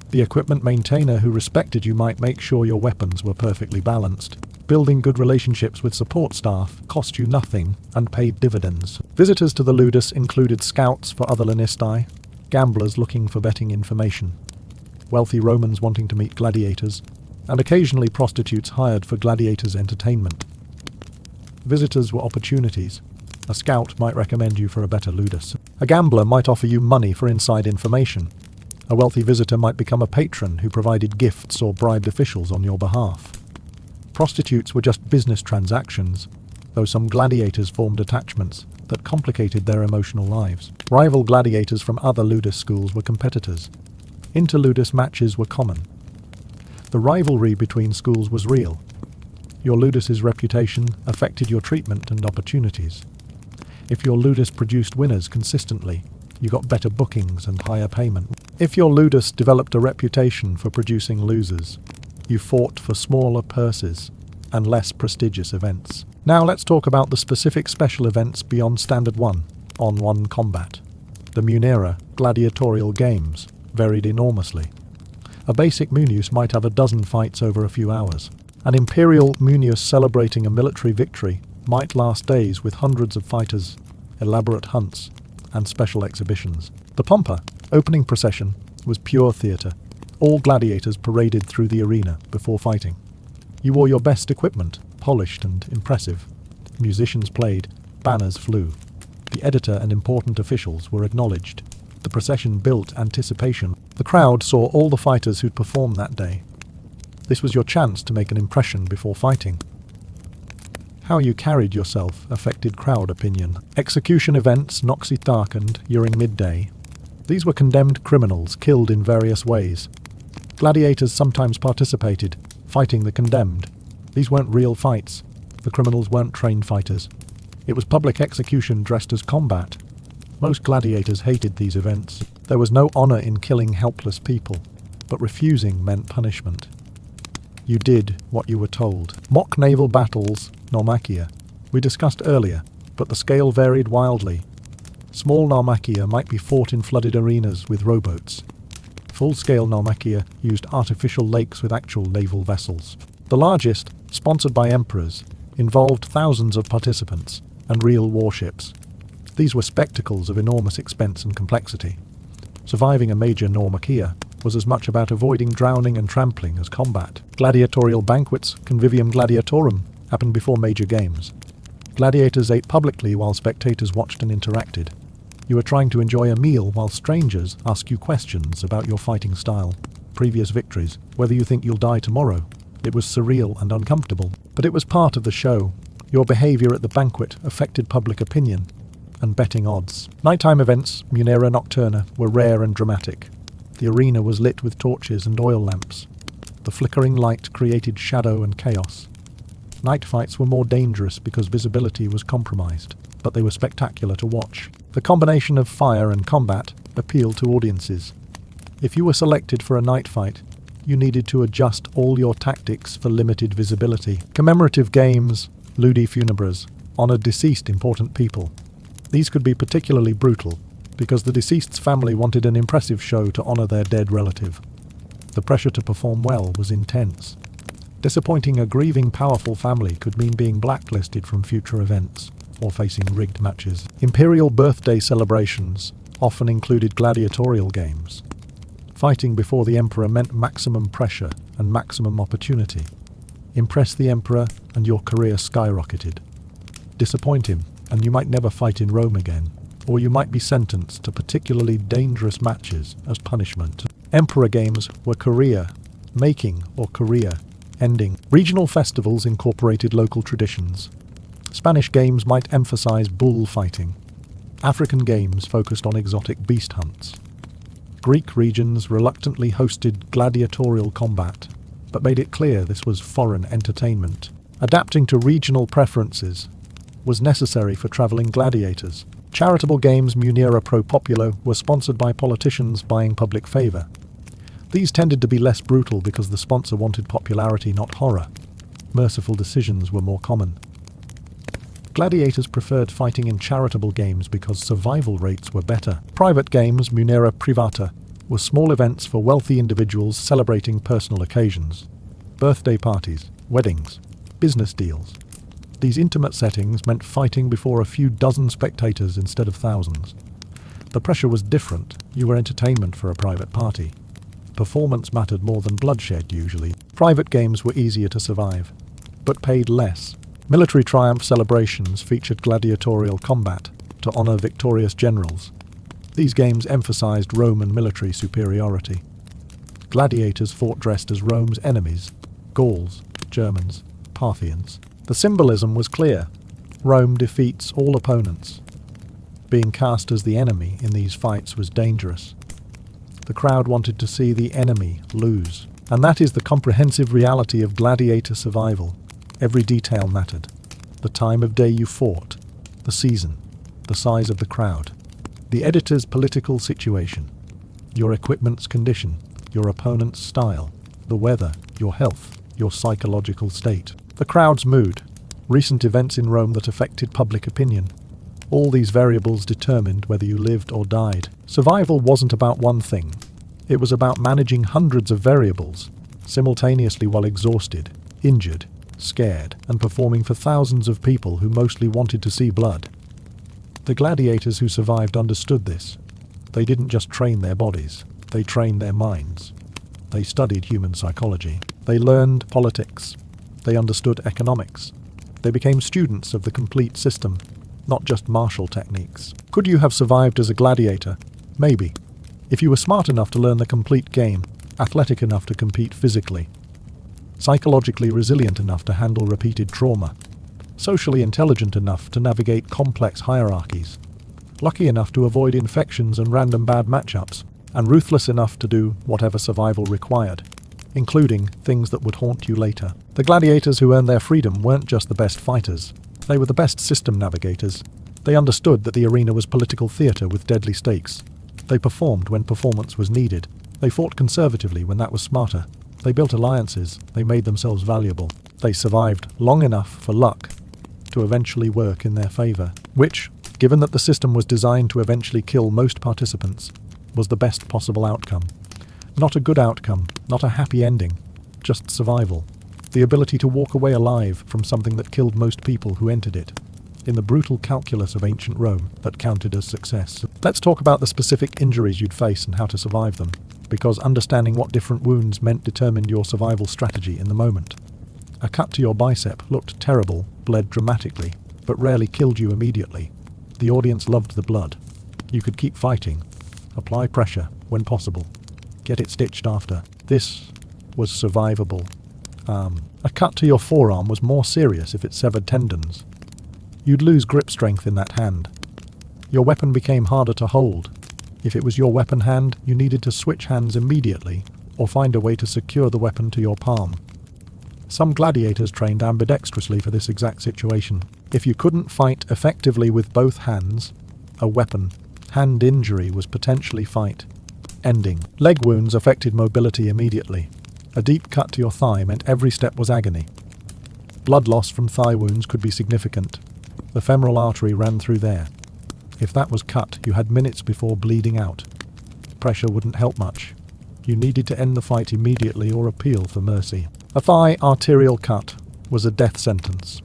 The equipment maintainer who respected you might make sure your weapons were perfectly balanced. Building good relationships with support staff cost you nothing and paid dividends. Visitors to the ludus included scouts for other lanistae, gamblers looking for betting information, wealthy Romans wanting to meet gladiators, and occasionally prostitutes hired for gladiators' entertainment. Visitors were opportunities. A scout might recommend you for a better ludus. A gambler might offer you money for inside information. A wealthy visitor might become a patron who provided gifts or bribed officials on your behalf. Prostitutes were just business transactions, though some gladiators formed attachments that complicated their emotional lives. Rival gladiators from other ludus schools were competitors. Interludus matches were common. The rivalry between schools was real. Your ludus's reputation affected your treatment and opportunities. If your ludus produced winners consistently, you got better bookings and higher payment. If your ludus developed a reputation for producing losers, You fought for smaller purses and less prestigious events. Now let's talk about the specific special events beyond Standard 1-on-1 combat. The Munera gladiatorial games varied enormously. A basic Munius might have a dozen fights over a few hours. An imperial Munius celebrating a military victory might last days with hundreds of fighters, elaborate hunts, and special exhibitions. The Pompa opening procession was pure theatre. All gladiators paraded through the arena before fighting. You wore your best equipment, polished and impressive. Musicians played, banners flew. The editor and important officials were acknowledged. The procession built anticipation. The crowd saw all the fighters who'd performed that day. This was your chance to make an impression before fighting. How you carried yourself affected crowd opinion. Execution events darkened during midday. These were condemned criminals killed in various ways. Gladiators sometimes participated, fighting the condemned. These weren't real fights. The criminals weren't trained fighters. It was public execution dressed as combat. Most gladiators hated these events. There was no honor in killing helpless people, but refusing meant punishment. You did what you were told. Mock naval battles, Naumachia, we discussed earlier, but the scale varied wildly. Small Naumachia might be fought in flooded arenas with rowboats. Full-scale Naumachia used artificial lakes with actual naval vessels. The largest, sponsored by emperors, involved thousands of participants and real warships. These were spectacles of enormous expense and complexity. Surviving a major Naumachia was as much about avoiding drowning and trampling as combat. Gladiatorial banquets, convivium gladiatorum, happened before major games. Gladiators ate publicly while spectators watched and interacted. You are trying to enjoy a meal while strangers ask you questions about your fighting style, previous victories, whether you think you'll die tomorrow. It was surreal and uncomfortable, but it was part of the show. Your behavior at the banquet affected public opinion and betting odds. Nighttime events, Munera Nocturna, were rare and dramatic. The arena was lit with torches and oil lamps. The flickering light created shadow and chaos. Night fights were more dangerous because visibility was compromised, but they were spectacular to watch. The combination of fire and combat appealed to audiences. If you were selected for a night fight, you needed to adjust all your tactics for limited visibility. Commemorative games, ludi funebres, honored deceased important people. These could be particularly brutal because the deceased's family wanted an impressive show to honor their dead relative. The pressure to perform well was intense. Disappointing a grieving, powerful family could mean being blacklisted from future events or facing rigged matches. Imperial birthday celebrations often included gladiatorial games. Fighting before the emperor meant maximum pressure and maximum opportunity. Impress the emperor and your career skyrocketed. Disappoint him and you might never fight in Rome again, or you might be sentenced to particularly dangerous matches as punishment. Emperor games were career-making or career-ending. Regional festivals incorporated local traditions. Spanish games might emphasize bullfighting. African games focused on exotic beast hunts. Greek regions reluctantly hosted gladiatorial combat, but made it clear this was foreign entertainment. Adapting to regional preferences was necessary for traveling gladiators. Charitable games Munera Pro Populo were sponsored by politicians buying public favor. These tended to be less brutal because the sponsor wanted popularity, not horror. Merciful decisions were more common. Gladiators preferred fighting in charitable games because survival rates were better. Private games Munera Privata were small events for wealthy individuals celebrating personal occasions. Birthday parties, weddings, business deals. These intimate settings meant fighting before a few dozen spectators instead of thousands. The pressure was different. You were entertainment for a private party. Performance mattered more than bloodshed usually. Private games were easier to survive, but paid less. Military triumph celebrations featured gladiatorial combat to honor victorious generals. These games emphasized Roman military superiority. Gladiators fought dressed as Rome's enemies, Gauls, Germans, Parthians. The symbolism was clear. Rome defeats all opponents. Being cast as the enemy in these fights was dangerous. The crowd wanted to see the enemy lose. And that is the comprehensive reality of gladiator survival. Every detail mattered. The time of day you fought, the season, the size of the crowd, the editor's political situation, your equipment's condition, your opponent's style, the weather, your health, your psychological state, the crowd's mood, recent events in Rome that affected public opinion. All these variables determined whether you lived or died. Survival wasn't about one thing. It was about managing hundreds of variables, simultaneously while exhausted, injured, scared, and performing for thousands of people who mostly wanted to see blood. The gladiators who survived understood this. They didn't just train their bodies, they trained their minds. They studied human psychology. They learned politics. They understood economics. They became students of the complete system, not just martial techniques. Could you have survived as a gladiator? Maybe. If you were smart enough to learn the complete game, athletic enough to compete physically, psychologically resilient enough to handle repeated trauma, socially intelligent enough to navigate complex hierarchies, lucky enough to avoid infections and random bad matchups, and ruthless enough to do whatever survival required, including things that would haunt you later. The gladiators who earned their freedom weren't just the best fighters. They were the best system navigators. They understood that the arena was political theatre with deadly stakes. They performed when performance was needed. They fought conservatively when that was smarter. They built alliances. They made themselves valuable. They survived long enough for luck to eventually work in their favor, which, given that the system was designed to eventually kill most participants, was the best possible outcome. Not a good outcome, not a happy ending, just survival. The ability to walk away alive from something that killed most people who entered it. In the brutal calculus of ancient Rome, that counted as success. Let's talk about the specific injuries you'd face and how to survive them, because understanding what different wounds meant determined your survival strategy in the moment. A cut to your bicep looked terrible, bled dramatically, but rarely killed you immediately. The audience loved the blood. You could keep fighting. Apply pressure when possible. Get it stitched after. This was survivable. A cut to your forearm was more serious if it severed tendons. You'd lose grip strength in that hand. Your weapon became harder to hold. If it was your weapon hand, you needed to switch hands immediately or find a way to secure the weapon to your palm. Some gladiators trained ambidextrously for this exact situation. If you couldn't fight effectively with both hands, a weapon, hand injury was potentially fight-ending. Leg wounds affected mobility immediately. A deep cut to your thigh meant every step was agony. Blood loss from thigh wounds could be significant. The femoral artery ran through there. If that was cut, you had minutes before bleeding out. Pressure wouldn't help much. You needed to end the fight immediately or appeal for mercy. A thigh arterial cut was a death sentence,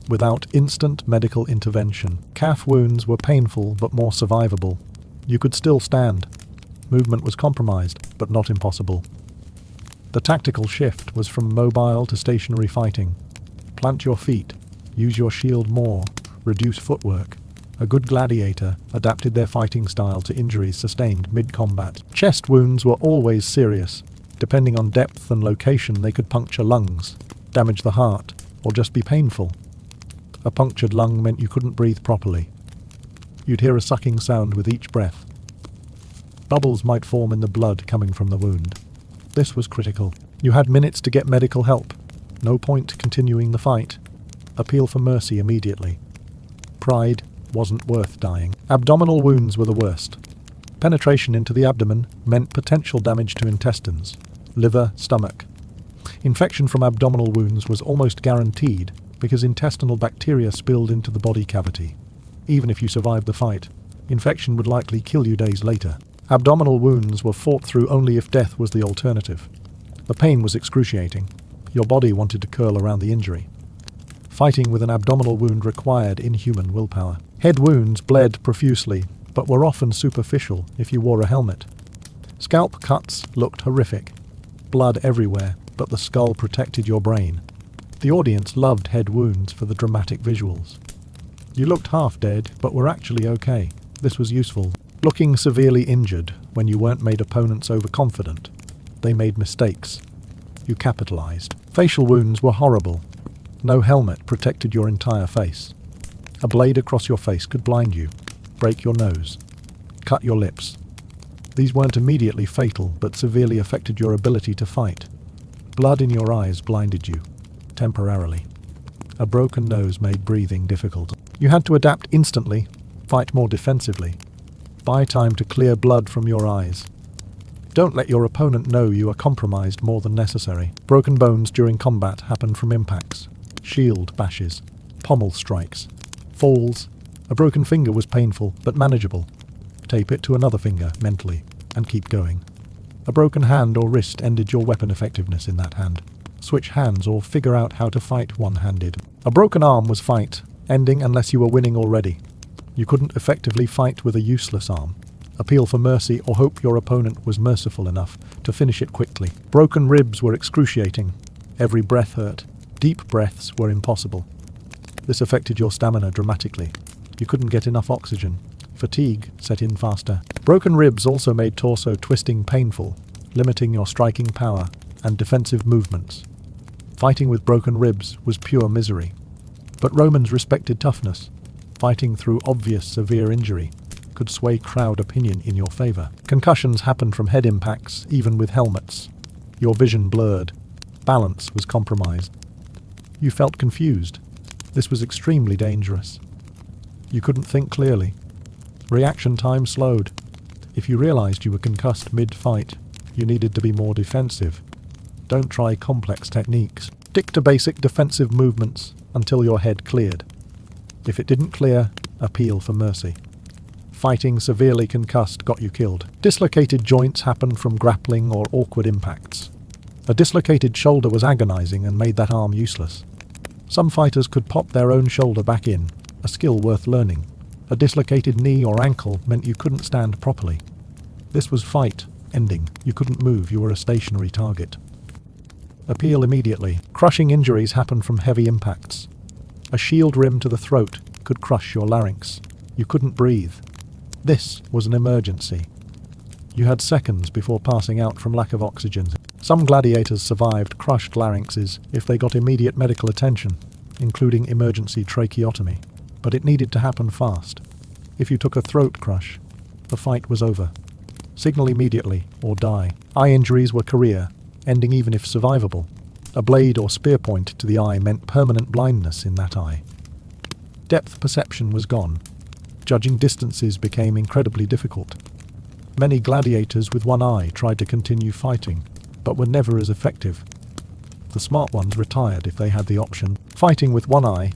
without instant medical intervention. Calf wounds were painful but more survivable. You could still stand. Movement was compromised, but not impossible. The tactical shift was from mobile to stationary fighting. Plant your feet, use your shield more, reduce footwork. A good gladiator adapted their fighting style to injuries sustained mid-combat. Chest wounds were always serious. Depending on depth and location, they could puncture lungs, damage the heart, or just be painful. A punctured lung meant you couldn't breathe properly. You'd hear a sucking sound with each breath. Bubbles might form in the blood coming from the wound. This was critical. You had minutes to get medical help. No point continuing the fight. Appeal for mercy immediately. Pride wasn't worth dying. Abdominal wounds were the worst. Penetration into the abdomen meant potential damage to intestines, liver, stomach. Infection from abdominal wounds was almost guaranteed because intestinal bacteria spilled into the body cavity. Even if you survived the fight, infection would likely kill you days later. Abdominal wounds were fought through only if death was the alternative. The pain was excruciating. Your body wanted to curl around the injury. Fighting with an abdominal wound required inhuman willpower. Head wounds bled profusely, but were often superficial if you wore a helmet. Scalp cuts looked horrific. Blood everywhere, but the skull protected your brain. The audience loved head wounds for the dramatic visuals. You looked half dead, but were actually okay. This was useful. Looking severely injured when you weren't made opponents overconfident. They made mistakes. You capitalized. Facial wounds were horrible. No helmet protected your entire face. A blade across your face could blind you, break your nose, cut your lips. These weren't immediately fatal, but severely affected your ability to fight. Blood in your eyes blinded you, temporarily. A broken nose made breathing difficult. You had to adapt instantly, fight more defensively. Buy time to clear blood from your eyes. Don't let your opponent know you are compromised more than necessary. Broken bones during combat happen from impacts, shield bashes, pommel strikes, falls. A broken finger was painful but manageable. Tape it to another finger mentally and keep going. A broken hand or wrist ended your weapon effectiveness in that hand. Switch hands or figure out how to fight one-handed. A broken arm was fight, ending unless you were winning already. You couldn't effectively fight with a useless arm. Appeal for mercy or hope your opponent was merciful enough to finish it quickly. Broken ribs were excruciating. Every breath hurt. Deep breaths were impossible. This affected your stamina dramatically. You couldn't get enough oxygen. Fatigue set in faster. Broken ribs also made torso twisting painful, limiting your striking power and defensive movements. Fighting with broken ribs was pure misery. But Romans respected toughness. Fighting through obvious severe injury could sway crowd opinion in your favor. Concussions happened from head impacts, even with helmets. Your vision blurred. Balance was compromised. You felt confused. This was extremely dangerous. You couldn't think clearly. Reaction time slowed. If you realized you were concussed mid-fight, you needed to be more defensive. Don't try complex techniques. Stick to basic defensive movements until your head cleared. If it didn't clear, appeal for mercy. Fighting severely concussed got you killed. Dislocated joints happened from grappling or awkward impacts. A dislocated shoulder was agonizing and made that arm useless. Some fighters could pop their own shoulder back in, a skill worth learning. A dislocated knee or ankle meant you couldn't stand properly. This was fight, ending. You couldn't move, you were a stationary target. Appeal immediately. Crushing injuries happened from heavy impacts. A shield rim to the throat could crush your larynx. You couldn't breathe. This was an emergency. You had seconds before passing out from lack of oxygen. Some gladiators survived crushed larynxes if they got immediate medical attention, including emergency tracheotomy. But it needed to happen fast. If you took a throat crush, the fight was over. Signal immediately or die. Eye injuries were career, ending even if survivable. A blade or spear point to the eye meant permanent blindness in that eye. Depth perception was gone. Judging distances became incredibly difficult. Many gladiators with one eye tried to continue fighting, but were never as effective. The smart ones retired if they had the option. Fighting with one eye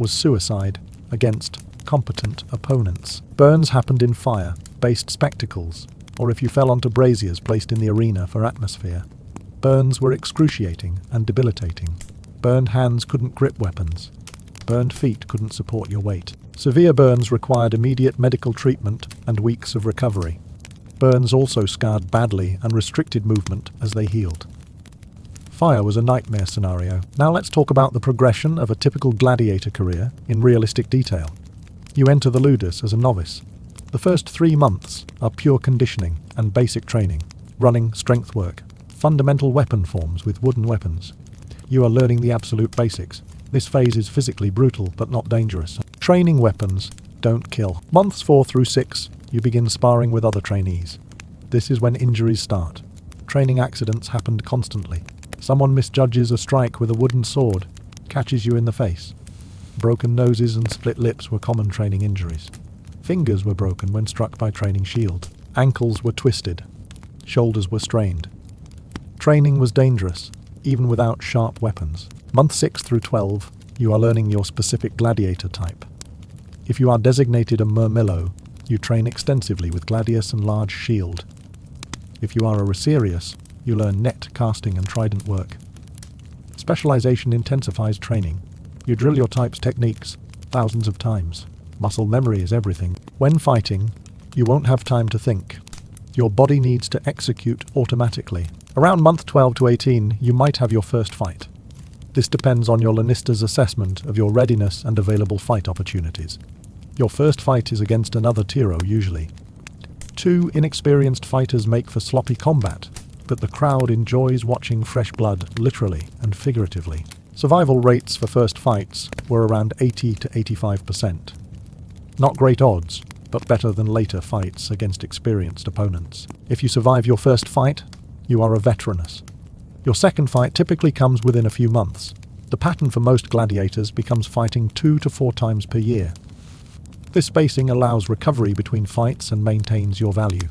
was suicide against competent opponents. Burns happened in fire-based spectacles, or if you fell onto braziers placed in the arena for atmosphere. Burns were excruciating and debilitating. Burned hands couldn't grip weapons. Burned feet couldn't support your weight. Severe burns required immediate medical treatment and weeks of recovery. Burns also scarred badly and restricted movement as they healed. Fire was a nightmare scenario. Now let's talk about the progression of a typical gladiator career in realistic detail. You enter the ludus as a novice. The first 3 months are pure conditioning and basic training, running, strength work, fundamental weapon forms with wooden weapons. You are learning the absolute basics. This phase is physically brutal but not dangerous. Training weapons don't kill. Months 4 through 6, you begin sparring with other trainees. This is when injuries start. Training accidents happened constantly. Someone misjudges a strike with a wooden sword, catches you in the face. Broken noses and split lips were common training injuries. Fingers were broken when struck by training shield. Ankles were twisted. Shoulders were strained. Training was dangerous, even without sharp weapons. Month 6 through 12, you are learning your specific gladiator type. If you are designated a mellow, you train extensively with gladius and large shield. If you are a restful, you learn net, casting and trident work. Specialization intensifies training. You drill your type's techniques thousands of times. Muscle memory is everything. When fighting, you won't have time to think. Your body needs to execute automatically. Around month 12 to 18, you might have your first fight. This depends on your Lannister's assessment of your readiness and available fight opportunities. Your first fight is against another Tiro usually. 2 inexperienced fighters make for sloppy combat, but the crowd enjoys watching fresh blood literally and figuratively. Survival rates for first fights were around 80 to 85%. Not great odds, but better than later fights against experienced opponents. If you survive your first fight, you are a veteranus. Your second fight typically comes within a few months. The pattern for most gladiators becomes fighting 2 to 4 times per year. This spacing allows recovery between fights and maintains your value.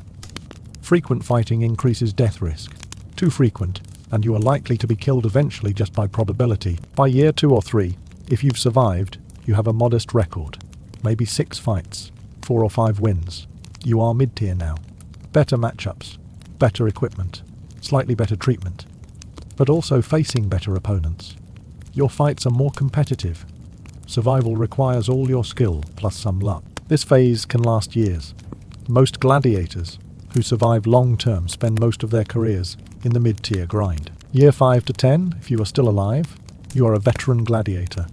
Frequent fighting increases death risk. Too frequent, and you are likely to be killed eventually just by probability. By year 2 or 3, if you've survived, you have a modest record. Maybe 6 fights, 4 or 5 wins. You are mid-tier now. Better matchups, better equipment, slightly better treatment, but also facing better opponents. Your fights are more competitive. Survival requires all your skill plus some luck. This phase can last years. Most gladiators who survive long-term spend most of their careers in the mid-tier grind. Year 5 to 10, if you are still alive, you are a veteran gladiator.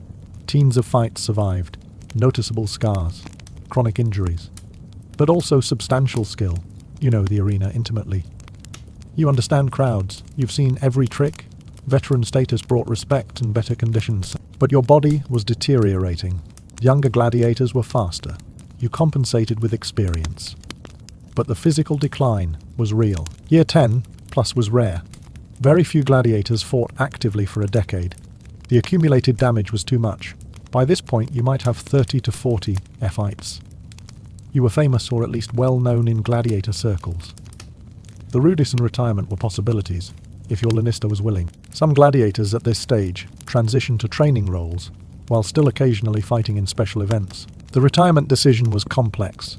Teens of fights survived, noticeable scars, chronic injuries, but also substantial skill. You know the arena intimately. You understand crowds, you've seen every trick. Veteran status brought respect and better conditions, but your body was deteriorating. Younger gladiators were faster. You compensated with experience. But the physical decline was real. Year 10 plus was rare. Very few gladiators fought actively for a decade. The accumulated damage was too much. By this point, you might have 30 to 40 fights. You were famous or at least well known in gladiator circles. The rudis and retirement were possibilities, if your lanista was willing. Some gladiators at this stage transitioned to training roles, while still occasionally fighting in special events. The retirement decision was complex.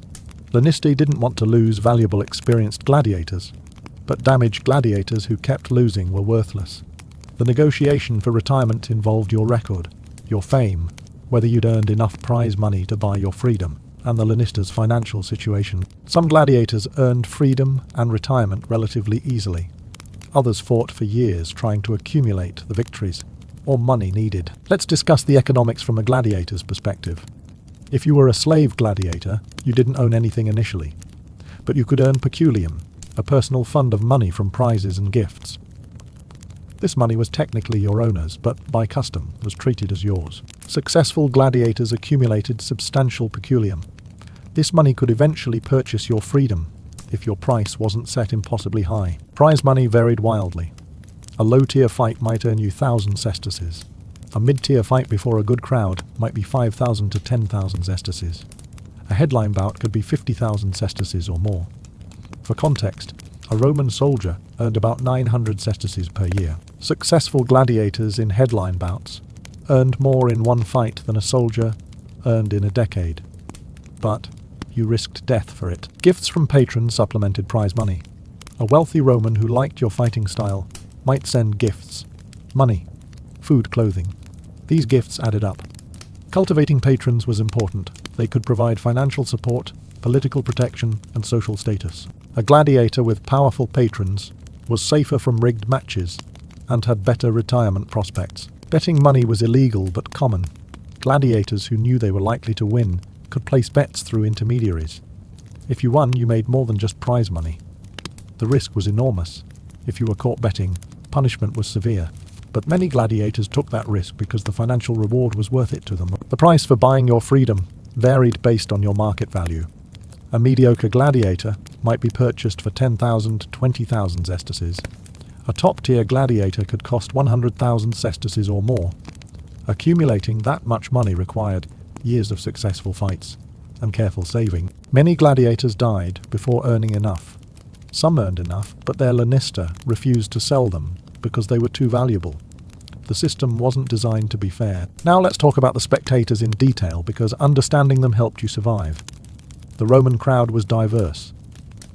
Lanistae didn't want to lose valuable experienced gladiators, but damaged gladiators who kept losing were worthless. The negotiation for retirement involved your record, your fame, whether you'd earned enough prize money to buy your freedom, and the Lanista's financial situation. Some gladiators earned freedom and retirement relatively easily. Others fought for years trying to accumulate the victories or money needed. Let's discuss the economics from a gladiator's perspective. If you were a slave gladiator, you didn't own anything initially, but you could earn peculium, a personal fund of money from prizes and gifts. This money was technically your owner's, but by custom was treated as yours. Successful gladiators accumulated substantial peculium. This money could eventually purchase your freedom if your price wasn't set impossibly high. Prize money varied wildly. A low-tier fight might earn you 1,000 sesterces. A mid-tier fight before a good crowd might be 5,000 to 10,000 sesterces. A headline bout could be 50,000 sesterces or more. For context, a Roman soldier earned about 900 sesterces per year. Successful gladiators in headline bouts earned more in one fight than a soldier earned in a decade. But you risked death for it. Gifts from patrons supplemented prize money. A wealthy Roman who liked your fighting style might send gifts, money, food, clothing. These gifts added up. Cultivating patrons was important. They could provide financial support, political protection, and social status. A gladiator with powerful patrons was safer from rigged matches and had better retirement prospects. Betting money was illegal but common. Gladiators who knew they were likely to win could place bets through intermediaries. If you won, you made more than just prize money. The risk was enormous. If you were caught betting, punishment was severe. But many gladiators took that risk because the financial reward was worth it to them. The price for buying your freedom varied based on your market value. A mediocre gladiator might be purchased for 10,000 to 20,000 sesterces. A top-tier gladiator could cost 100,000 sesterces or more. Accumulating that much money required years of successful fights and careful saving. Many gladiators died before earning enough. Some earned enough, but their lanista refused to sell them because they were too valuable. The system wasn't designed to be fair. Now let's talk about the spectators in detail, because understanding them helped you survive. The Roman crowd was diverse.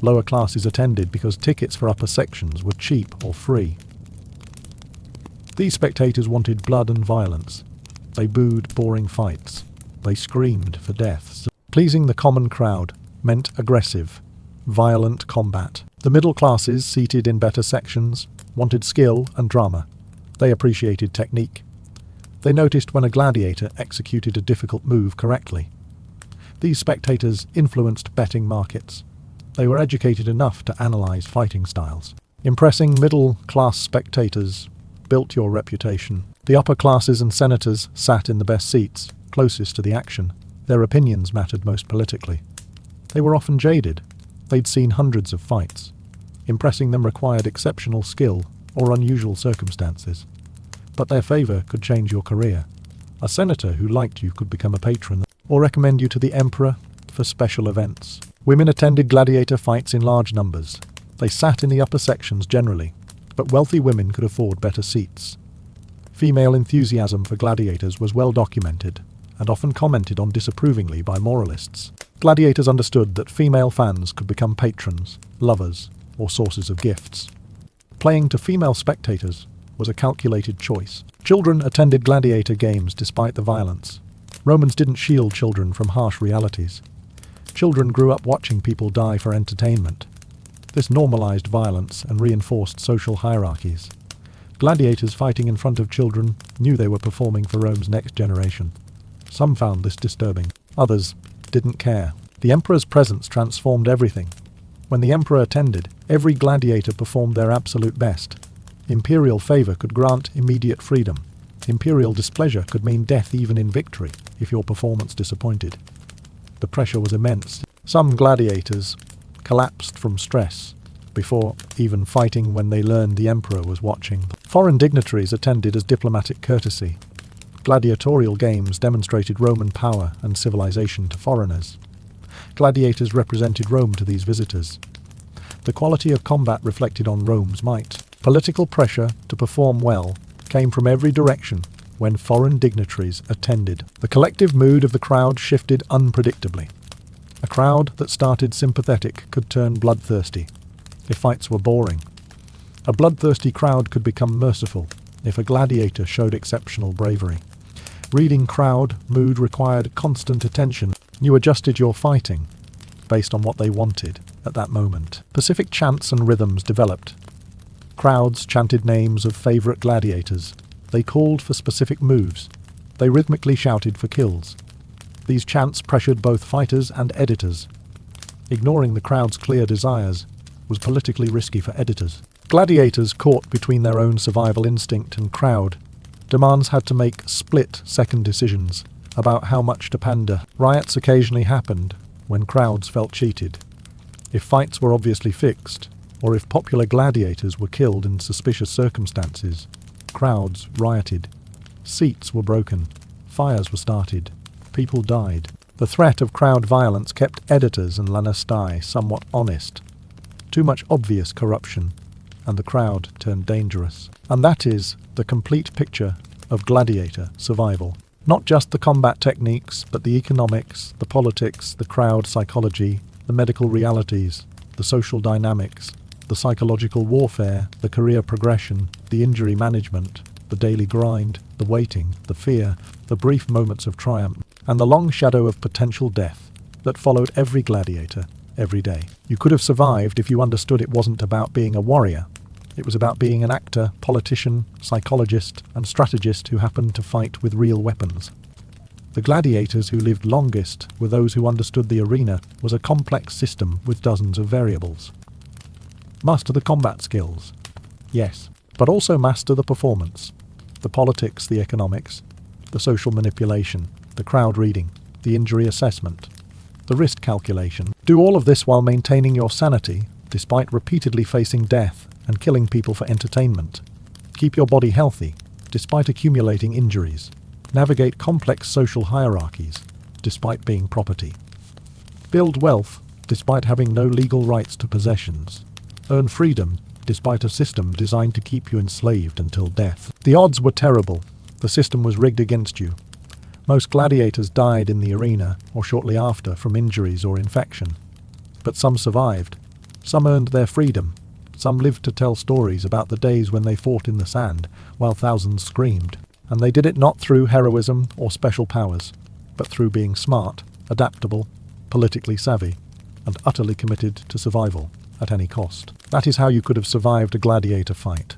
Lower classes attended because tickets for upper sections were cheap or free. These spectators wanted blood and violence. They booed boring fights. They screamed for deaths. Pleasing the common crowd meant aggressive, violent combat. The middle classes, seated in better sections, wanted skill and drama. They appreciated technique. They noticed when a gladiator executed a difficult move correctly. These spectators influenced betting markets. They were educated enough to analyze fighting styles. Impressing middle-class spectators built your reputation. The upper classes and senators sat in the best seats, closest to the action. Their opinions mattered most politically. They were often jaded. They'd seen hundreds of fights. Impressing them required exceptional skill or unusual circumstances. But their favor could change your career. A senator who liked you could become a patron or recommend you to the emperor for special events. Women attended gladiator fights in large numbers. They sat in the upper sections generally, but wealthy women could afford better seats. Female enthusiasm for gladiators was well documented, and often commented on disapprovingly by moralists. Gladiators understood that female fans could become patrons, lovers, or sources of gifts. Playing to female spectators was a calculated choice. Children attended gladiator games despite the violence. Romans didn't shield children from harsh realities. Children grew up watching people die for entertainment. This normalized violence and reinforced social hierarchies. Gladiators fighting in front of children knew they were performing for Rome's next generation. Some found this disturbing. Others didn't care. The emperor's presence transformed everything. When the emperor attended, every gladiator performed their absolute best. Imperial favor could grant immediate freedom. Imperial displeasure could mean death even in victory if your performance disappointed. The pressure was immense. Some gladiators collapsed from stress before even fighting when they learned the emperor was watching. Foreign dignitaries attended as diplomatic courtesy. Gladiatorial games demonstrated Roman power and civilization to foreigners. Gladiators represented Rome to these visitors. The quality of combat reflected on Rome's might. Political pressure to perform well came from every direction when foreign dignitaries attended. The collective mood of the crowd shifted unpredictably. A crowd that started sympathetic could turn bloodthirsty if fights were boring. A bloodthirsty crowd could become merciful if a gladiator showed exceptional bravery. Reading crowd mood required constant attention. You adjusted your fighting based on what they wanted at that moment. Specific chants and rhythms developed. Crowds chanted names of favorite gladiators. They called for specific moves. They rhythmically shouted for kills. These chants pressured both fighters and editors. Ignoring the crowd's clear desires was politically risky for editors. Gladiators caught between their own survival instinct and crowd demands had to make split-second decisions about how much to pander. Riots occasionally happened when crowds felt cheated. If fights were obviously fixed, or if popular gladiators were killed in suspicious circumstances, crowds rioted. Seats were broken. Fires were started. People died. The threat of crowd violence kept editors and lanastai somewhat honest. Too much obvious corruption, and the crowd turned dangerous. And that is the complete picture of gladiator survival. Not just the combat techniques, but the economics, the politics, the crowd psychology, the medical realities, the social dynamics, the psychological warfare, the career progression, the injury management, the daily grind, the waiting, the fear, the brief moments of triumph, and the long shadow of potential death that followed every gladiator every day. You could have survived if you understood it wasn't about being a warrior. It was about being an actor, politician, psychologist, and strategist who happened to fight with real weapons. The gladiators who lived longest were those who understood the arena was a complex system with dozens of variables. Master the combat skills, yes, but also master the performance, the politics, the economics, the social manipulation, the crowd reading, the injury assessment, the risk calculation. Do all of this while maintaining your sanity, despite repeatedly facing death and killing people for entertainment. Keep your body healthy, despite accumulating injuries. Navigate complex social hierarchies, despite being property. Build wealth, despite having no legal rights to possessions. Earn freedom, despite a system designed to keep you enslaved until death. The odds were terrible. The system was rigged against you. Most gladiators died in the arena or shortly after from injuries or infection. But some survived. Some earned their freedom. Some lived to tell stories about the days when they fought in the sand while thousands screamed. And they did it not through heroism or special powers, but through being smart, adaptable, politically savvy, and utterly committed to survival at any cost. That is how you could have survived a gladiator fight.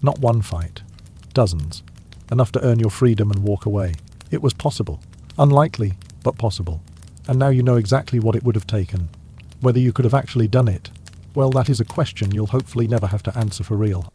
Not one fight. Dozens. Enough to earn your freedom and walk away. It was possible. Unlikely, but possible. And now you know exactly what it would have taken. Whether you could have actually done it, well, that is a question you'll hopefully never have to answer for real.